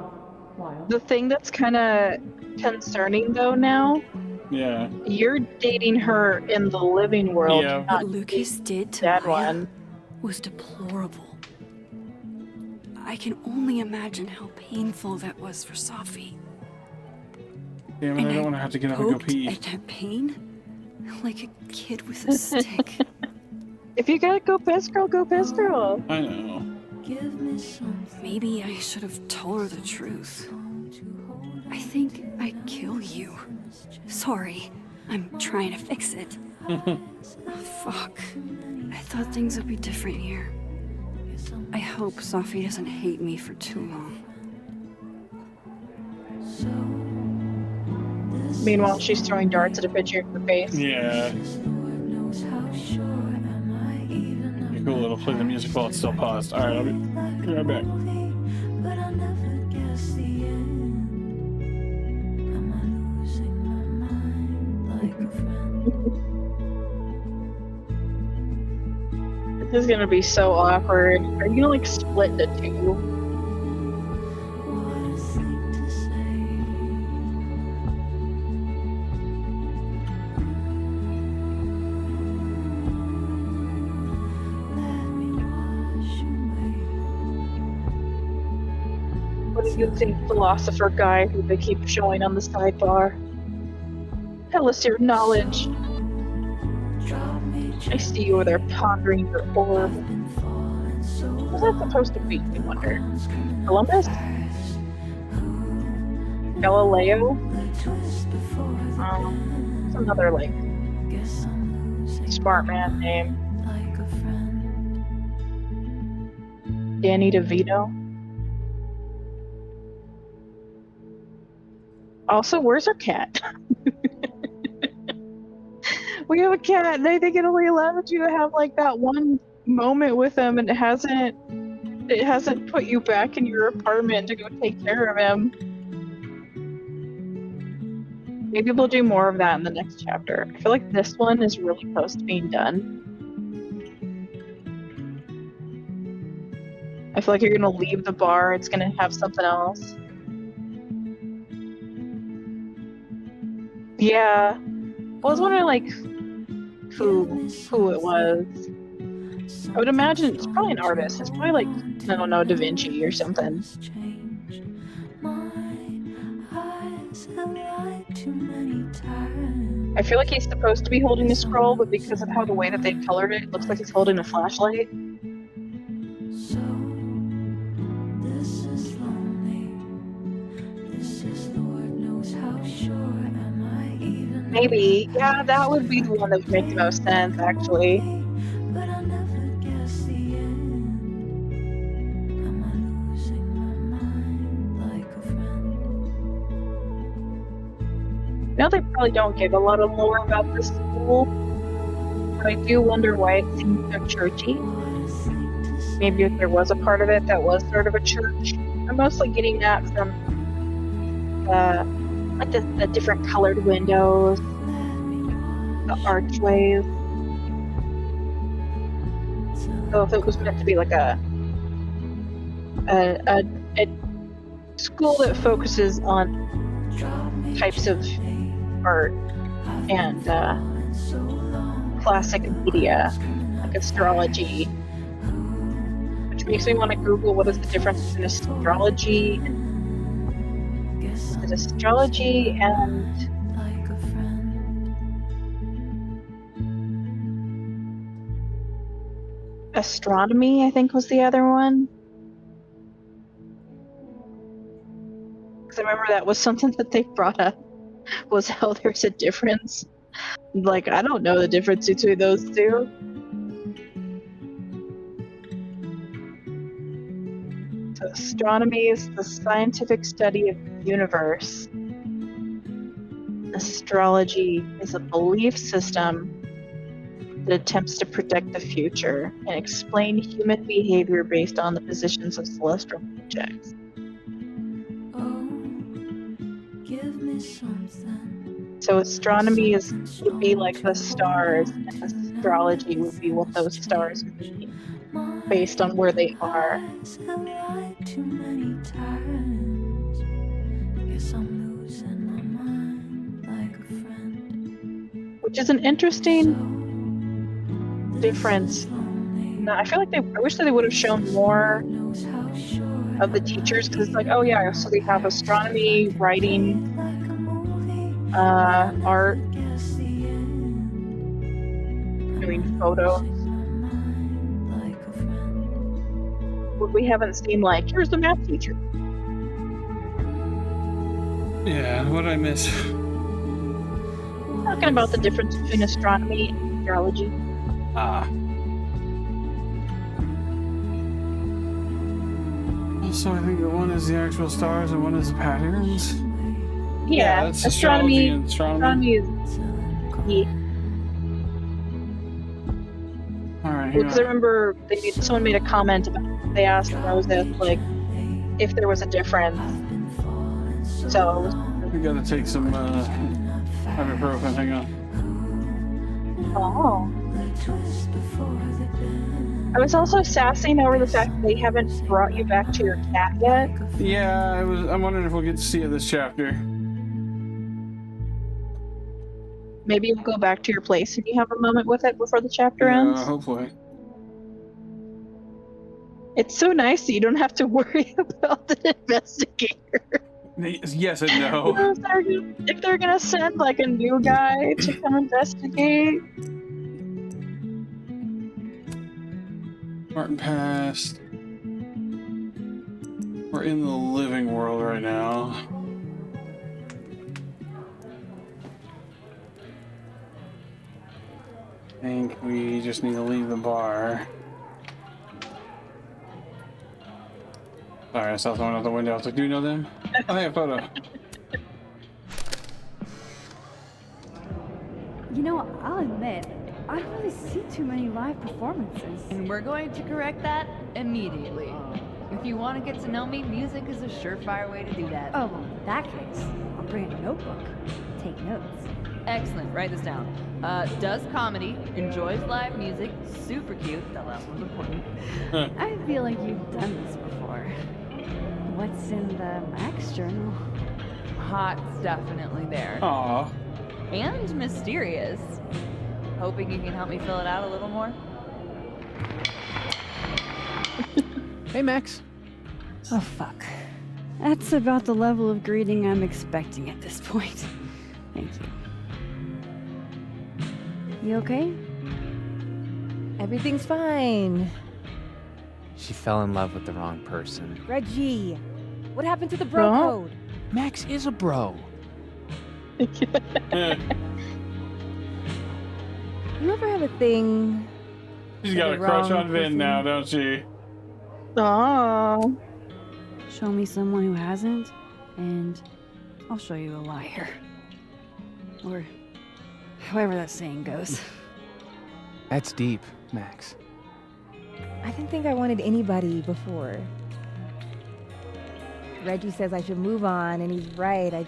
while. The thing that's kind of concerning though now, Yeah. you're dating her in the living world, Yeah. not What Lucas did to that Maya? one. was deplorable. I can only imagine how painful that was for Safi. Damn it, And I don't want to have to get up and go poked pee. at that pain like a kid with a stick. If you gotta go piss, girl, go piss, girl. I know. Maybe I should have told her the truth. I think I'd kill you. Sorry, I'm trying to fix it. Fuck. I thought things would be different here. I hope Safi doesn't hate me for too long. Meanwhile, she's throwing darts at a picture in her face. Yeah. Cool, it'll play the music while it's still paused. Alright, I'll be right back. This is gonna be so awkward. Are you gonna like split into two? What do you think, philosopher guy who they keep showing on the sidebar? Tell us your knowledge. I see you over there pondering your orb. What's that supposed to be, I wonder? Columbus? Galileo? It's another, like, smart man name. Danny DeVito? Also, where's our cat? We have a cat, and I think it only allows you to have like that one moment with him, and it hasn't put you back in your apartment to go take care of him. Maybe we'll do more of that in the next chapter. I feel like this one is really close to being done. I feel like you're gonna leave the bar, it's gonna have something else. Yeah. I was wondering like who it was. I would imagine it's probably an artist. It's probably like, I don't know, Da Vinci or something. I feel like he's supposed to be holding the scroll, but because of how the way that they colored it, it looks like he's holding a flashlight. Maybe. Yeah, that would be the one that would make the most sense, actually. Now they probably don't give a lot of lore about this school, but I do wonder why it seems so churchy. Maybe if there was a part of it that was sort of a church. I'm mostly getting that from like the different colored windows, the archways. So if it was meant to be like a school that focuses on types of art and classic media, like astrology, which makes me want to Google what is the difference between astrology and astronomy, I think was the other one. Because I remember that was something that they brought up, was how there's a difference. Like, I don't know the difference between those two. So astronomy is the scientific study of the universe. Astrology is a belief system that attempts to predict the future and explain human behavior based on the positions of celestial objects. So astronomy would be like the stars, and astrology would be what those stars would be, based on where they are. Which is an interesting difference I feel like I wish that they would have shown more of the teachers, because it's like, oh yeah, so they have astronomy, writing, art, doing photos. But we haven't seen like, here's the math teacher. Yeah, what did I miss? Talking about the difference between astronomy and meteorology. So I think that one is the actual stars and one is the patterns. Yeah, it's astronomy. and astronomy. Is yeah. All right. Because I remember someone made a comment about they asked Moses like if there was a difference. So We gotta take some ibuprofen. Hang on. oh. I was also sassing over the fact that they haven't brought you back to your cat yet. Yeah, I'm wondering if we'll get to see it this chapter. Maybe you'll go back to your place and you have a moment with it before the chapter ends. Hopefully. It's so nice that you don't have to worry about the investigator. Yes and no. If they're gonna send like a new guy to come investigate. Martin passed. We're in the living world right now. I think we just need to leave the bar. Sorry, I saw someone out the window. I was like, do you know them? Oh, hey, a photo. You know, I'll admit, I don't really see too many live performances. And we're going to correct that immediately. If you want to get to know me, music is a surefire way to do that. Oh, well, in that case, I'll bring a notebook. Take notes. Excellent, write this down. Does comedy, enjoys live music, super cute, that last one's important. I feel like you've done this before. What's in the Max journal? Hot's definitely there. Aww. And mysterious. Hoping you can help me fill it out a little more. Hey, Max. Oh, fuck. That's about the level of greeting I'm expecting at this point. Thank you. You okay? Everything's fine. She fell in love with the wrong person. Reggie, what happened to the bro code? Max is a bro. You ever have a thing? She's for got the a crush wrong on Vin person? now, don't she? Oh. Show me someone who hasn't, and I'll show you a liar. Or however that saying goes. That's deep, Max. I didn't think I wanted anybody before. Reggie says I should move on, and he's right. I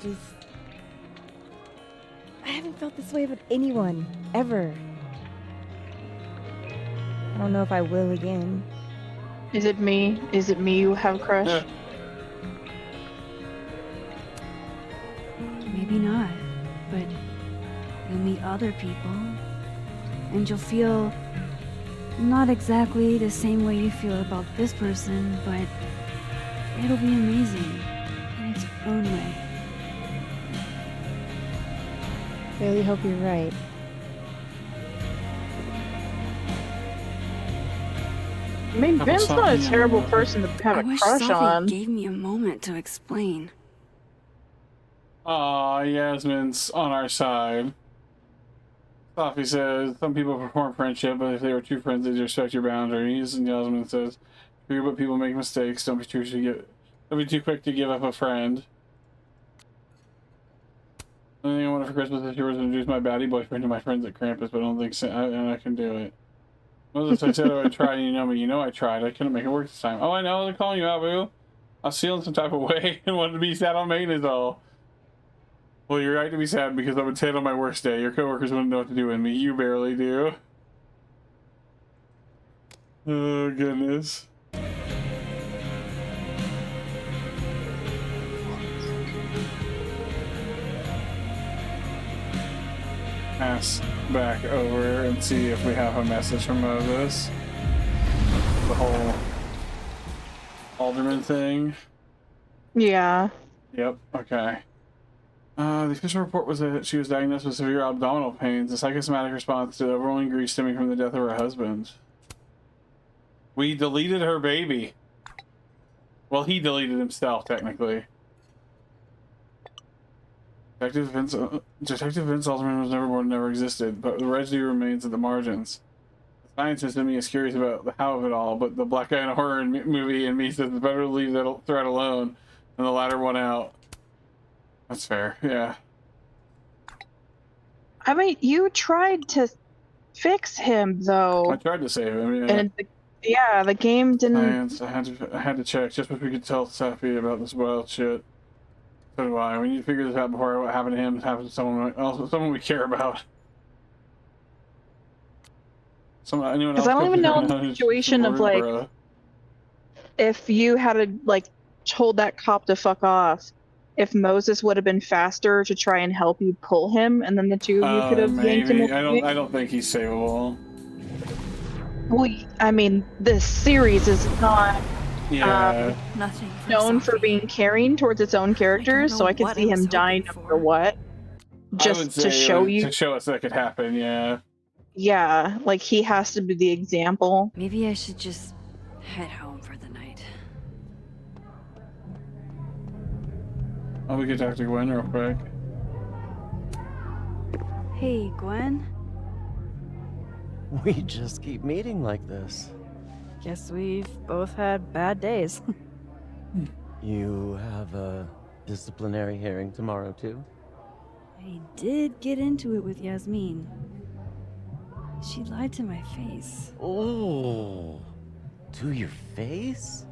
haven't felt this way about anyone, ever. I don't know if I will again. Is it me? Is it me you have a crush? Yeah. Maybe not, but you'll meet other people, and you'll feel not exactly the same way you feel about this person, but it'll be amazing in its own way. Really hope you're right. I mean, Vin's not a terrible person to have I a wish crush Sophie on. gave me a moment to explain. Aw, Yasmin's on our side. Sophie says, some people perform friendship, but if they were true friends, they'd respect your boundaries. And Yasmin says, true, but people make mistakes. Don't be too quick to give up a friend. The only thing I wanted for Christmas this year was to introduce my baddie boyfriend to my friends at Krampus, but I don't think I can do it. Moses, I said I would try, and you know me. You know I tried. I couldn't make it work this time. Oh, I know. They're calling you out, boo. I was feeling some type of way and wanted to be sad on maintenance all. Well, you're right to be sad because I would say it on my worst day. Your coworkers wouldn't know what to do with me. You barely do. Oh, goodness. Pass back over and see if we have a message from Moses. the whole alderman thing. Yeah. Yep. Okay. The official report was that she was diagnosed with severe abdominal pains, a psychosomatic response to the overwhelming grief stemming from the death of her husband. We deleted her baby. Well, he deleted himself, technically. Detective Vince Alderman was never born, never existed, but the residue remains at the margins. The scientist in me is curious about the how of it all, but the black guy in a horror movie in me says it's better to leave that threat alone than the latter one out. That's fair, yeah. I mean, you tried to fix him, though. I tried to save him, yeah. And yeah, the game didn't. Science, I had to check just because we could tell Safi about this wild shit. So do I. We need to figure this out before what happened to him happens to someone else, someone we care about. Because I don't even know in the situation of like, if you had like told that cop to fuck off, if Moses would have been faster to try and help you pull him, and then the two of you could have yanked him away. I don't think he's savable. Well, I mean, this series is not Nothing known for being caring towards its own characters, so I could see him dying no matter what. Just to show you. To show us that could happen, yeah. Yeah, like he has to be the example. Maybe I should just head home for the night. Oh, we could talk to Gwen real quick. Hey, Gwen. We just keep meeting like this. Guess we've both had bad days. You have a disciplinary hearing tomorrow, too? I did get into it with Yasmin. She lied to my face. Oh, to your face?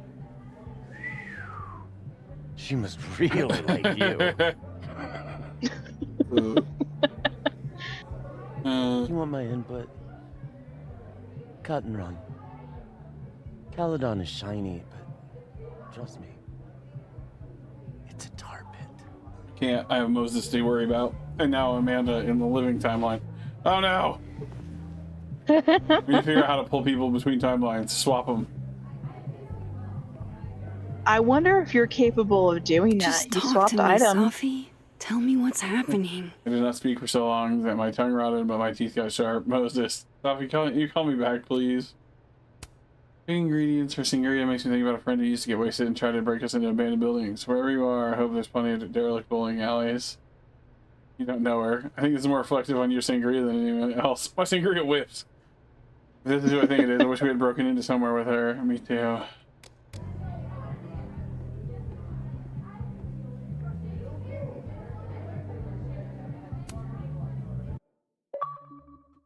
She must really like you. You want my input? Cut and run. Caledon is shiny, but trust me, it's a tar pit. I have Moses to worry about. And now Amanda in the living timeline. Oh no! We need to figure out how to pull people between timelines. Swap them. I wonder if you're capable of doing that. Just You talk swapped to me, items. Safi. Tell me what's happening. I did not speak for so long that my tongue rotted, but my teeth got sharp. Moses, you call me back, please. Ingredients for Sangria makes me think about a friend who used to get wasted and try to break us into abandoned buildings. Wherever you are, I hope there's plenty of derelict bowling alleys. You don't know her. I think this is more reflective on your Sangria than anyone else. My Sangria whips. This is who I think it is. I wish we had broken into somewhere with her. Me too.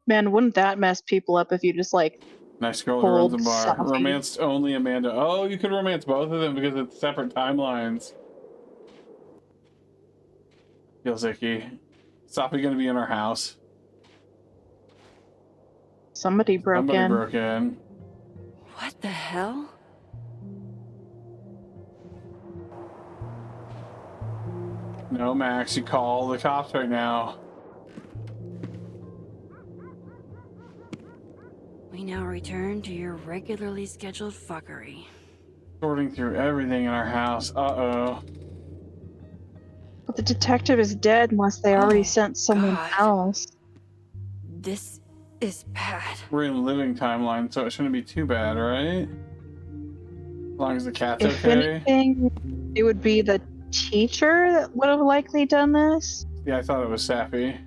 Man, wouldn't that mess people up if you just like Nice girl who runs a pulled bar. Safi? Romanced only Amanda. Oh, you could romance both of them because it's separate timelines. Feels icky. Safi gonna be in our house. Somebody broke Somebody in. broke in. What the hell? No, Max, you call the cops right now. We now return to your regularly scheduled fuckery. Sorting through everything in our house. Uh-oh. But the detective is dead unless they already sent someone else. This is bad. We're in living timeline, so it shouldn't be too bad, right? As long as the cat's If okay. anything, it would be the teacher that would have likely done this. Yeah, I thought it was Safi.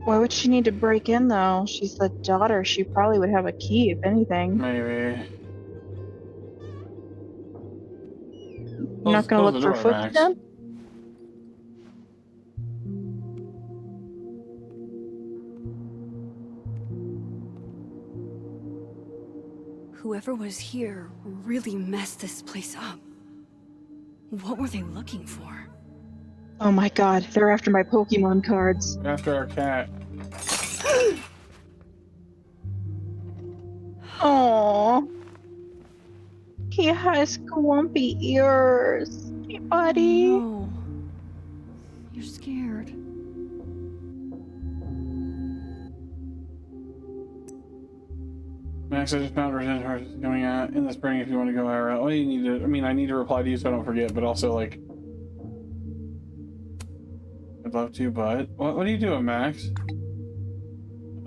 Why would she need to break in though? She's the daughter. She probably would have a key, if anything. Maybe. You're not gonna Close look the for door, Max. footsteps? Whoever was here really messed this place up. What were they looking for? Oh my god, they're after my Pokemon cards. After our cat. Aww. He has grumpy ears. Hey, buddy. No. You're scared. Max, I just found Resident Horse going out in the spring if you want to go IRL. Well, you need to, I mean, I need to reply to you so I don't forget, but also, like, I'd love to, but what are you doing, Max?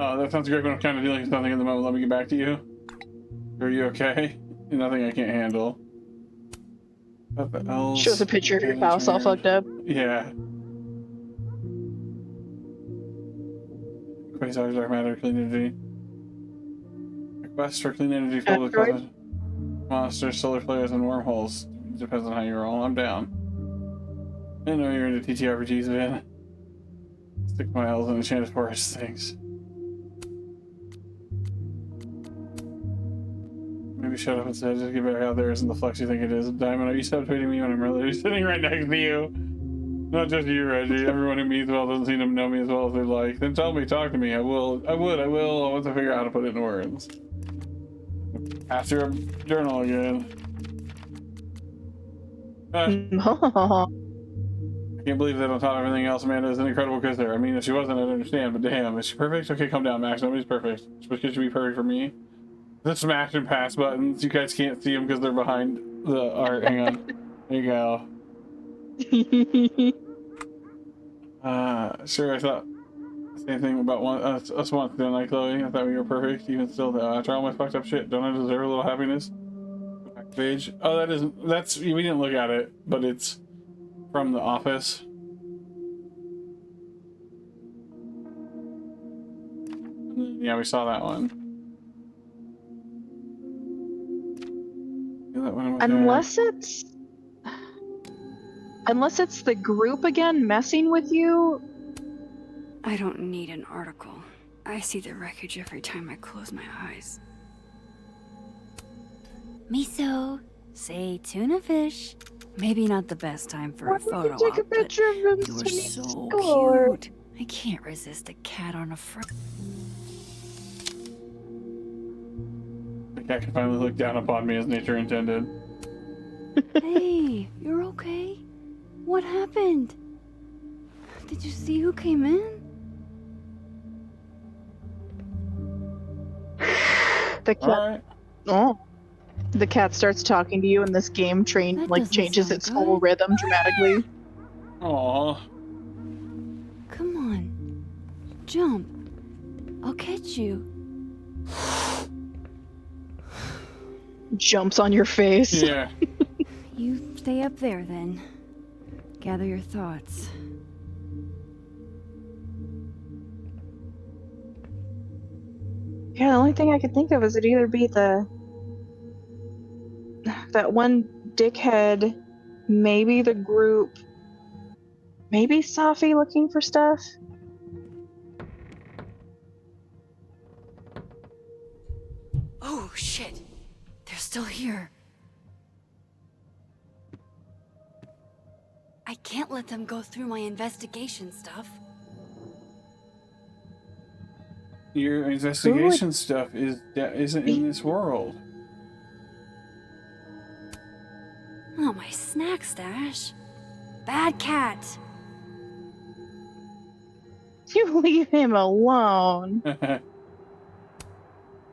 Oh, that sounds great, but I'm kind of dealing with something in the moment. Let me get back to you. Are you okay? Nothing I can't handle. Shows a picture of your house all fucked up. Yeah. Quasars, dark matter, clean energy. Request for clean energy filled with cosmic monsters, solar flares, and wormholes. Depends on how you roll. I'm down. I know you're into TTRPGs, man. Stick my L's in Enchanted Forest things. Maybe shut up instead. Just get back out there. Isn't the flex you think it is? Diamond, are you subtweeting me when I'm really sitting right next to you? Not just you, Reggie. Everyone who means well doesn't seem to know me as well as they'd like. Then tell me, talk to me. I will. I want to figure out how to put it in words. After a journal again. I can't believe that on top of everything else, Amanda is an incredible kisser. I mean, if she wasn't, I'd understand, but damn, is she perfect? Okay, calm down, Max. Nobody's perfect. She should be perfect for me. The smash and pass buttons, you guys can't see them because they're behind the art. Hang on. There you go. Sure, I thought the same thing about us once, didn't I, Chloe? I thought we were perfect. Even still, though, after all my fucked up shit, don't I deserve a little happiness? Go back to page. Oh, that's, we didn't look at it, but it's from The Office. Yeah, we saw that one. Unless it's the group again messing with you. I don't need an article. I see the wreckage every time I close my eyes. Miso, say tuna fish. Maybe not the best time for a photo op, Take a picture of him. you were so Score. cute. I can't resist a cat on a front. The cat can finally look down upon me as nature intended. Hey, you're okay? What happened? Did you see who came in? The cat. Oh. The cat starts talking to you, and this game changes its whole rhythm dramatically. Aww. Come on. Jump. I'll catch you. Jumps on your face. Yeah. You stay up there then. Gather your thoughts. Yeah, the only thing I could think of is it'd either be that one dickhead, maybe the group, maybe Safi looking for stuff. Oh, shit. They're still here. I can't let them go through my investigation stuff. Your investigation stuff isn't in this world. Oh, my snack stash. Bad cat. You leave him alone.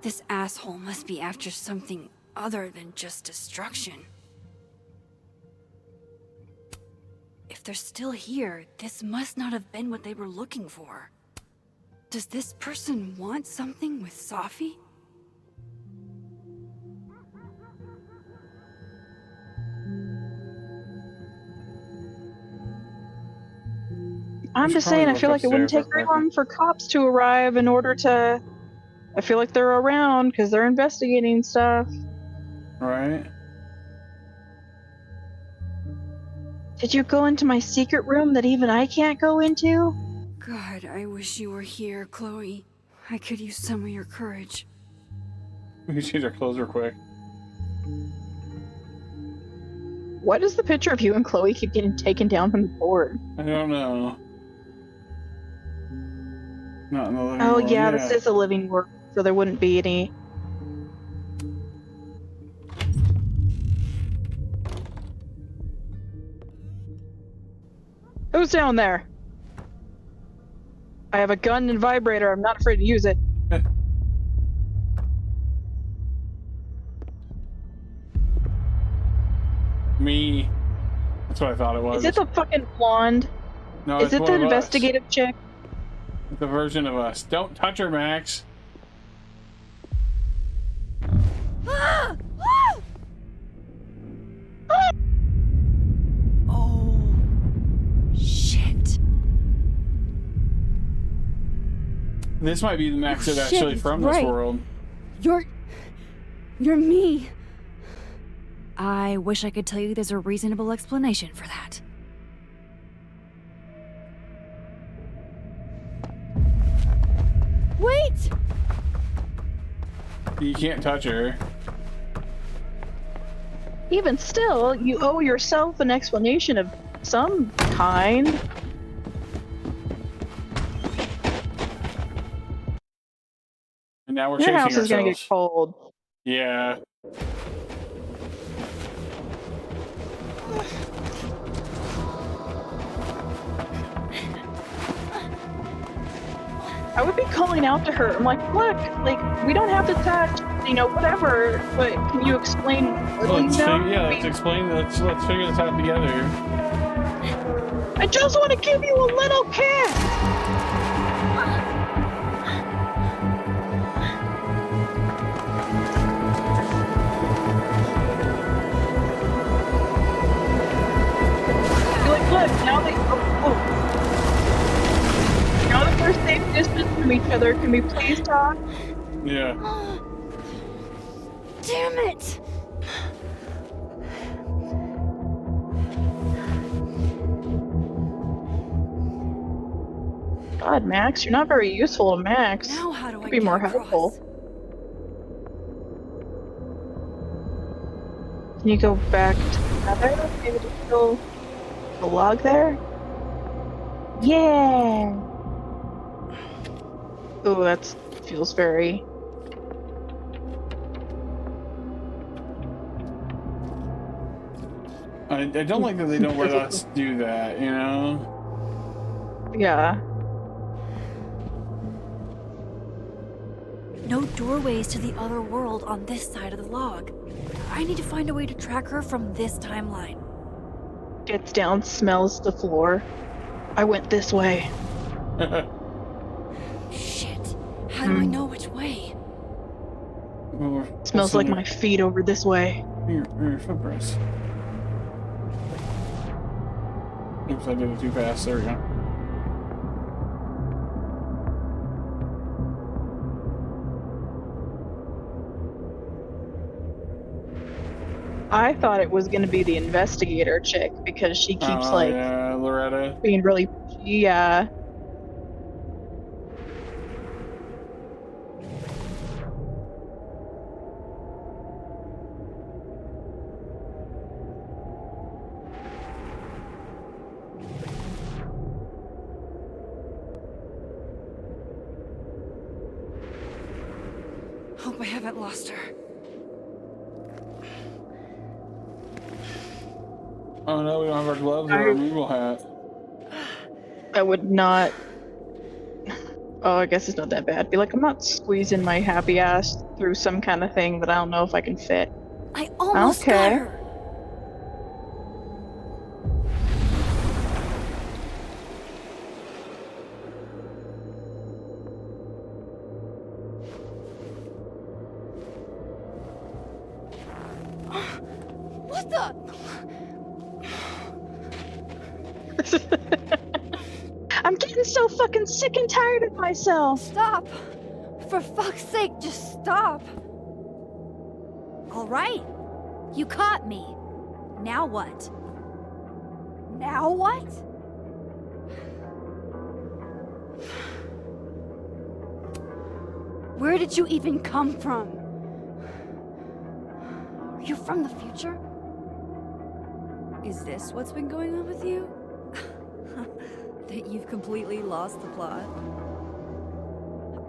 This asshole must be after something other than just destruction. If they're still here, this must not have been what they were looking for. Does this person want something with Safi? I'm just saying, I feel like it wouldn't take very long for cops to arrive in order to. I feel like they're around because they're investigating stuff. Right? Did you go into my secret room that even I can't go into? God, I wish you were here, Chloe. I could use some of your courage. We can change our clothes real quick. Why does the picture of you and Chloe keep getting taken down from the board? I don't know. Not in the living Oh room. yeah, this is a living room, so there wouldn't be any. Who's down there? I have a gun and vibrator. I'm not afraid to use it. That's what I thought it was. Is it the fucking blonde? No, Is it's it one the of us. investigative chick? The version of us. Don't touch her, Max. Ah! Ah! Ah! Oh, shit. This might be the Max that's Shit, actually he's from right. this world. You're me. I wish I could tell you there's a reasonable explanation for that. Wait! You can't touch her. Even still, you owe yourself an explanation of some kind. And now we're Your chasing house is gonna get ourselves. cold. Yeah. I would be calling out to her. I'm like, look, like, we don't have to touch, you know, whatever, but can you explain what Let's you know? let's explain. Let's figure this out together. I just want to give you a little kiss! You're like, look, now that we're safe distance from each other, can we please talk? Yeah. Damn it! God, Max, you're not very useful to Max. Now how do Could I be get more across? helpful. Can you go back together? Maybe to kill the log there? Yeah! Oh, that feels very... I don't like that they don't let us do that, you know? Yeah. No doorways to the other world on this side of the log. I need to find a way to track her from this timeline. Gets down, smells the floor. I went this way. Shit. How do I know which way? Smells like my feet over this way. Your footprints. Oops, I did it too fast. There we go. I thought it was gonna be the investigator chick because she keeps yeah, Loretta. being really pushy, yeah. Hope I haven't lost her. Oh no, we don't have our gloves or our removal hat. I would not. Oh, I guess it's not that bad. Be like, I'm not squeezing my happy ass through some kind of thing that I don't know if I can fit. I almost got Okay. her. What the? I'm getting so fucking sick and tired of myself. Stop! For fuck's sake, just stop! All right. You caught me. Now what? Now what? Where did you even come from? Are you from the future? Is this what's been going on with you? That you've completely lost the plot?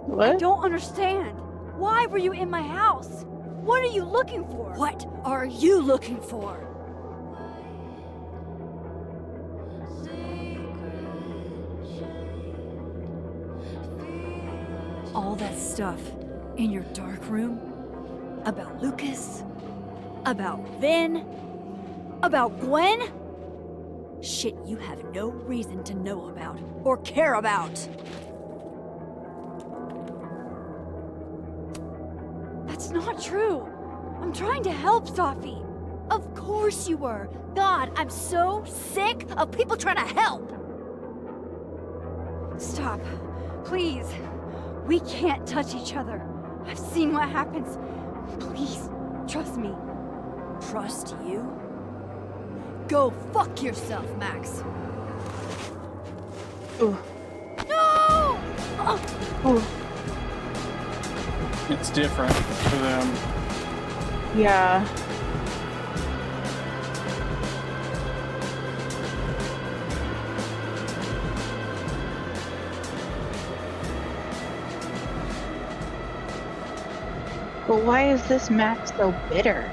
What? I don't understand. Why were you in my house? What are you looking for? What are you looking for? All that stuff in your dark room about Lucas, about Vin, about Gwen? Shit you have no reason to know about or care about. That's not true. I'm trying to help, Safi. Of course you were. God, I'm so sick of people trying to help. Stop. Please. We can't touch each other. I've seen what happens. Please, trust me. Trust you? Go fuck yourself, Max. Ooh. No! Ooh. It's different for them. Yeah. But why is this Max so bitter?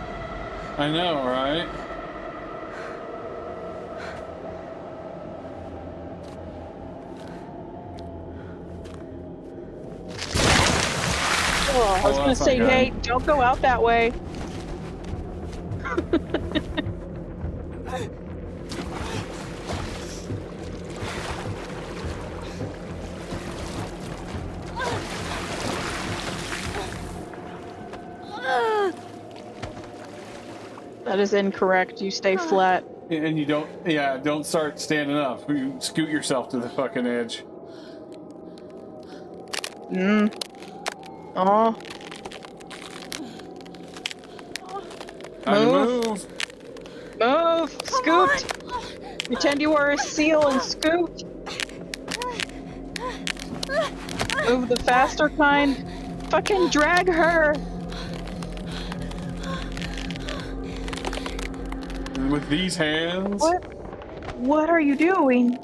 I know, right? Oh, I was gonna that's not say, good. hey, don't go out that way. That is incorrect. You stay flat. And you don't start standing up. You scoot yourself to the fucking edge. Oh. Time to move. Move! Scoot! Pretend you were a seal and scoot! Move the faster kind. Fucking drag her! With these hands. What are you doing? We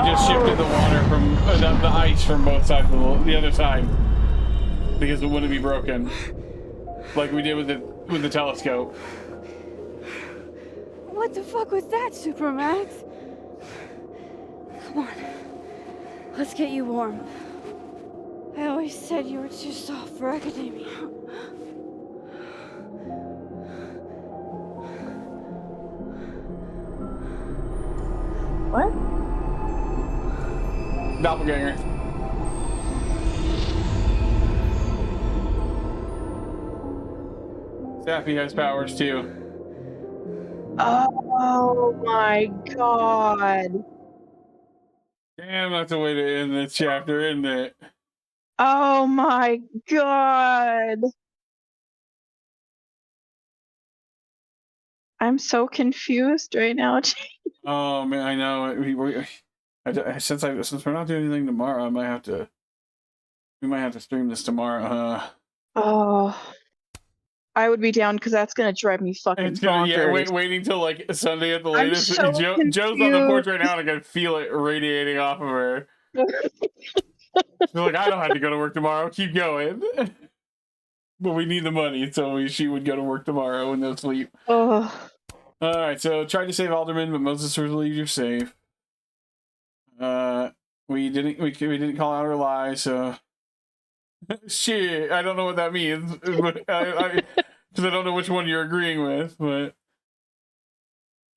just shifted the water from the ice from both sides of the other side because it wouldn't be broken, like we did with the telescope. What the fuck was that, Supermax? Come on. Let's get you warm. I always said you were too soft for academia. What? Doppelganger. Safi has powers too. Oh my god. Damn, that's a way to end this chapter, isn't it? Oh my god. I'm so confused right now. Oh man, I know. Since we're not doing anything tomorrow, we might have to stream this tomorrow. Oh. I would be down because that's gonna drive me fucking It's gonna, bonkers. waiting till like Sunday at the I'm latest. so Joe's on the porch confused. right now, and I can feel it radiating off of her. She's like, I don't have to go to work tomorrow. Keep going. But we need the money, so she would go to work tomorrow and no sleep. Oh. All right, so tried to save Alderman, but Moses believes you're safe. We didn't call out her lie, so shit. I don't know what that means, but because I don't know which one you're agreeing with. But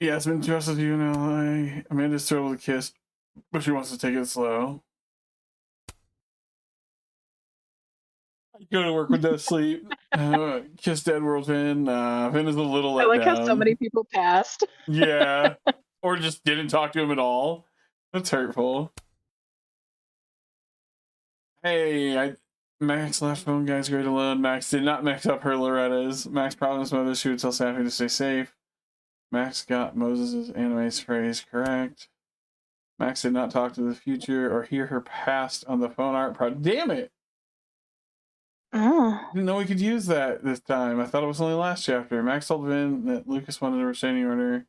Yasmin trusts you now. Amanda's thrilled with a kiss, but she wants to take it slow. Go to work with no sleep. Kiss dead world Vin. Vin is a little let I like down. how so many people passed. Yeah. Or just didn't talk to him at all. That's hurtful. Hey, Max left phone guys great alone. Max did not mix up her Loretta's. Max promised Mother she would tell Safi to stay safe. Max got Moses' anime phrase correct. Max did not talk to the future or hear her past on the phone art project. Damn it! Oh. Didn't know we could use that this time. I thought it was only last chapter. Max told Vin that Lucas wanted a restraining order.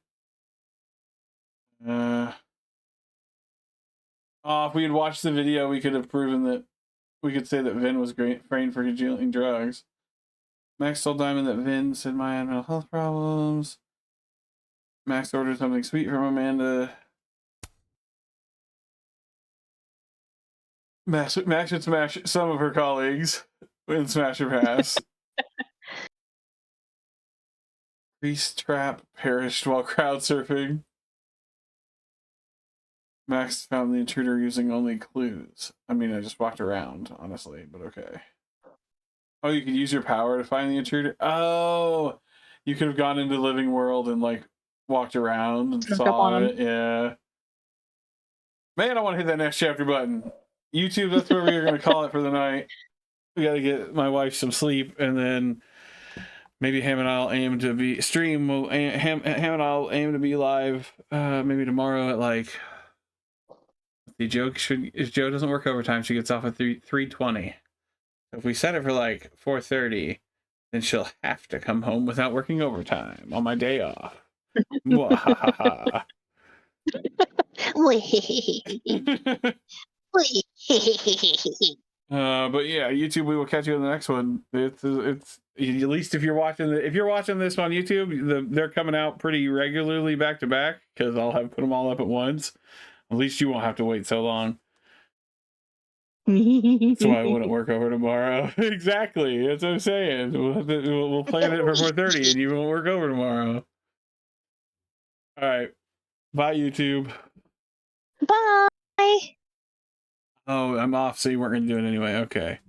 If we had watched the video, we could have proven that we could say that Vin was framed for dealing drugs. Max told Diamond that Vin said Maya had mental health problems. Max ordered something sweet from Amanda. Max would smash some of her colleagues and smash her pass. Priest trap perished while crowd surfing. Max found the intruder using only clues. I mean, I just walked around, honestly, but okay. Oh, you could use your power to find the intruder? Oh! You could have gone into the living world and, like, walked around and Snuck up saw on it. Yeah. Man, I want to hit that next chapter button. YouTube, that's where we're going to call it for the night. We got to get my wife some sleep, and then maybe Ham and I'll aim to be Ham and I'll aim to be live maybe tomorrow at like Joe doesn't work overtime, she gets off at 3:20. If we set it for like 4:30, then she'll have to come home without working overtime on my day off. Mwahaha. But yeah, YouTube, we will catch you in the next one. It's at least if you're watching this on YouTube, they're coming out pretty regularly back to back because I'll have put them all up at once. At least you won't have to wait so long. That's why I wouldn't work over tomorrow. Exactly, that's what I'm saying. We'll plan it for 4:30, and you won't work over tomorrow. All right, bye YouTube. Bye. Oh, I'm off, so you weren't going to do it anyway. Okay.